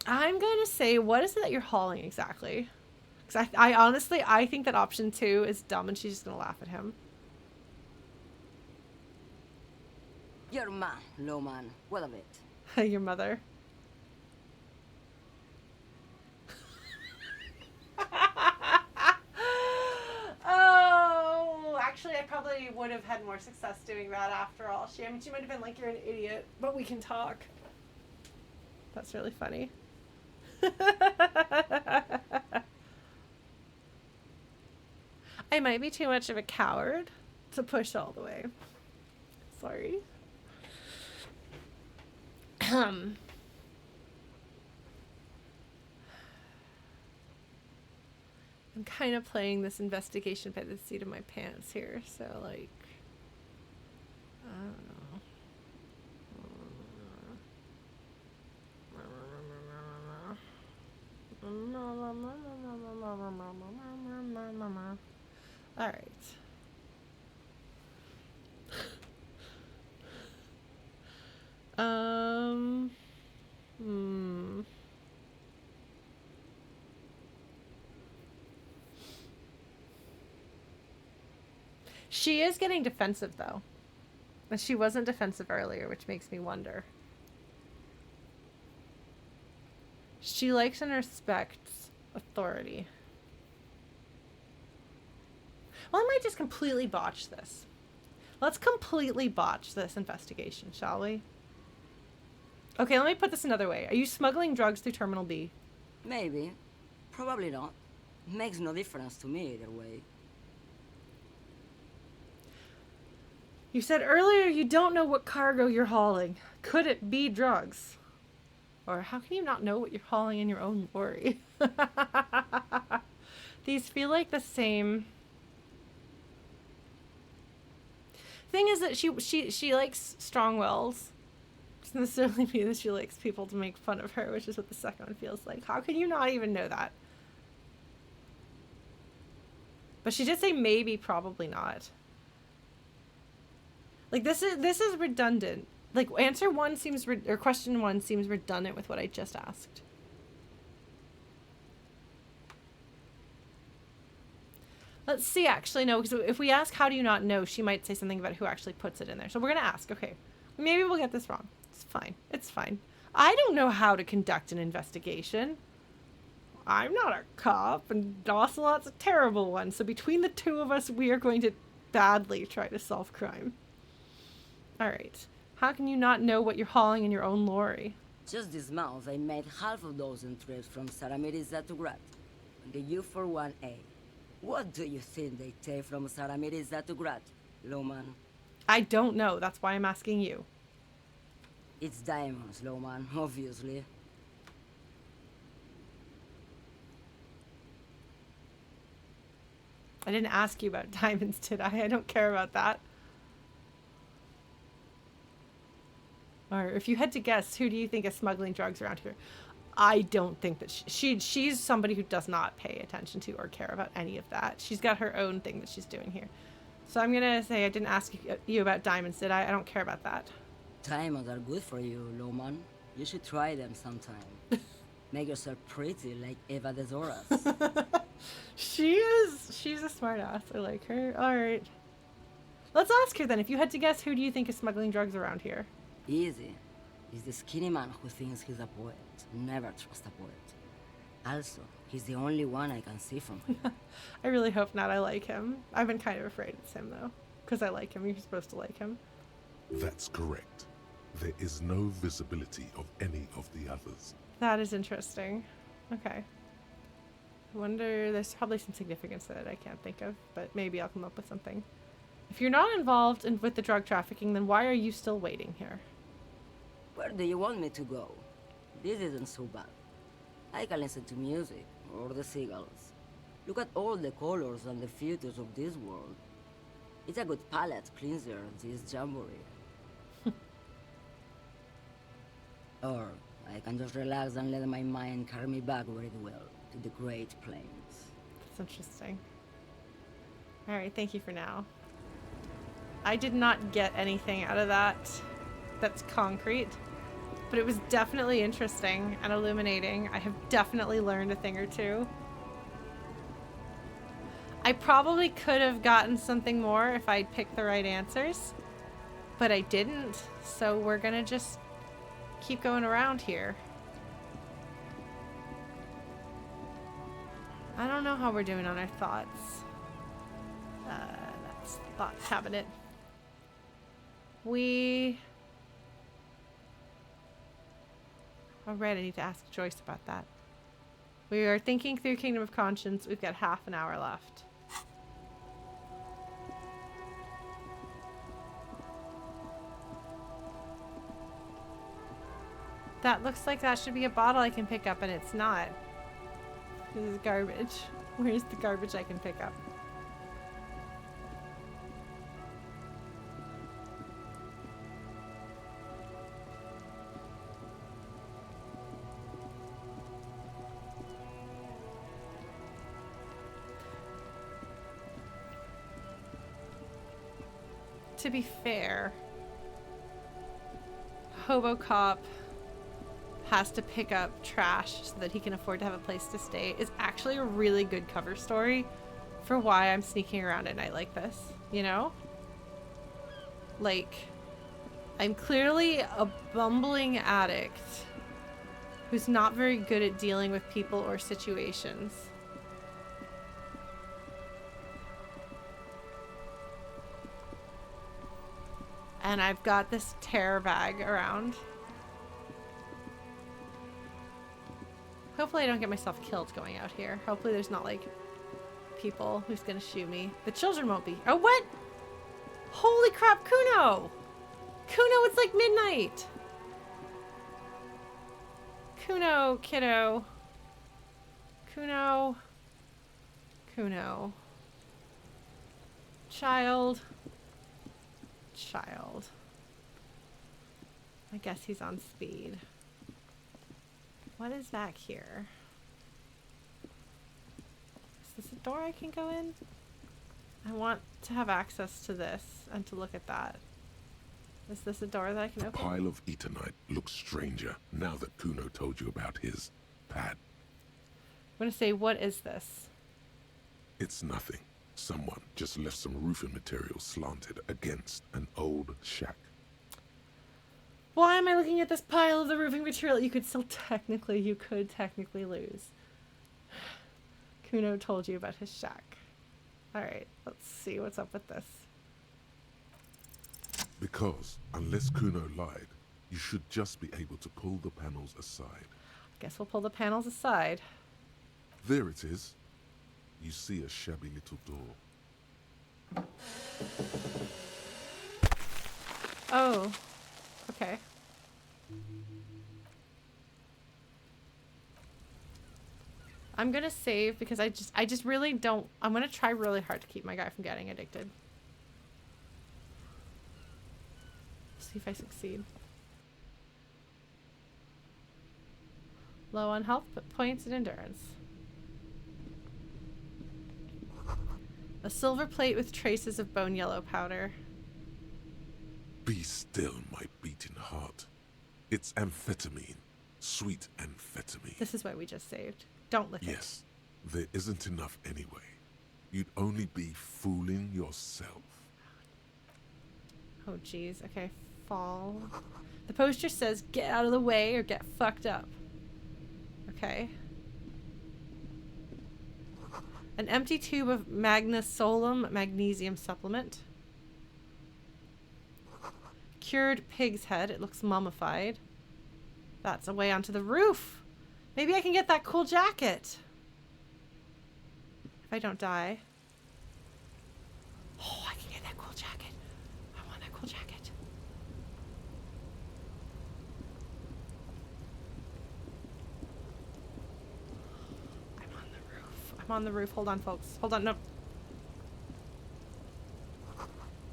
I'm going to say, what is it that you're hauling exactly? Because I honestly, I think that option 2 is dumb and she's just going to laugh at him. Your man, Loman. What of it? Your mother. Oh, actually, I probably would have had more success doing that after all. She might have been like, you're an idiot, but we can talk. That's really funny. I might be too much of a coward to push all the way. Sorry. I'm kind of playing this investigation by the seat of my pants here, so like, I don't know. All right. She is getting defensive though. And she wasn't defensive earlier, which makes me wonder. She likes and respects authority. Well, I might just completely botch this. Let's completely botch this investigation, shall we? Okay, let me put this another way. Are you smuggling drugs through Terminal B? Maybe. Probably not. Makes no difference to me either way. You said earlier you don't know what cargo you're hauling. Could it be drugs? Or how can you not know what you're hauling in your own lorry? These feel like the same. Thing is that she likes strong wills. It doesn't necessarily mean that she likes people to make fun of her, which is what the second one feels like. How can you not even know that? But she did say maybe, probably not. Like this is redundant. Like answer 1 seems or question 1 seems redundant with what I just asked. Let's see, actually, no, because if we ask how do you not know, she might say something about who actually puts it in there. So we're going to ask, okay, maybe we'll get this wrong. It's fine. It's fine. I don't know how to conduct an investigation. I'm not a cop, and Ocelot's a terrible one. So between the two of us, we are going to badly try to solve crime. All right. How can you not know what you're hauling in your own lorry? Just this month, I made half a dozen trips from Saramiriza to Grat. On the U41A. What do you think they take from Saramiriza to Grat, Loman? I don't know. That's why I'm asking you. It's diamonds, Loman, obviously. I didn't ask you about diamonds, did I? I don't care about that. Or if you had to guess, who do you think is smuggling drugs around here? I don't think that she's somebody who does not pay attention to or care about any of that. She's got her own thing that she's doing here. So I'm going to say I didn't ask you about diamonds, did I? I don't care about that. Diamonds are good for you, Loman. You should try them sometime. Make yourself pretty like Eva de Zoras. She's a smart ass. I like her. All right. Let's ask her then. If you had to guess, who do you think is smuggling drugs around here? Easy. He's the skinny man who thinks he's a poet. Never trust a poet. Also, he's the only one I can see from him. I really hope not. I like him. I've been kind of afraid it's him, though. Because I like him. You're supposed to like him. That's correct. There is no visibility of any of the others. That is interesting. Okay. I wonder, there's probably some significance to it I can't think of, but maybe I'll come up with something. If you're not involved with the drug trafficking, then why are you still waiting here? Where do you want me to go? This isn't so bad. I can listen to music, or the seagulls. Look at all the colors and the features of this world. It's a good palate cleanser, this jamboree. Or I can just relax and let my mind carry me back where it will, to the Great Plains. That's interesting. Alright, thank you for now. I did not get anything out of that that's concrete, but it was definitely interesting and illuminating. I have definitely learned a thing or two. I probably could have gotten something more if I'd picked the right answers, but I didn't, so we're gonna just keep going around here. I don't know how we're doing on our thoughts. That's thought cabinet. Alright, I need to ask Joyce about that. We are thinking through Kingdom of Conscience. We've got half an hour left. That looks like that should be a bottle I can pick up, and it's not. This is garbage. Where's the garbage I can pick up? To be fair, Hobo Cop has to pick up trash so that he can afford to have a place to stay is actually a really good cover story for why I'm sneaking around at night like this, you know? Like, I'm clearly a bumbling addict who's not very good at dealing with people or situations. And I've got this tare bag around. Hopefully I don't get myself killed going out here. Hopefully there's not, like, people who's gonna shoot me. The children won't be. Oh, what? Holy crap, Cuno! Cuno, it's like midnight! Cuno, kiddo. Cuno. Cuno. Child. Child. I guess he's on speed. What is back here? Is this a door I can go in? I want to have access to this and to look at that. Is this a door that I can The open? pile of Eternite looks stranger now that Cuno told you about his pad. I'm gonna say, what is this? It's nothing. Someone just left some roofing material slanted against an old shack. Why am I looking at this pile of the roofing material? You could technically lose. Cuno told you about his shack. Alright, let's see what's up with this. Because, unless Cuno lied, you should just be able to pull the panels aside. Guess we'll pull the panels aside. There it is. You see a shabby little door. Oh, okay. I'm gonna save because I just really don't. I'm gonna try really hard to keep my guy from getting addicted. See if I succeed. Low on health, but points and endurance. A silver plate with traces of bone yellow powder. Be still, my beating heart. It's amphetamine. Sweet amphetamine. This is why we just saved. Don't lick it. Yes, there isn't enough anyway. You'd only be fooling yourself. Oh, jeez. Okay, fall. The poster says, get out of the way or get fucked up. Okay. An empty tube of magnesolum magnesium supplement. Cured pig's head. It looks mummified. That's a way onto the roof. Maybe I can get that cool jacket. If I don't die. Oh, I can get that cool jacket. I want that cool jacket. I'm on the roof. Hold on, folks. Hold on. No.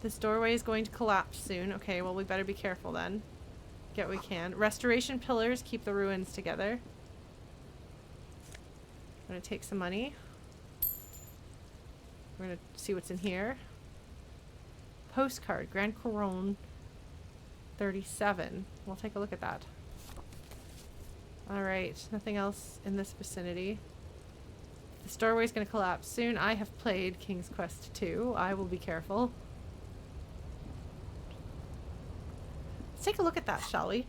This doorway is going to collapse soon. Okay, well, we better be careful then. Get what we can. Restoration pillars keep the ruins together. I'm going to take some money. We're going to see what's in here. Postcard. Grand Couronne 37. We'll take a look at that. Alright. Nothing else in this vicinity. This doorway is going to collapse soon. I have played King's Quest 2. I will be careful. Let's take a look at that, shall we?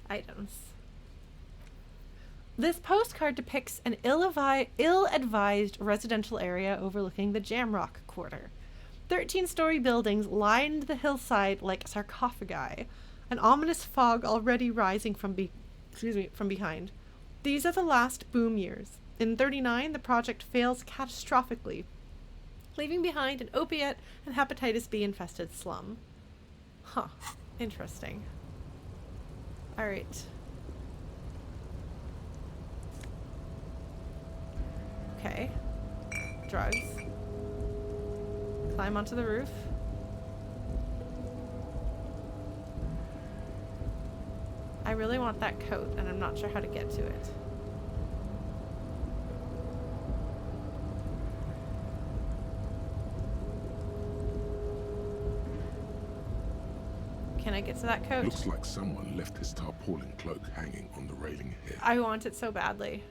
Items. This postcard depicts an ill-advised residential area overlooking the Jamrock Quarter. 13-story buildings lined the hillside like sarcophagi, an ominous fog already rising from behind. These are the last boom years. In 39, the project fails catastrophically, leaving behind an opiate and hepatitis B infested slum. Huh. Interesting. Alright. Okay. Drugs. Climb onto the roof. I really want that coat, and I'm not sure how to get to it. Can I get to that coat? Looks like someone left his tarpaulin cloak hanging on the railing here. I want it so badly.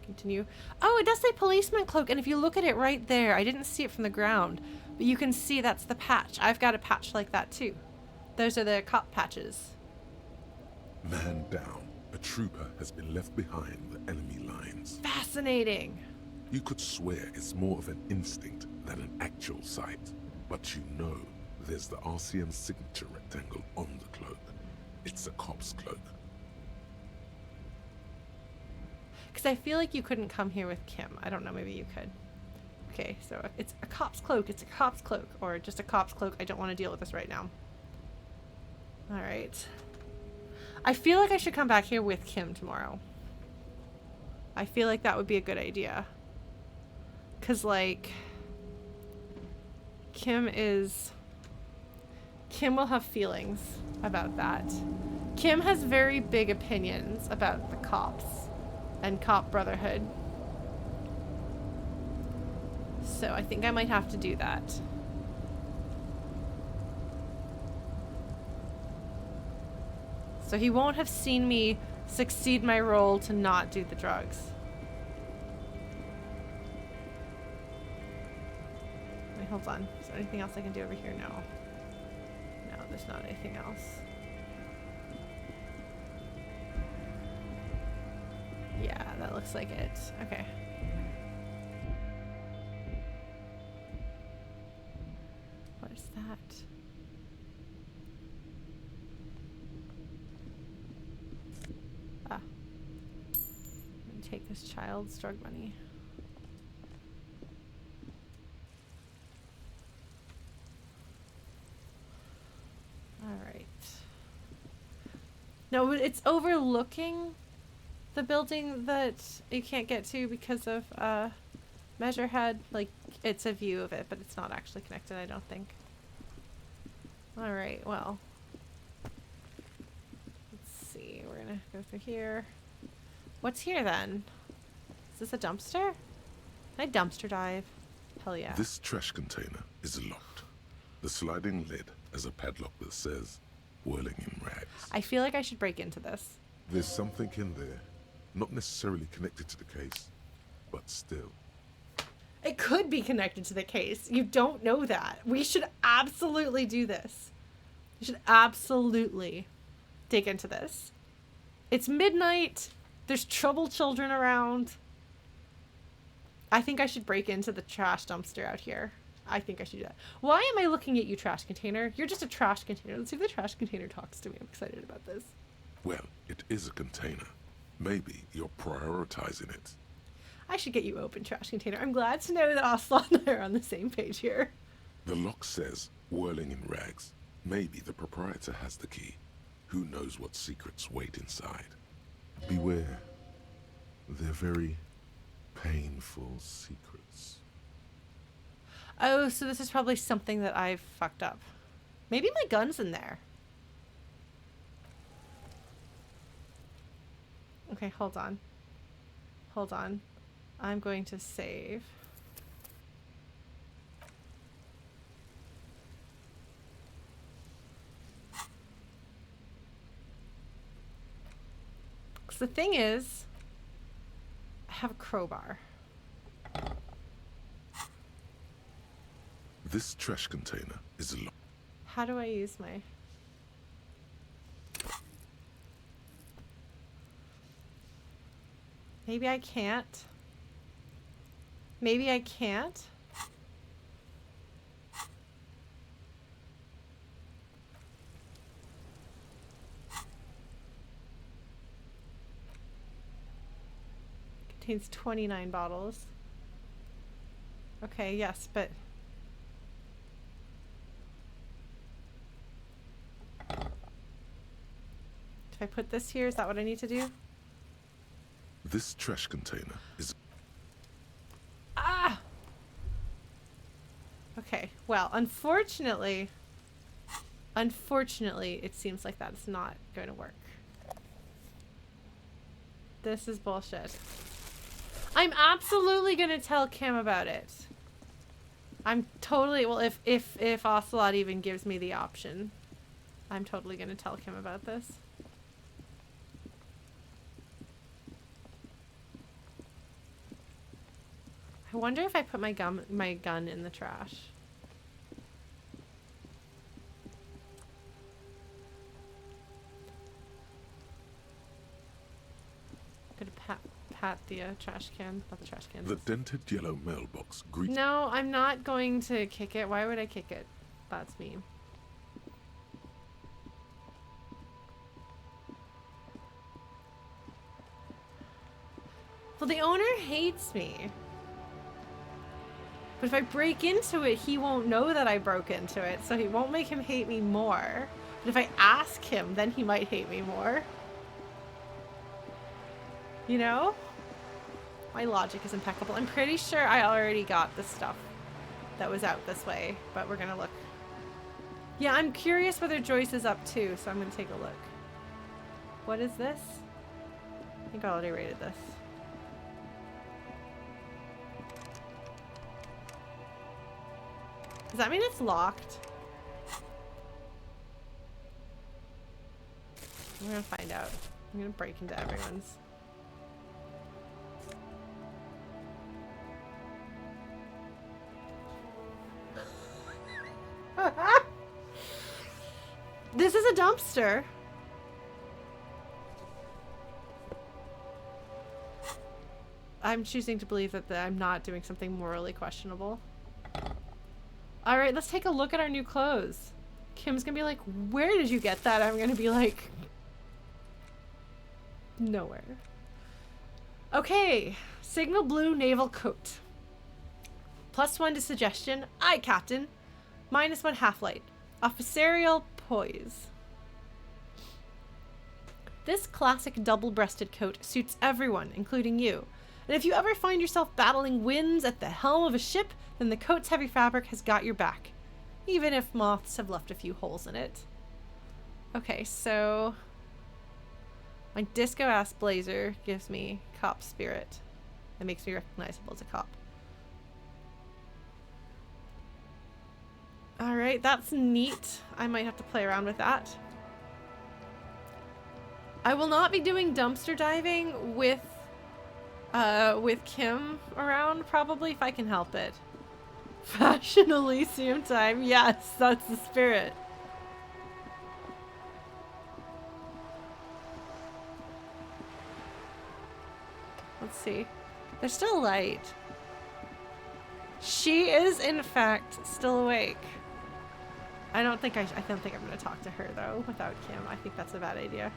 Continue. Oh, it does say policeman cloak, and if you look at it right there, I didn't see it from the ground, but you can see that's the patch. I've got a patch like that too. Those are the cop patches. Man down. A trooper has been left behind the enemy lines. Fascinating. You could swear it's more of an instinct than an actual sight. But you know, there's the RCM signature rectangle on the cloak. It's a cop's cloak. Because I feel like you couldn't come here with Kim. I don't know, maybe you could. Okay, so if it's a cop's cloak, it's a cop's cloak. Or just a cop's cloak. I don't want to deal with this right now. Alright. I feel like I should come back here with Kim tomorrow. I feel like that would be a good idea. Because, like, Kim will have feelings about that. Kim has very big opinions about the cops and cop brotherhood. So I think I might have to do that. So he won't have seen me succeed my role to not do the drugs. Wait, hold on. Is there anything else I can do over here? No. No, there's not anything else. Yeah, that looks like it. Okay. What is that? Ah. I'm gonna take this child's drug money. Alright. No, it's overlooking the building that you can't get to because of Measurehead. Like, it's a view of it, but it's not actually connected, I don't think. Alright, well. Let's see. We're gonna go through here. What's here then? Is this a dumpster? Can I dumpster dive? Hell yeah. This trash container is locked. The sliding lid has a padlock that says, whirling in rags. I feel like I should break into this. There's something in there. Not necessarily connected to the case, but still. It could be connected to the case. You don't know that. We should absolutely do this. We should absolutely dig into this. It's midnight. There's troubled children around. I think I should break into the trash dumpster out here. I think I should do that. Why am I looking at you, trash container? You're just a trash container. Let's see if the trash container talks to me. I'm excited about this. Well, it is a container. Maybe you're prioritizing it. I should get you open, trash container. I'm glad to know that Ocelot and I are on the same page here. The lock says, whirling in rags. Maybe the proprietor has the key. Who knows what secrets wait inside? Beware. They're very Painful secrets. Oh, so this is probably something that I've fucked up. Maybe my gun's in there. Okay, hold on. Hold on. I'm going to save. Because the thing is, I have a crowbar. This trash container is locked. How do I use my... Maybe I can't. Maybe I can't. Contains 29 bottles. Okay, yes, but... If I put this here, is that what I need to do? This trash container is... Ah! Okay, well, unfortunately, it seems like that's not going to work. This is bullshit. I'm absolutely going to tell Kim about it. I'm totally, well, if Ocelot even gives me the option, I'm totally going to tell Kim about this. I wonder if I put my gun in the trash. I'm gonna pat the trash can, not the trash can. The dented yellow mailbox greets... No, I'm not going to kick it. Why would I kick it? That's mean. Well, the owner hates me. But if I break into it, he won't know that I broke into it, so he won't make him hate me more. But if I ask him, then he might hate me more. You know? My logic is impeccable. I'm pretty sure I already got the stuff that was out this way, but we're gonna look. Yeah, I'm curious whether Joyce is up too, so I'm gonna take a look. What is this? I think I already rated this. Does that mean it's locked? I'm gonna find out. I'm gonna break into everyone's. This is a dumpster. I'm choosing to believe that I'm not doing something morally questionable. All right, let's take a look at our new clothes. Kim's gonna be like, where did you get that? I'm gonna be like, nowhere. Okay, signal blue naval coat. +1 to suggestion. Aye, Captain. -1 half-light. Officerial poise. This classic double-breasted coat suits everyone, including you. And if you ever find yourself battling winds at the helm of a ship, then the coat's heavy fabric has got your back, even if moths have left a few holes in it. Okay, so my disco-ass blazer gives me cop spirit. It makes me recognizable as a cop. Alright, that's neat. I might have to play around with that. I will not be doing dumpster diving with Kim around, probably, if I can help it. Fashion Elysium time. Yes, that's the spirit. Let's see. There's still light. She is, in fact, still awake. I don't think I'm gonna talk to her though without Kim. I think that's a bad idea.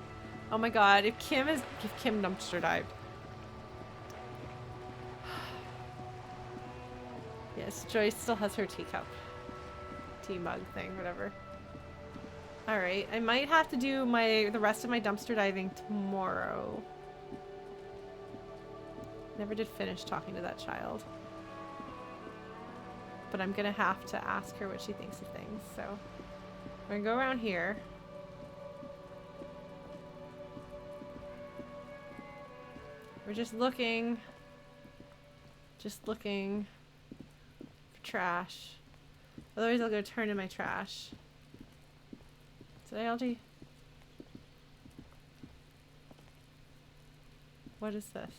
Oh my god, if Kim dumpster dived. Yes, Joyce still has her teacup. Tea mug thing, whatever. Alright, I might have to do the rest of my dumpster diving tomorrow. Never did finish talking to that child. But I'm gonna have to ask her what she thinks of things, so we're gonna go around here. We're just looking for trash. Otherwise I'll go turn in my trash. Did I already? What is this?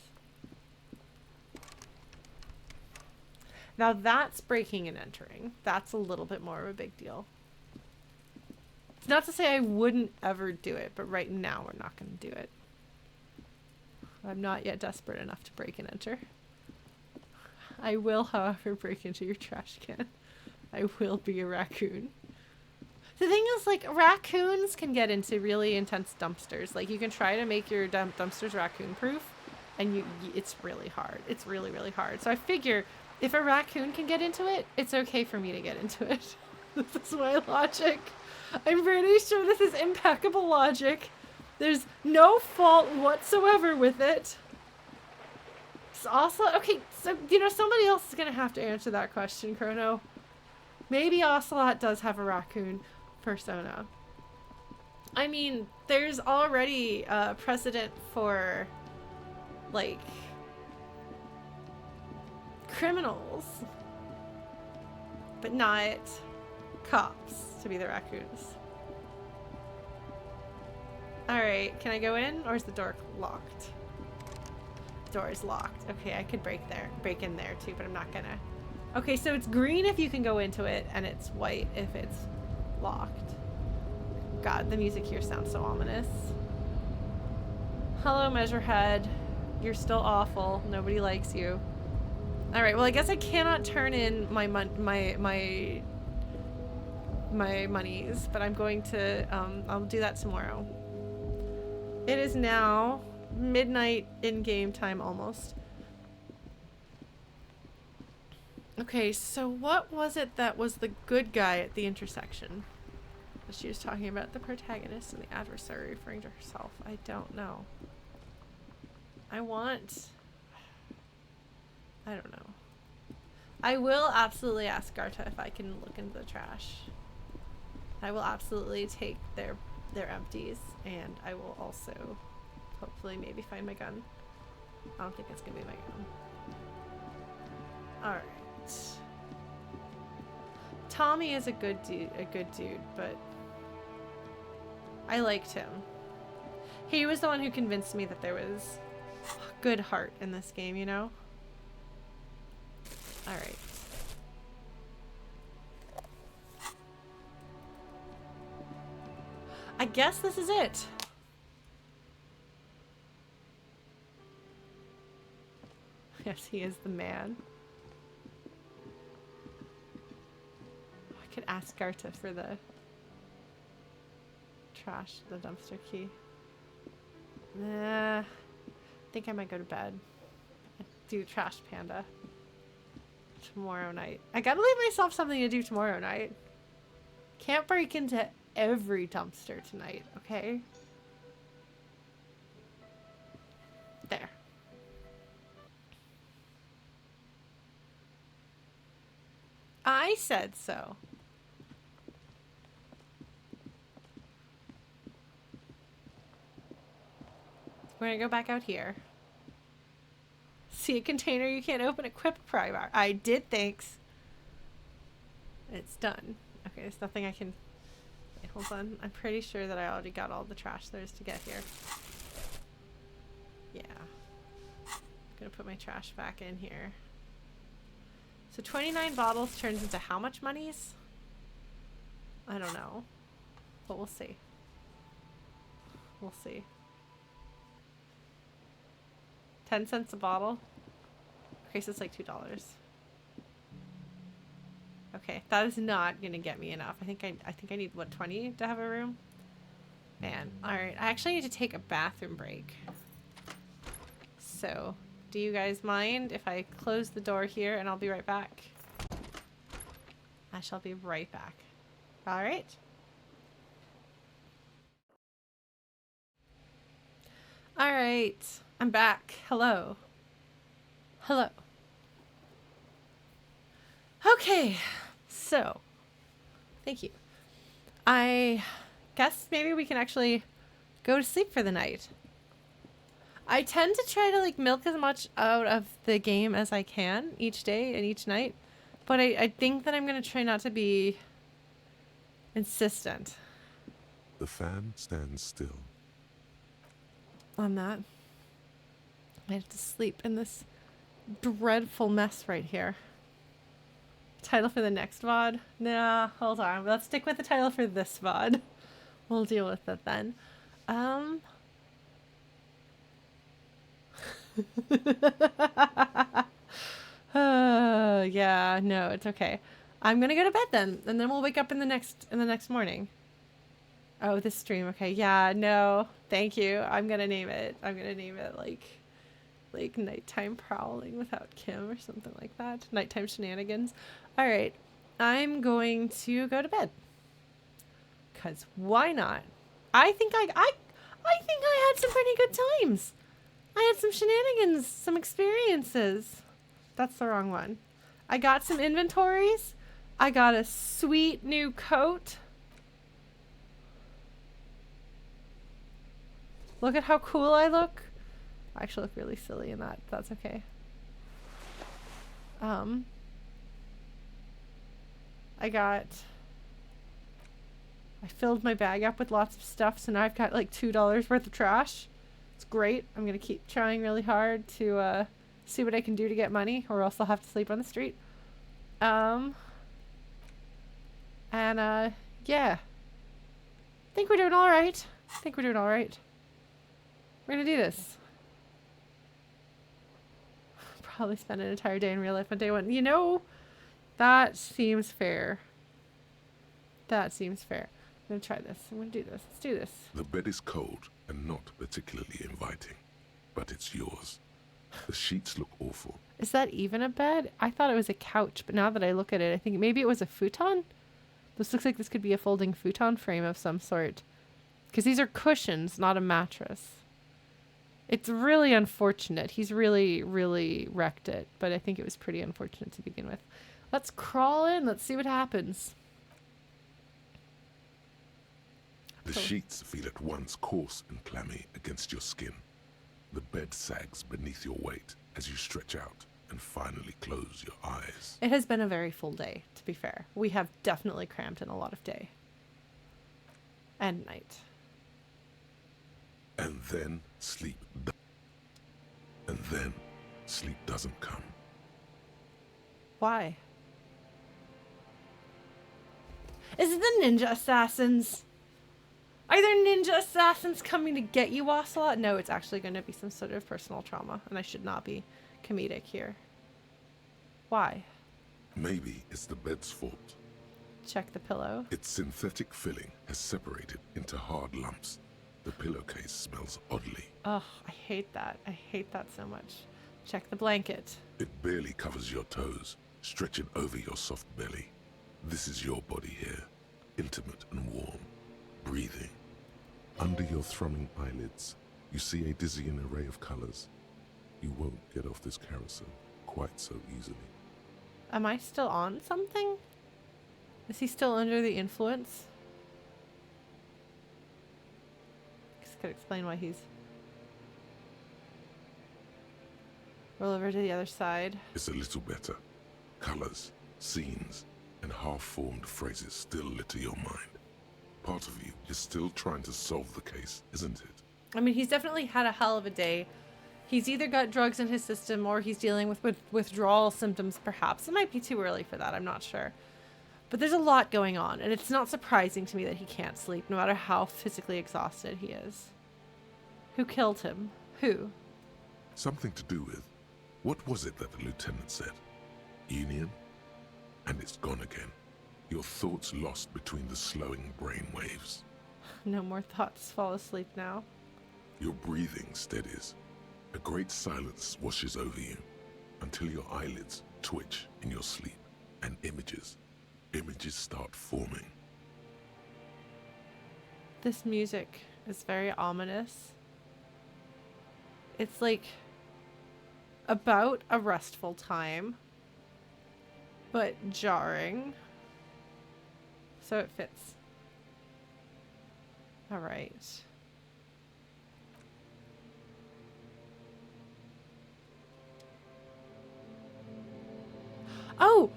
Now that's breaking and entering. That's a little bit more of a big deal. It's not to say I wouldn't ever do it, but right now we're not going to do it. I'm not yet desperate enough to break and enter. I will, however, break into your trash can. I will be a raccoon. The thing is, like, raccoons can get into really intense dumpsters. Like, you can try to make your dumpsters raccoon-proof, and it's really hard. It's really, really hard. So I figure if a raccoon can get into it, it's okay for me to get into it. This is my logic. I'm pretty sure this is impeccable logic. There's no fault whatsoever with it. It's also... Okay, so, you know, somebody else is going to have to answer that question, Chrono. Maybe Ocelot does have a raccoon persona. I mean, there's already a precedent for, like, criminals, but not cops to be the raccoons. Alright, can I go in, or is the door locked? Door is locked. Okay, I could break in there too, but I'm not gonna. Okay, so it's green if you can go into it, and it's white if it's locked. God, the music here sounds so ominous. Hello, Measurehead. You're still awful. Nobody likes you. Alright, well, I guess I cannot turn in my monies, but I'm going to, I'll do that tomorrow. It is now midnight in-game time almost. Okay, so what was it that was the good guy at the intersection? She was talking about the protagonist and the adversary referring to herself. I don't know. I don't know. I will absolutely ask Garta if I can look into the trash. I will absolutely take their empties, and I will also hopefully maybe find my gun. I don't think it's gonna be my gun. Alright. Tommy is a good dude, but I liked him. He was the one who convinced me that there was good heart in this game, you know? Alright. I guess this is it. Yes, he is the man. I could ask Garta for the trash, the dumpster key. Nah, I think I might go to bed. Do Trash Panda tomorrow night. I gotta leave myself something to do tomorrow night. Can't break into every dumpster tonight, okay? There. I said so. We're gonna go back out here. See a container you can't open, equip pry bar. I did, thanks. It's done. Okay, there's nothing I can... Wait, hold on. I'm pretty sure that I already got all the trash there is to get here. Yeah. I'm gonna put my trash back in here. So 29 bottles turns into how much monies? I don't know. But we'll see. We'll see. 10 cents a bottle? Okay, so it's like $2. Okay, that is not gonna get me enough. I think I need, what, 20 to have a room? Man, alright. I actually need to take a bathroom break. So, do you guys mind if I close the door here and I'll be right back? I shall be right back. Alright. Alright. I'm back. Hello. Hello. Okay, so thank you. I guess maybe we can actually go to sleep for the night. I tend to try to like milk as much out of the game as I can each day and each night, but I think that I'm going to try not to be insistent The fan stands still. on that. I have to sleep in this dreadful mess right here. Title for the next VOD? Nah, hold on. Let's stick with the title for this VOD. We'll deal with it then. Yeah, no, it's okay. I'm gonna go to bed then, and then we'll wake up in the next morning. Oh, this stream. Okay, yeah, no, thank you. I'm gonna name it like nighttime prowling without Kim or something like that. Nighttime shenanigans. All right, I'm going to go to bed. Cause why not? I think I think I had some pretty good times. I had some shenanigans, some experiences. That's the wrong one. I got some inventories. I got a sweet new coat. Look at how cool I look. I actually look really silly in that. That's okay. I filled my bag up with lots of stuff, so now I've got like $2 worth of trash. It's great. I'm gonna keep trying really hard to see what I can do to get money, or else I'll have to sleep on the street. Yeah. I think we're doing all right. We're gonna do this. Probably spend an entire day in real life on day one. You know, that seems fair. I'm gonna try this. I'm gonna do this. Let's do this. The bed is cold and not particularly inviting, but it's yours. The sheets look awful. Is that even a bed? I thought it was a couch, but now that I look at it, I think maybe it was a futon? This looks like this could be a folding futon frame of some sort. Because these are cushions, not a mattress. It's really unfortunate. He's really, really wrecked it, but I think it was pretty unfortunate to begin with. Let's crawl in. Let's see what happens. The sheets feel at once coarse and clammy against your skin. The bed sags beneath your weight as you stretch out and finally close your eyes. It has been a very full day, to be fair. We have definitely crammed in a lot of day. And night. And then sleep doesn't come. Why? Is it the ninja assassins? Are there ninja assassins coming to get you, Ocelot? No, it's actually going to be some sort of personal trauma, and I should not be comedic here. Why? Maybe it's the bed's fault. Check the pillow. Its synthetic filling has separated into hard lumps. The pillowcase smells oddly. Ugh, I hate that. I hate that so much. Check the blanket. It barely covers your toes, stretching over your soft belly. This is your body here, intimate and warm, breathing. Under your thrumming eyelids, you see a dizzying array of colors. You won't get off this carousel quite so easily. Am I still on something? Is he still under the influence? This could explain why he's... Roll over to the other side. It's a little better. Colors, scenes, and half-formed phrases still litter your mind. Part of you is still trying to solve the case, isn't it? I mean, he's definitely had a hell of a day. He's either got drugs in his system or he's dealing with withdrawal symptoms, perhaps. It might be too early for that, I'm not sure. But there's a lot going on, and it's not surprising to me that he can't sleep, no matter how physically exhausted he is. Who killed him? Who? Something to do with... What was it that the lieutenant said? Union? And it's gone again. Your thoughts lost between the slowing brain waves. No more thoughts. Fall asleep now. Your breathing steadies. A great silence washes over you until your eyelids twitch in your sleep and images start forming. This music is very ominous. It's like about a restful time, but jarring. So it fits. All right. Oh!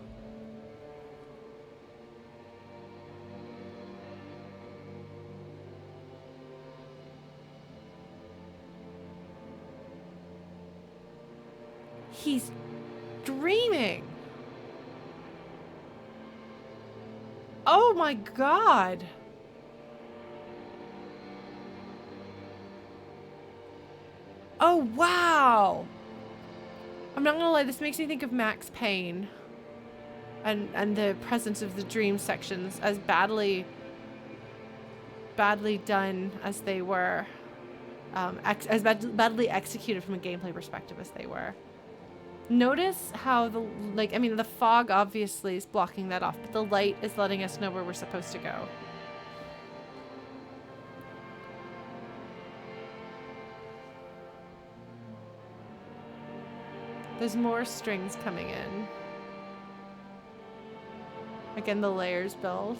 He's dreaming. Oh my god. Oh wow. I'm not gonna lie, this makes me think of Max Payne. And the presence of the dream sections as badly done as they were. Badly executed from a gameplay perspective as they were. Notice how the fog obviously is blocking that off, but the light is letting us know where we're supposed to go. There's more strings coming in. Again, the layers build.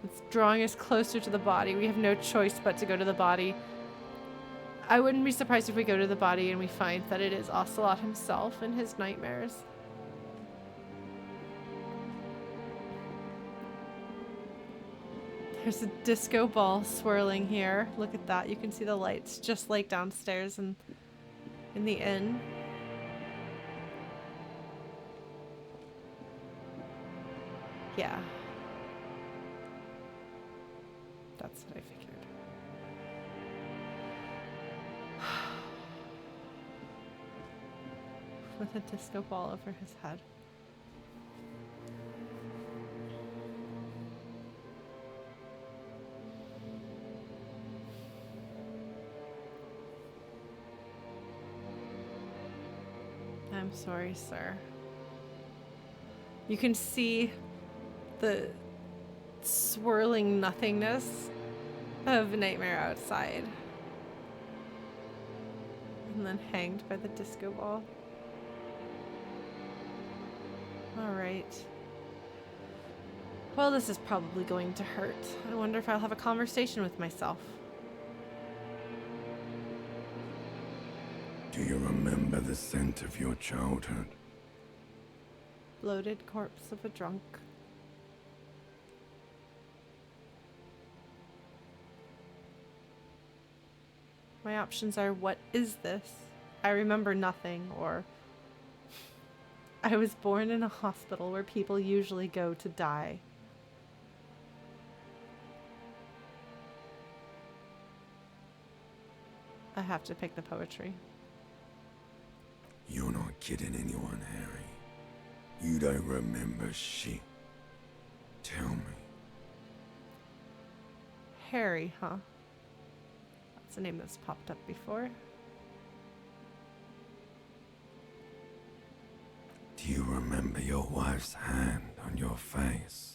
It's drawing us closer to the body. We have no choice but to go to the body. I wouldn't be surprised if we go to the body and we find that it is Ocelot himself in his nightmares. There's a disco ball swirling here. Look at that. You can see the lights just like downstairs in the inn. Yeah. That's what I figured. With a disco ball over his head. I'm sorry, sir. You can see the swirling nothingness of Nightmare outside. And then hanged by the disco ball. Alright. Well, this is probably going to hurt. I wonder if I'll have a conversation with myself. Do you remember the scent of your childhood? Bloated corpse of a drunk. My options are, what is this? I remember nothing, or I was born in a hospital where people usually go to die. I have to pick the poetry. You're not kidding anyone, Harry. You don't remember shit. Tell me. Harry, huh? That's a name that's popped up before. Do you remember your wife's hand on your face?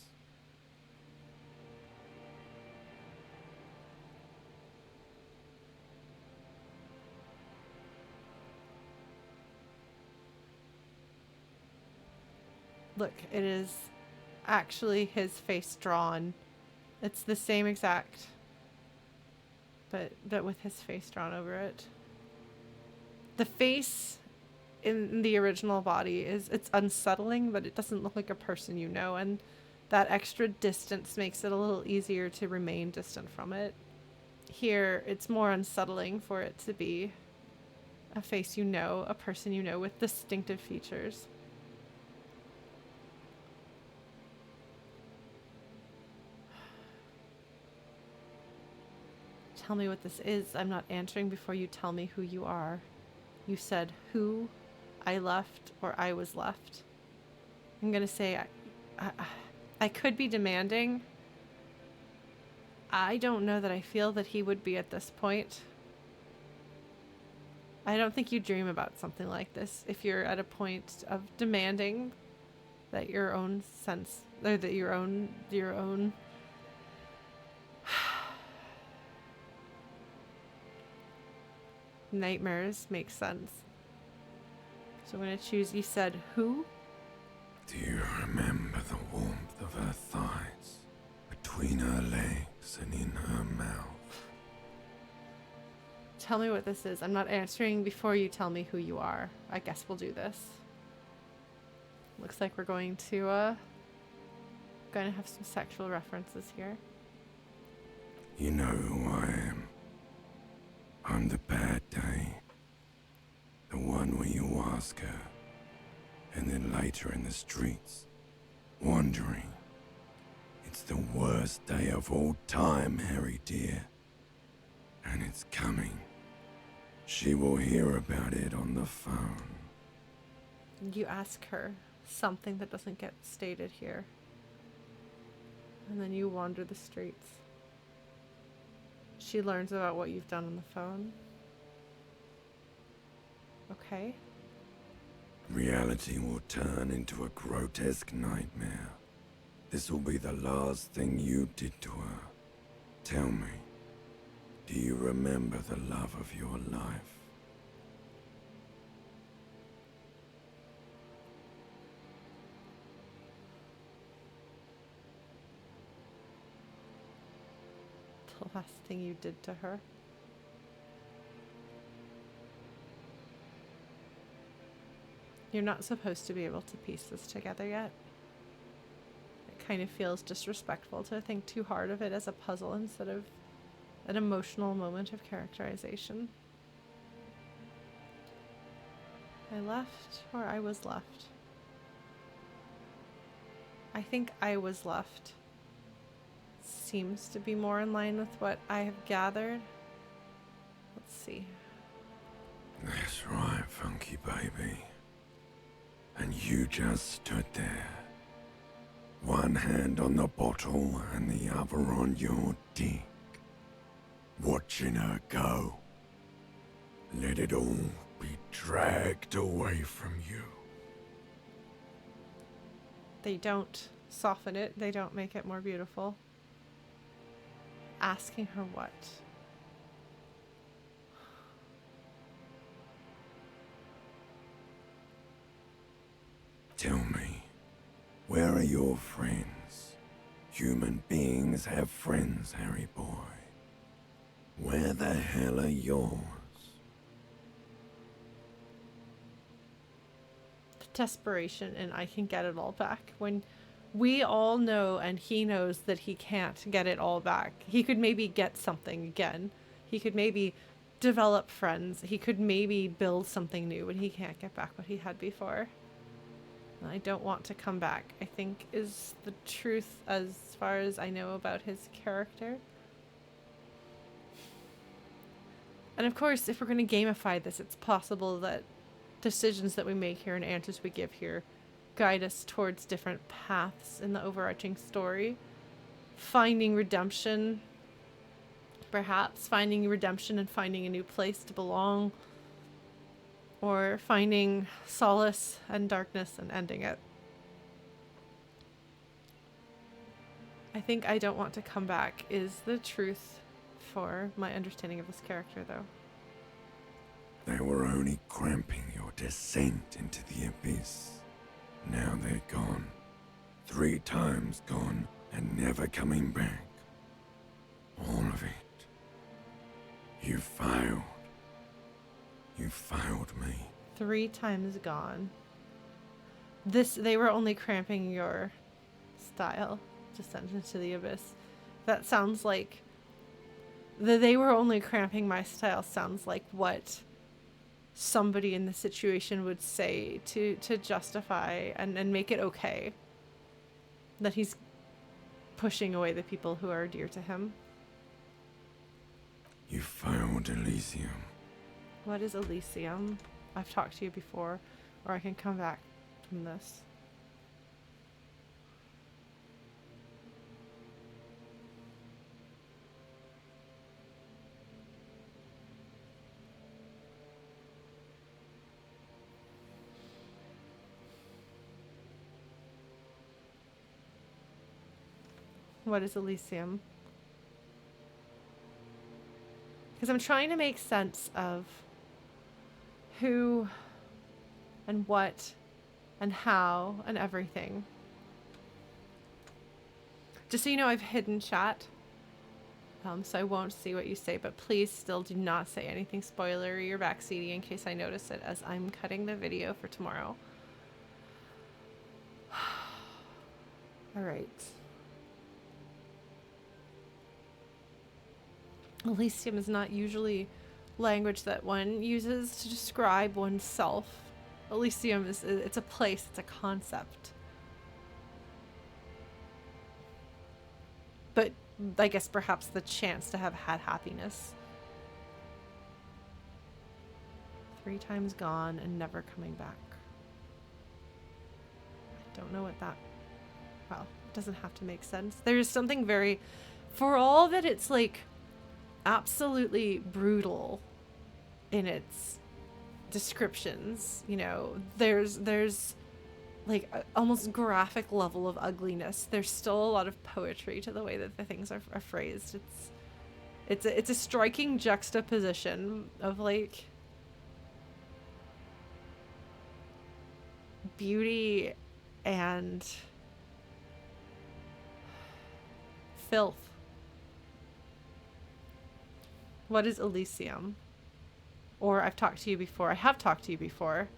Look, it is actually his face drawn. It's the same exact, but with his face drawn over it. The face in the original body it's unsettling, but it doesn't look like a person you know, and that extra distance makes it a little easier to remain distant from it. Here, it's more unsettling for it to be a face you know, a person you know with distinctive features. Tell me what this is. I'm not answering before you tell me who you are. You said who, I left, or I was left. I'm gonna say I could be demanding. I don't know that I feel that he would be at this point. I don't think you dream about something like this if you're at a point of demanding that your own sense, or that your own nightmares make sense. So I'm going to choose, you said who? Do you remember the warmth of her thighs, between her legs and in her mouth? Tell me what this is. I'm not answering before you tell me who you are. I guess we'll do this. Looks like we're going to have some sexual references here. You know who I am. I'm the bad day. The one where you ask her, and then later in the streets, wandering. It's the worst day of all time, Harry dear. And it's coming. She will hear about it on the phone. You ask her something that doesn't get stated here. And then you wander the streets. She learns about what you've done on the phone. Okay. Reality will turn into a grotesque nightmare. This will be the last thing you did to her. Tell me, do you remember the love of your life? The last thing you did to her. You're not supposed to be able to piece this together yet. It kind of feels disrespectful to think too hard of it as a puzzle instead of an emotional moment of characterization. I left, or I was left? I think I was left. Seems to be more in line with what I have gathered. Let's see. That's right, funky baby. And you just stood there. One hand on the bottle and the other on your dick. Watching her go. Let it all be dragged away from you. They don't soften it. They don't make it more beautiful. Asking her what? Tell me, where are your friends? Human beings have friends, Harry boy. Where the hell are yours? The desperation, and I can get it all back. When we all know, and he knows that he can't get it all back. He could maybe get something again. He could maybe develop friends. He could maybe build something new, but he can't get back what he had before. And I don't want to come back, I think, is the truth as far as I know about his character. And of course, if we're going to gamify this, it's possible that decisions that we make here and answers we give here guide us towards different paths in the overarching story. Finding redemption, perhaps finding redemption and finding a new place to belong, or finding solace and darkness and ending it. I think I don't want to come back is the truth for my understanding of this character, though. They were only cramping your descent into the abyss. Now they're gone. 3 times gone and never coming back. All of it. You failed. You failed me. 3 times gone. They were only cramping your style. Descent into the abyss. That sounds like they were only cramping my style sounds like what somebody in the situation would say to justify and make it okay that he's pushing away the people who are dear to him. You failed Elysium. What is Elysium? I've talked to you before, or I can come back from this. What is Elysium? Because I'm trying to make sense of who and what and how and everything. Just so you know, I've hidden chat, so I won't see what you say, but please still do not say anything spoilery or backseaty in case I notice it, as I'm cutting the video for tomorrow. All right. Elysium is not usually language that one uses to describe oneself. Elysium it's a place, it's a concept. But I guess perhaps the chance to have had happiness. 3 times gone and never coming back. I don't know what that... Well, it doesn't have to make sense. There's something very... For all that it's like absolutely brutal in its descriptions, you know, there's like almost graphic level of ugliness. There's still a lot of poetry to the way that the things are phrased. It's a striking juxtaposition of like beauty and filth. What is Elysium? Or I've talked to you before. I have talked to you before.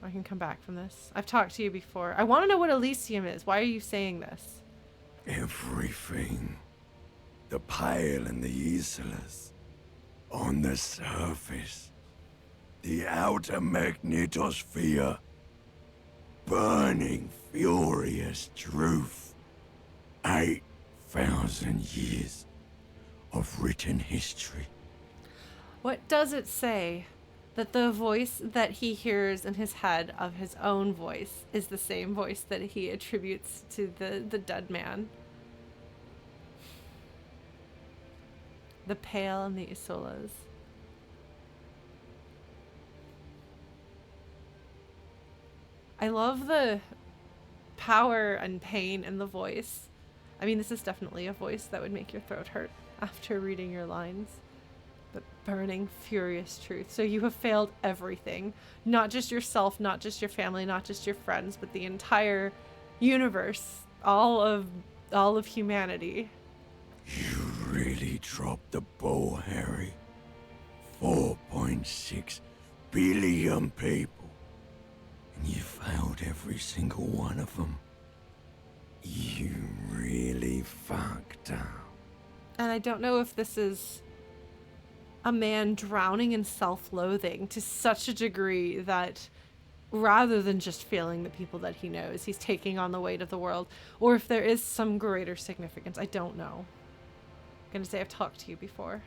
I can come back from this. I've talked to you before. I want to know what Elysium is. Why are you saying this? Everything. The pale and the Ocelot. On the surface. The outer magnetosphere. Burning, furious truth. 8,000 years of written history. What does it say? That the voice that he hears in his head of his own voice is the same voice that he attributes to the dead man. The pale and the Ocelots. I love the power and pain in the voice. I mean, this is definitely a voice that would make your throat hurt after reading your lines. But burning, furious truth. So you have failed everything. Not just yourself, not just your family, not just your friends, but the entire universe. All of humanity. You really dropped the ball, Harry. 4.6 billion people. And you failed every single one of them. You really fucked up. And I don't know if this is a man drowning in self-loathing to such a degree that rather than just failing the people that he knows, he's taking on the weight of the world, or if there is some greater significance. I don't know. I'm gonna say I've talked to you before.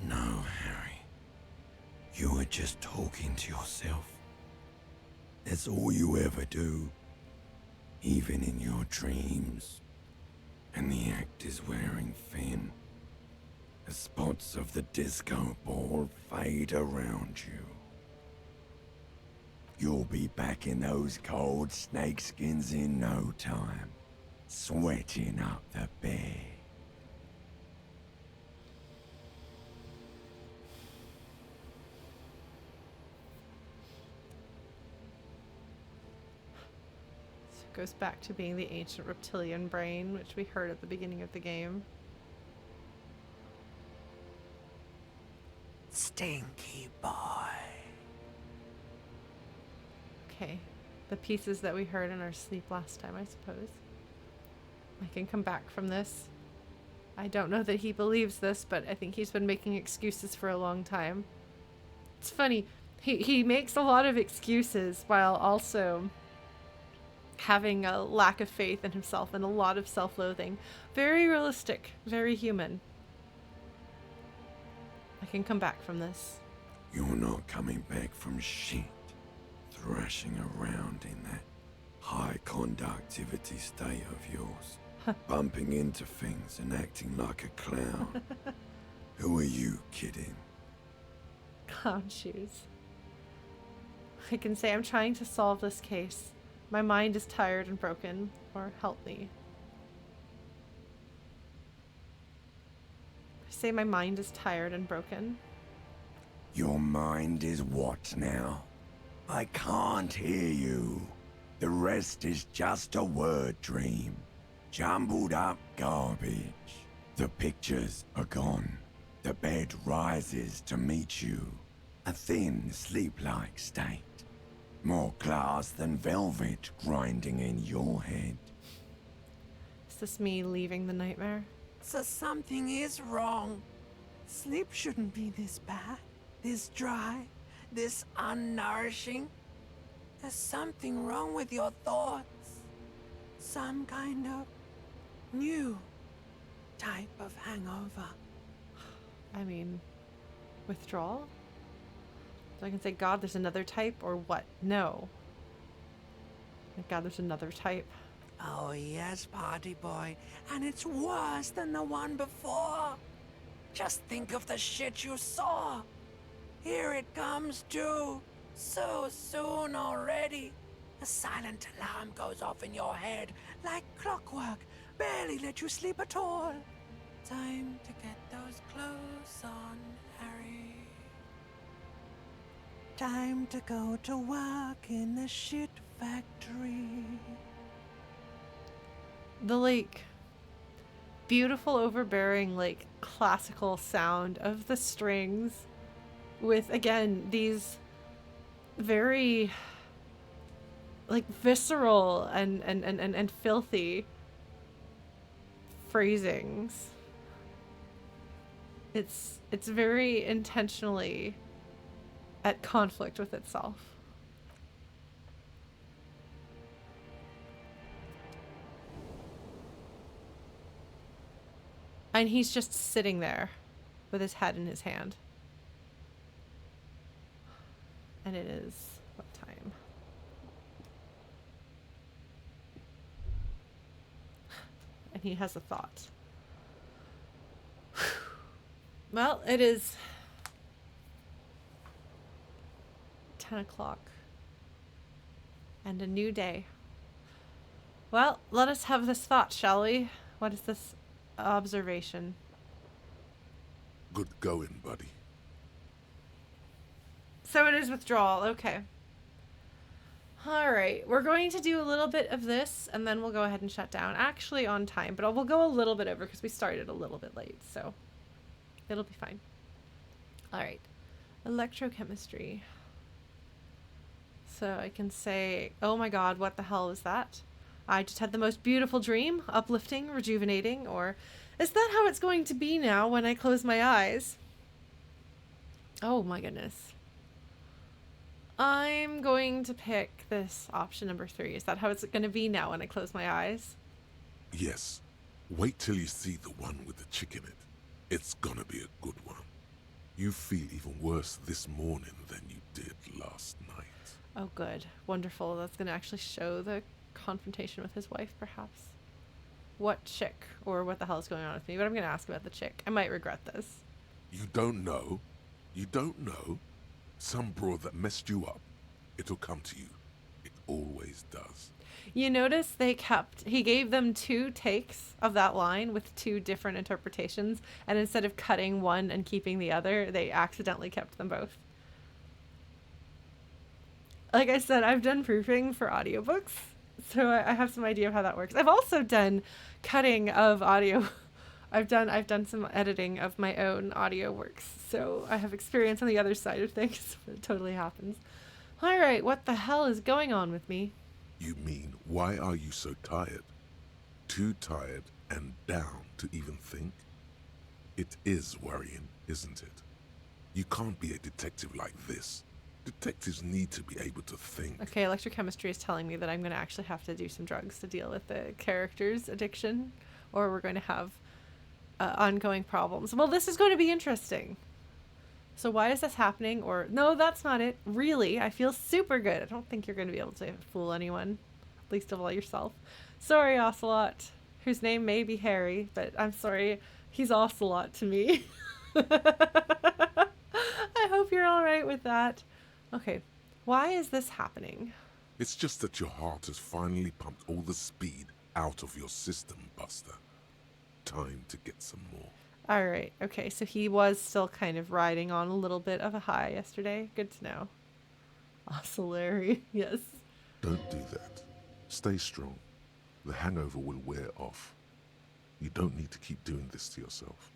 No, Harry. You were just talking to yourself. That's all you ever do. Even in your dreams. And the act is wearing thin. The spots of the disco ball fade around you. You'll be back in those cold snakeskins in no time, sweating up the bed. So it goes back to being the ancient reptilian brain, which we heard at the beginning of the game. Stinky boy. Okay, the pieces that we heard in our sleep last time, I suppose. I can come back from this. I don't know that he believes this, but I think he's been making excuses for a long time. It's funny, he makes a lot of excuses while also having a lack of faith in himself and a lot of self-loathing. Very realistic, very human. I can come back from this. You're not coming back from shit. Thrashing around in that high conductivity state of yours. Bumping into things and acting like a clown. Who are you kidding? Clown shoes. I can say I'm trying to solve this case. My mind is tired and broken. Or help me. I say my mind is tired and broken. Your mind is what now? I can't hear you. The rest is just a word dream. Jumbled up garbage. The pictures are gone. The bed rises to meet you. A thin, sleep-like state. More glass than velvet grinding in your head. Is this me leaving the nightmare? So something is wrong. Sleep shouldn't be this bad, this dry, this unnourishing. There's something wrong with your thoughts. Some kind of new type of hangover. I mean, withdrawal? So I can say, God, there's another type, or what? No. Like, God, there's another type. Oh yes, party boy, and it's worse than the one before. Just think of the shit you saw. Here it comes too. So soon already. A silent alarm goes off in your head like clockwork. Barely let you sleep at all. Time to get those clothes on, Harry. Time to go to work in the shit factory. The, like, beautiful, overbearing, like, classical sound of the strings with, again, these very, like, visceral and filthy phrasings. It's very intentionally at conflict with itself. And he's just sitting there with his head in his hand. And it is what time? And he has a thought. Well, it is 10 o'clock. And a new day. Well, let us have this thought, shall we? What is this observation? Good going, buddy. So it is withdrawal. Okay. All right. We're going to do a little bit of this, and then we'll go ahead and shut down. Actually on time, but we'll go a little bit over because we started a little bit late, so it'll be fine. All right. Electrochemistry. So I can say, oh my God, what the hell was that? I just had the most beautiful dream, uplifting, rejuvenating, or is that how it's going to be now when I close my eyes? Oh my goodness. I'm going to pick this option number 3. Is that how it's going to be now when I close my eyes? Yes. Wait till you see the one with the chick in it. It's gonna be a good one. You feel even worse this morning than you did last night. Oh, good. Wonderful. That's going to actually show the confrontation with his wife, perhaps. What chick? Or what the hell is going on with me? But I'm going to ask about the chick. I might regret this. You don't know? You don't know? Some broad that messed you up. It'll come to you. It always does. You notice he gave them 2 takes of that line with 2 different interpretations, and instead of cutting one and keeping the other, they accidentally kept them both. Like I said, I've done proofing for audiobooks, so I have some idea of how that works. I've also done cutting of audio. I've done some editing of my own audio works, so I have experience on the other side of things. It totally happens. All right, what the hell is going on with me? You mean, why are you so tired? Too tired and down to even think? It is worrying, isn't it? You can't be a detective like this. Detectives need to be able to think. Okay, electrochemistry is telling me that I'm going to actually have to do some drugs to deal with the character's addiction, or we're going to have ongoing problems. Well, this is going to be interesting. So why is this happening? Or, no, that's not it. Really, I feel super good. I don't think you're going to be able to fool anyone, least of all yourself. Sorry, Ocelot, whose name may be Harry, but I'm sorry, he's Ocelot to me. I hope you're all right with that. Okay, why is this happening? It's just that your heart has finally pumped all the speed out of your system, Buster. Time to get some more. All right, okay, so he was still kind of riding on a little bit of a high yesterday. Good to know. Oscillary, yes. Don't do that. Stay strong. The hangover will wear off. You don't need to keep doing this to yourself.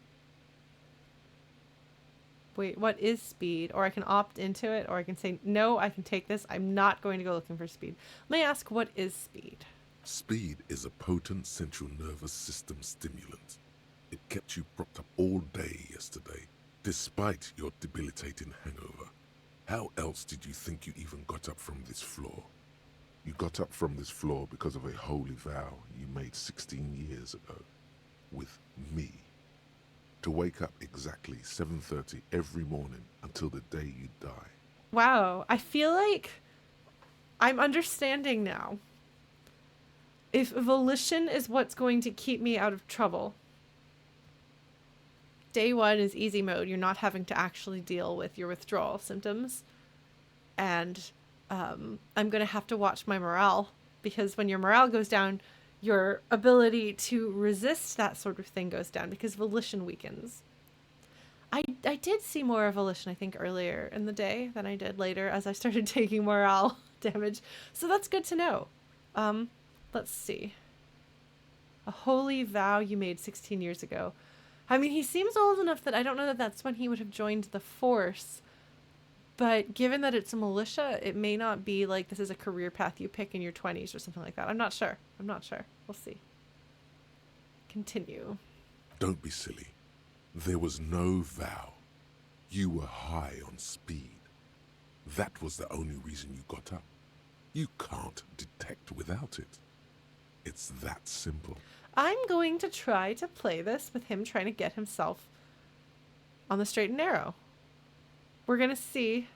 Wait, what is speed? Or I can opt into it, or I can say, no, I can take this. I'm not going to go looking for speed. Let me ask, what is speed? Speed is a potent central nervous system stimulant. It kept you propped up all day yesterday, despite your debilitating hangover. How else did you think you even got up from this floor? You got up from this floor because of a holy vow you made 16 years ago. With me. To wake up exactly 7:30 every morning until the day you die. Wow, I feel like I'm understanding now. If volition is what's going to keep me out of trouble, day one is easy mode. You're not having to actually deal with your withdrawal symptoms. And I'm going to have to watch my morale, because when your morale goes down, your ability to resist that sort of thing goes down because volition weakens. I did see more of volition, I think, earlier in the day than I did later as I started taking morale damage. So that's good to know. Let's see. A holy vow you made 16 years ago. I mean, he seems old enough that I don't know that that's when he would have joined the force. But given that it's a militia, it may not be like this is a career path you pick in your 20s or something like that. I'm not sure. We'll see. Continue. Don't be silly. There was no vow. You were high on speed. That was the only reason you got up. You can't detect without it. It's that simple. I'm going to try to play this with him trying to get himself on the straight and narrow. We're going to see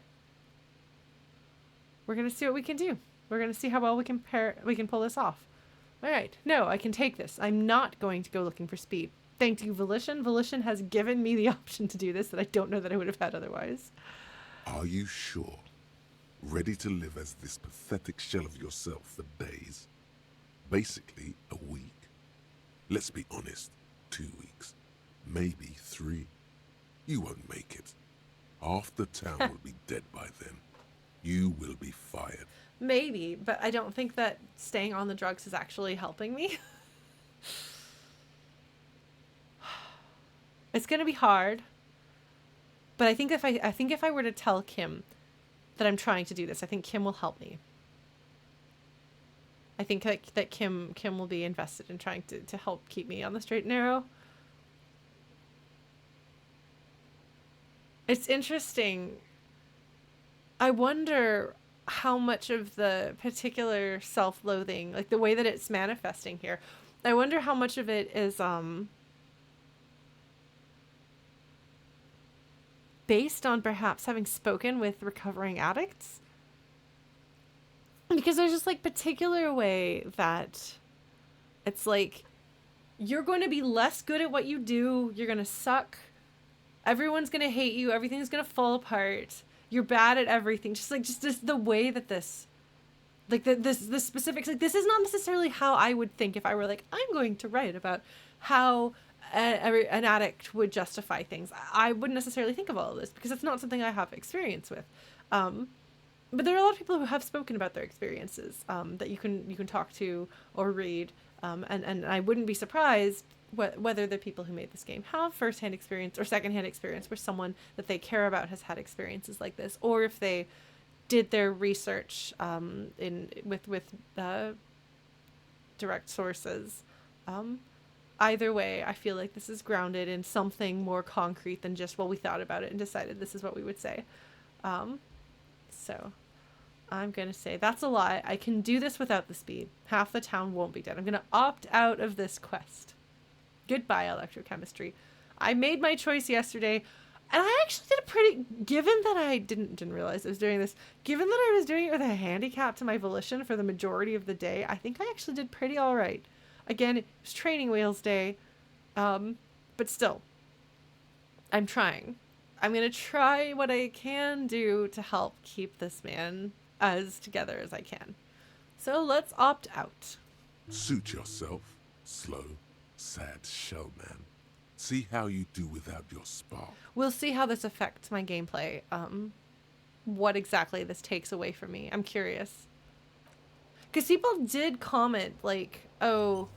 what we can do. We're going to see how well we can pull this off. All right. No, I can take this. I'm not going to go looking for speed. Thank you, Volition. Volition has given me the option to do this that I don't know that I would have had otherwise. Are you sure? Ready to live as this pathetic shell of yourself for days? Basically, a week. Let's be honest, 2 weeks. Maybe 3. You won't make it. Half the town will be dead by then. You will be fired. Maybe, but I don't think that staying on the drugs is actually helping me. It's going to be hard. But I think if I were to tell Kim that I'm trying to do this, I think Kim will help me. I think that Kim will be invested in trying to help keep me on the straight and narrow. It's interesting. I wonder how much of the particular self-loathing, like the way that it's manifesting here, I wonder how much of it is based on perhaps having spoken with recovering addicts. Because there's just like particular way that it's like you're going to be less good at what you do. You're going to suck. Everyone's going to hate you. Everything's going to fall apart. You're bad at everything. Just the way that this, like the specifics, like this is not necessarily how I would think if I were like, I'm going to write about how an addict would justify things. I wouldn't necessarily think of all of this because it's not something I have experience with. But there are a lot of people who have spoken about their experiences that you can talk to or read. And I wouldn't be surprised whether the people who made this game have first-hand experience or second-hand experience where someone that they care about has had experiences like this, or if they did their research with direct sources. Either way, I feel like this is grounded in something more concrete than just, well, we thought about it and decided this is what we would say. So I'm going to say that's a lie. I can do this without the speed. Half the town won't be dead. I'm going to opt out of this quest. Goodbye, Electrochemistry. I made my choice yesterday, and I actually did a pretty, given that I didn't realize I was doing this, given that I was doing it with a handicap to my volition for the majority of the day, I think I actually did pretty all right. Again, it was training wheels day, but still, I'm trying. I'm going to try what I can do to help keep this man as together as I can. So let's opt out. Suit yourself, slow, sad shell man. See how you do without your spark. We'll see how this affects my gameplay. what exactly this takes away from me. I'm curious. Because people did comment, like, oh,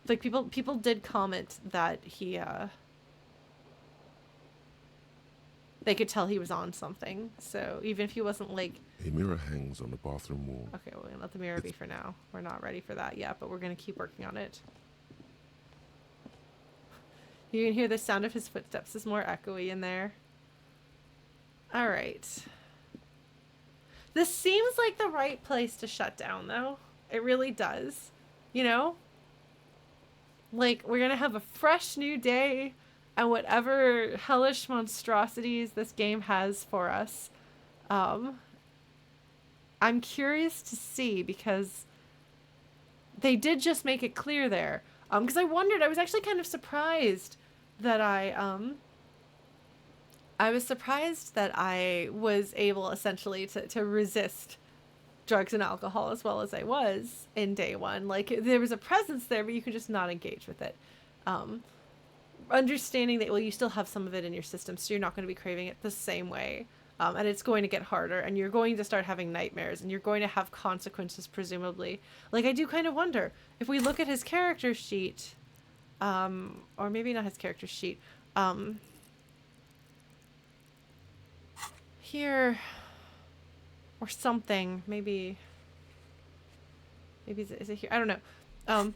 like, people did comment that he, they could tell he was on something. So even if he wasn't, like... A mirror hangs on the bathroom wall. Okay, we're gonna let the mirror be for now. We're not ready for that yet, but we're gonna keep working on it. You can hear the sound of his footsteps is more echoey in there. Alright. This seems like the right place to shut down, though. It really does. You know? Like, we're gonna have a fresh new day, and whatever hellish monstrosities this game has for us, I'm curious to see, because they did just make it clear there. Because I wondered, I was actually kind of surprised that I was surprised that I was able essentially to resist drugs and alcohol as well as I was in day one. Like, there was a presence there, but you could just not engage with it. Understanding that, well, you still have some of it in your system, so you're not going to be craving it the same way. And it's going to get harder, and you're going to start having nightmares, and you're going to have consequences, presumably. Like, I do kind of wonder, if we look at his character sheet, or maybe not his character sheet, here, or something, maybe is it here? I don't know.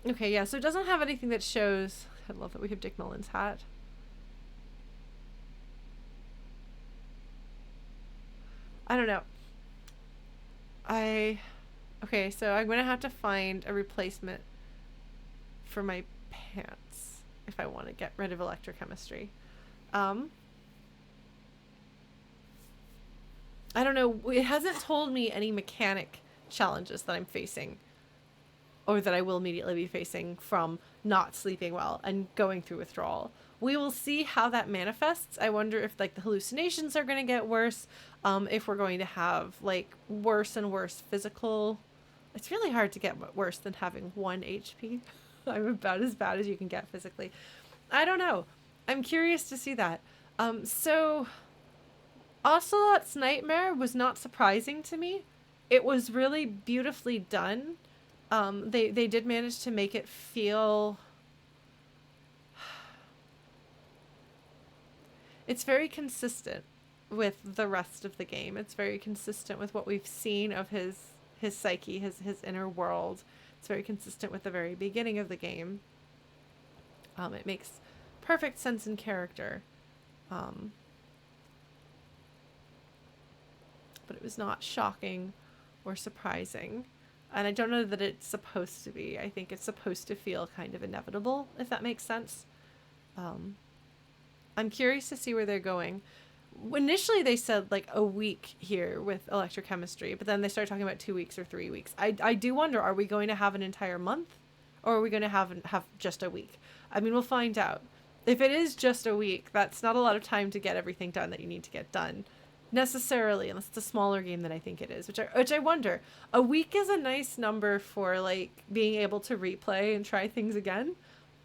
Okay, yeah, so it doesn't have anything that shows... I love that we have Dick Nolan's hat. I don't know. Okay, so I'm gonna have to find a replacement for my pants if I want to get rid of electrochemistry. I don't know. It hasn't told me any mechanic challenges that I'm facing, or that I will immediately be facing from not sleeping well and going through withdrawal. We will see how that manifests. I wonder if, like, the hallucinations are going to get worse, if we're going to have, like, worse and worse physical... It's really hard to get worse than having 1 HP. I'm about as bad as you can get physically. I don't know. I'm curious to see that. So, Ocelot's nightmare was not surprising to me. It was really beautifully done. They did manage to make it feel... It's very consistent with the rest of the game. It's very consistent with what we've seen of his psyche, his inner world. It's very consistent with the very beginning of the game. It makes perfect sense in character. But it was not shocking or surprising. And I don't know that it's supposed to be. I think it's supposed to feel kind of inevitable, if that makes sense. I'm curious to see where they're going. Initially, they said, like, a week here with electrochemistry, but then they started talking about 2 weeks or 3 weeks. I do wonder, are we going to have an entire month? Or are we going to have just a week? I mean, we'll find out. If it is just a week, that's not a lot of time to get everything done that you need to get done. Necessarily, unless it's a smaller game than I think it is, which I wonder. A week is a nice number for, like, being able to replay and try things again.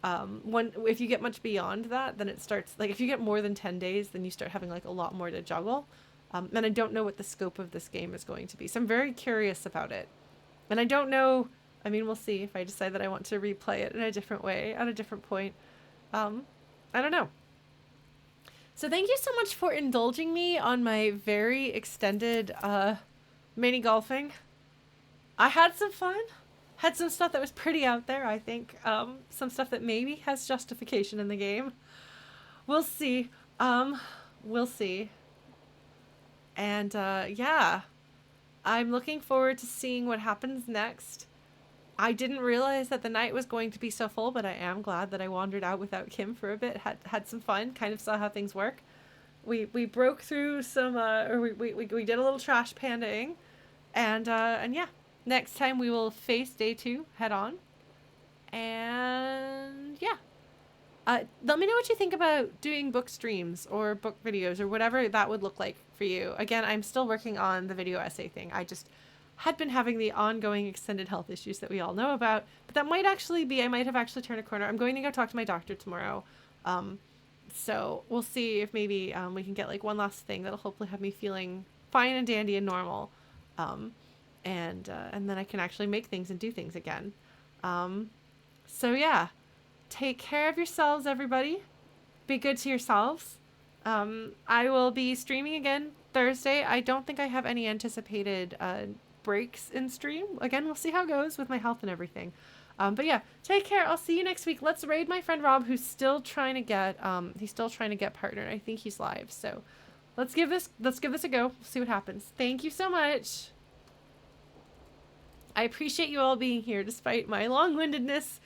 If you get much beyond that, then it starts, like, if you get more than 10 days, then you start having, like, a lot more to juggle. And I don't know what the scope of this game is going to be, so I'm very curious about it. And I don't know, I mean, we'll see if I decide that I want to replay it in a different way at a different point. I don't know. So thank you so much for indulging me on my very extended mini golfing. I had some fun. Had some stuff that was pretty out there, I think. Some stuff that maybe has justification in the game. We'll see. We'll see. And yeah, I'm looking forward to seeing what happens next. I didn't realize that the night was going to be so full, but I am glad that I wandered out without Kim for a bit. Had some fun, kind of saw how things work. We broke through some, we did a little trash pandaing, and yeah, next time we will face day 2 head on, and yeah. Let me know what you think about doing book streams or book videos or whatever that would look like for you. Again, I'm still working on the video essay thing. I just had been having the ongoing extended health issues that we all know about, but that might actually be, I might have actually turned a corner. I'm going to go talk to my doctor tomorrow. So we'll see if maybe we can get like one last thing that'll hopefully have me feeling fine and dandy and normal. And then I can actually make things and do things again. So yeah, take care of yourselves, everybody. Be good to yourselves. I will be streaming again Thursday. I don't think I have any anticipated breaks in stream. Again, we'll see how it goes with my health and everything. But yeah, take care. I'll see you next week. Let's raid my friend Rob, who's still trying to get partnered. I think he's live. So let's give this a go. We'll see what happens. Thank you so much. I appreciate you all being here despite my long-windedness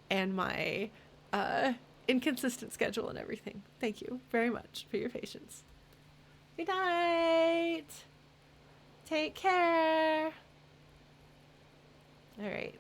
and my inconsistent schedule and everything. Thank you very much for your patience. Good night. Take care. All right.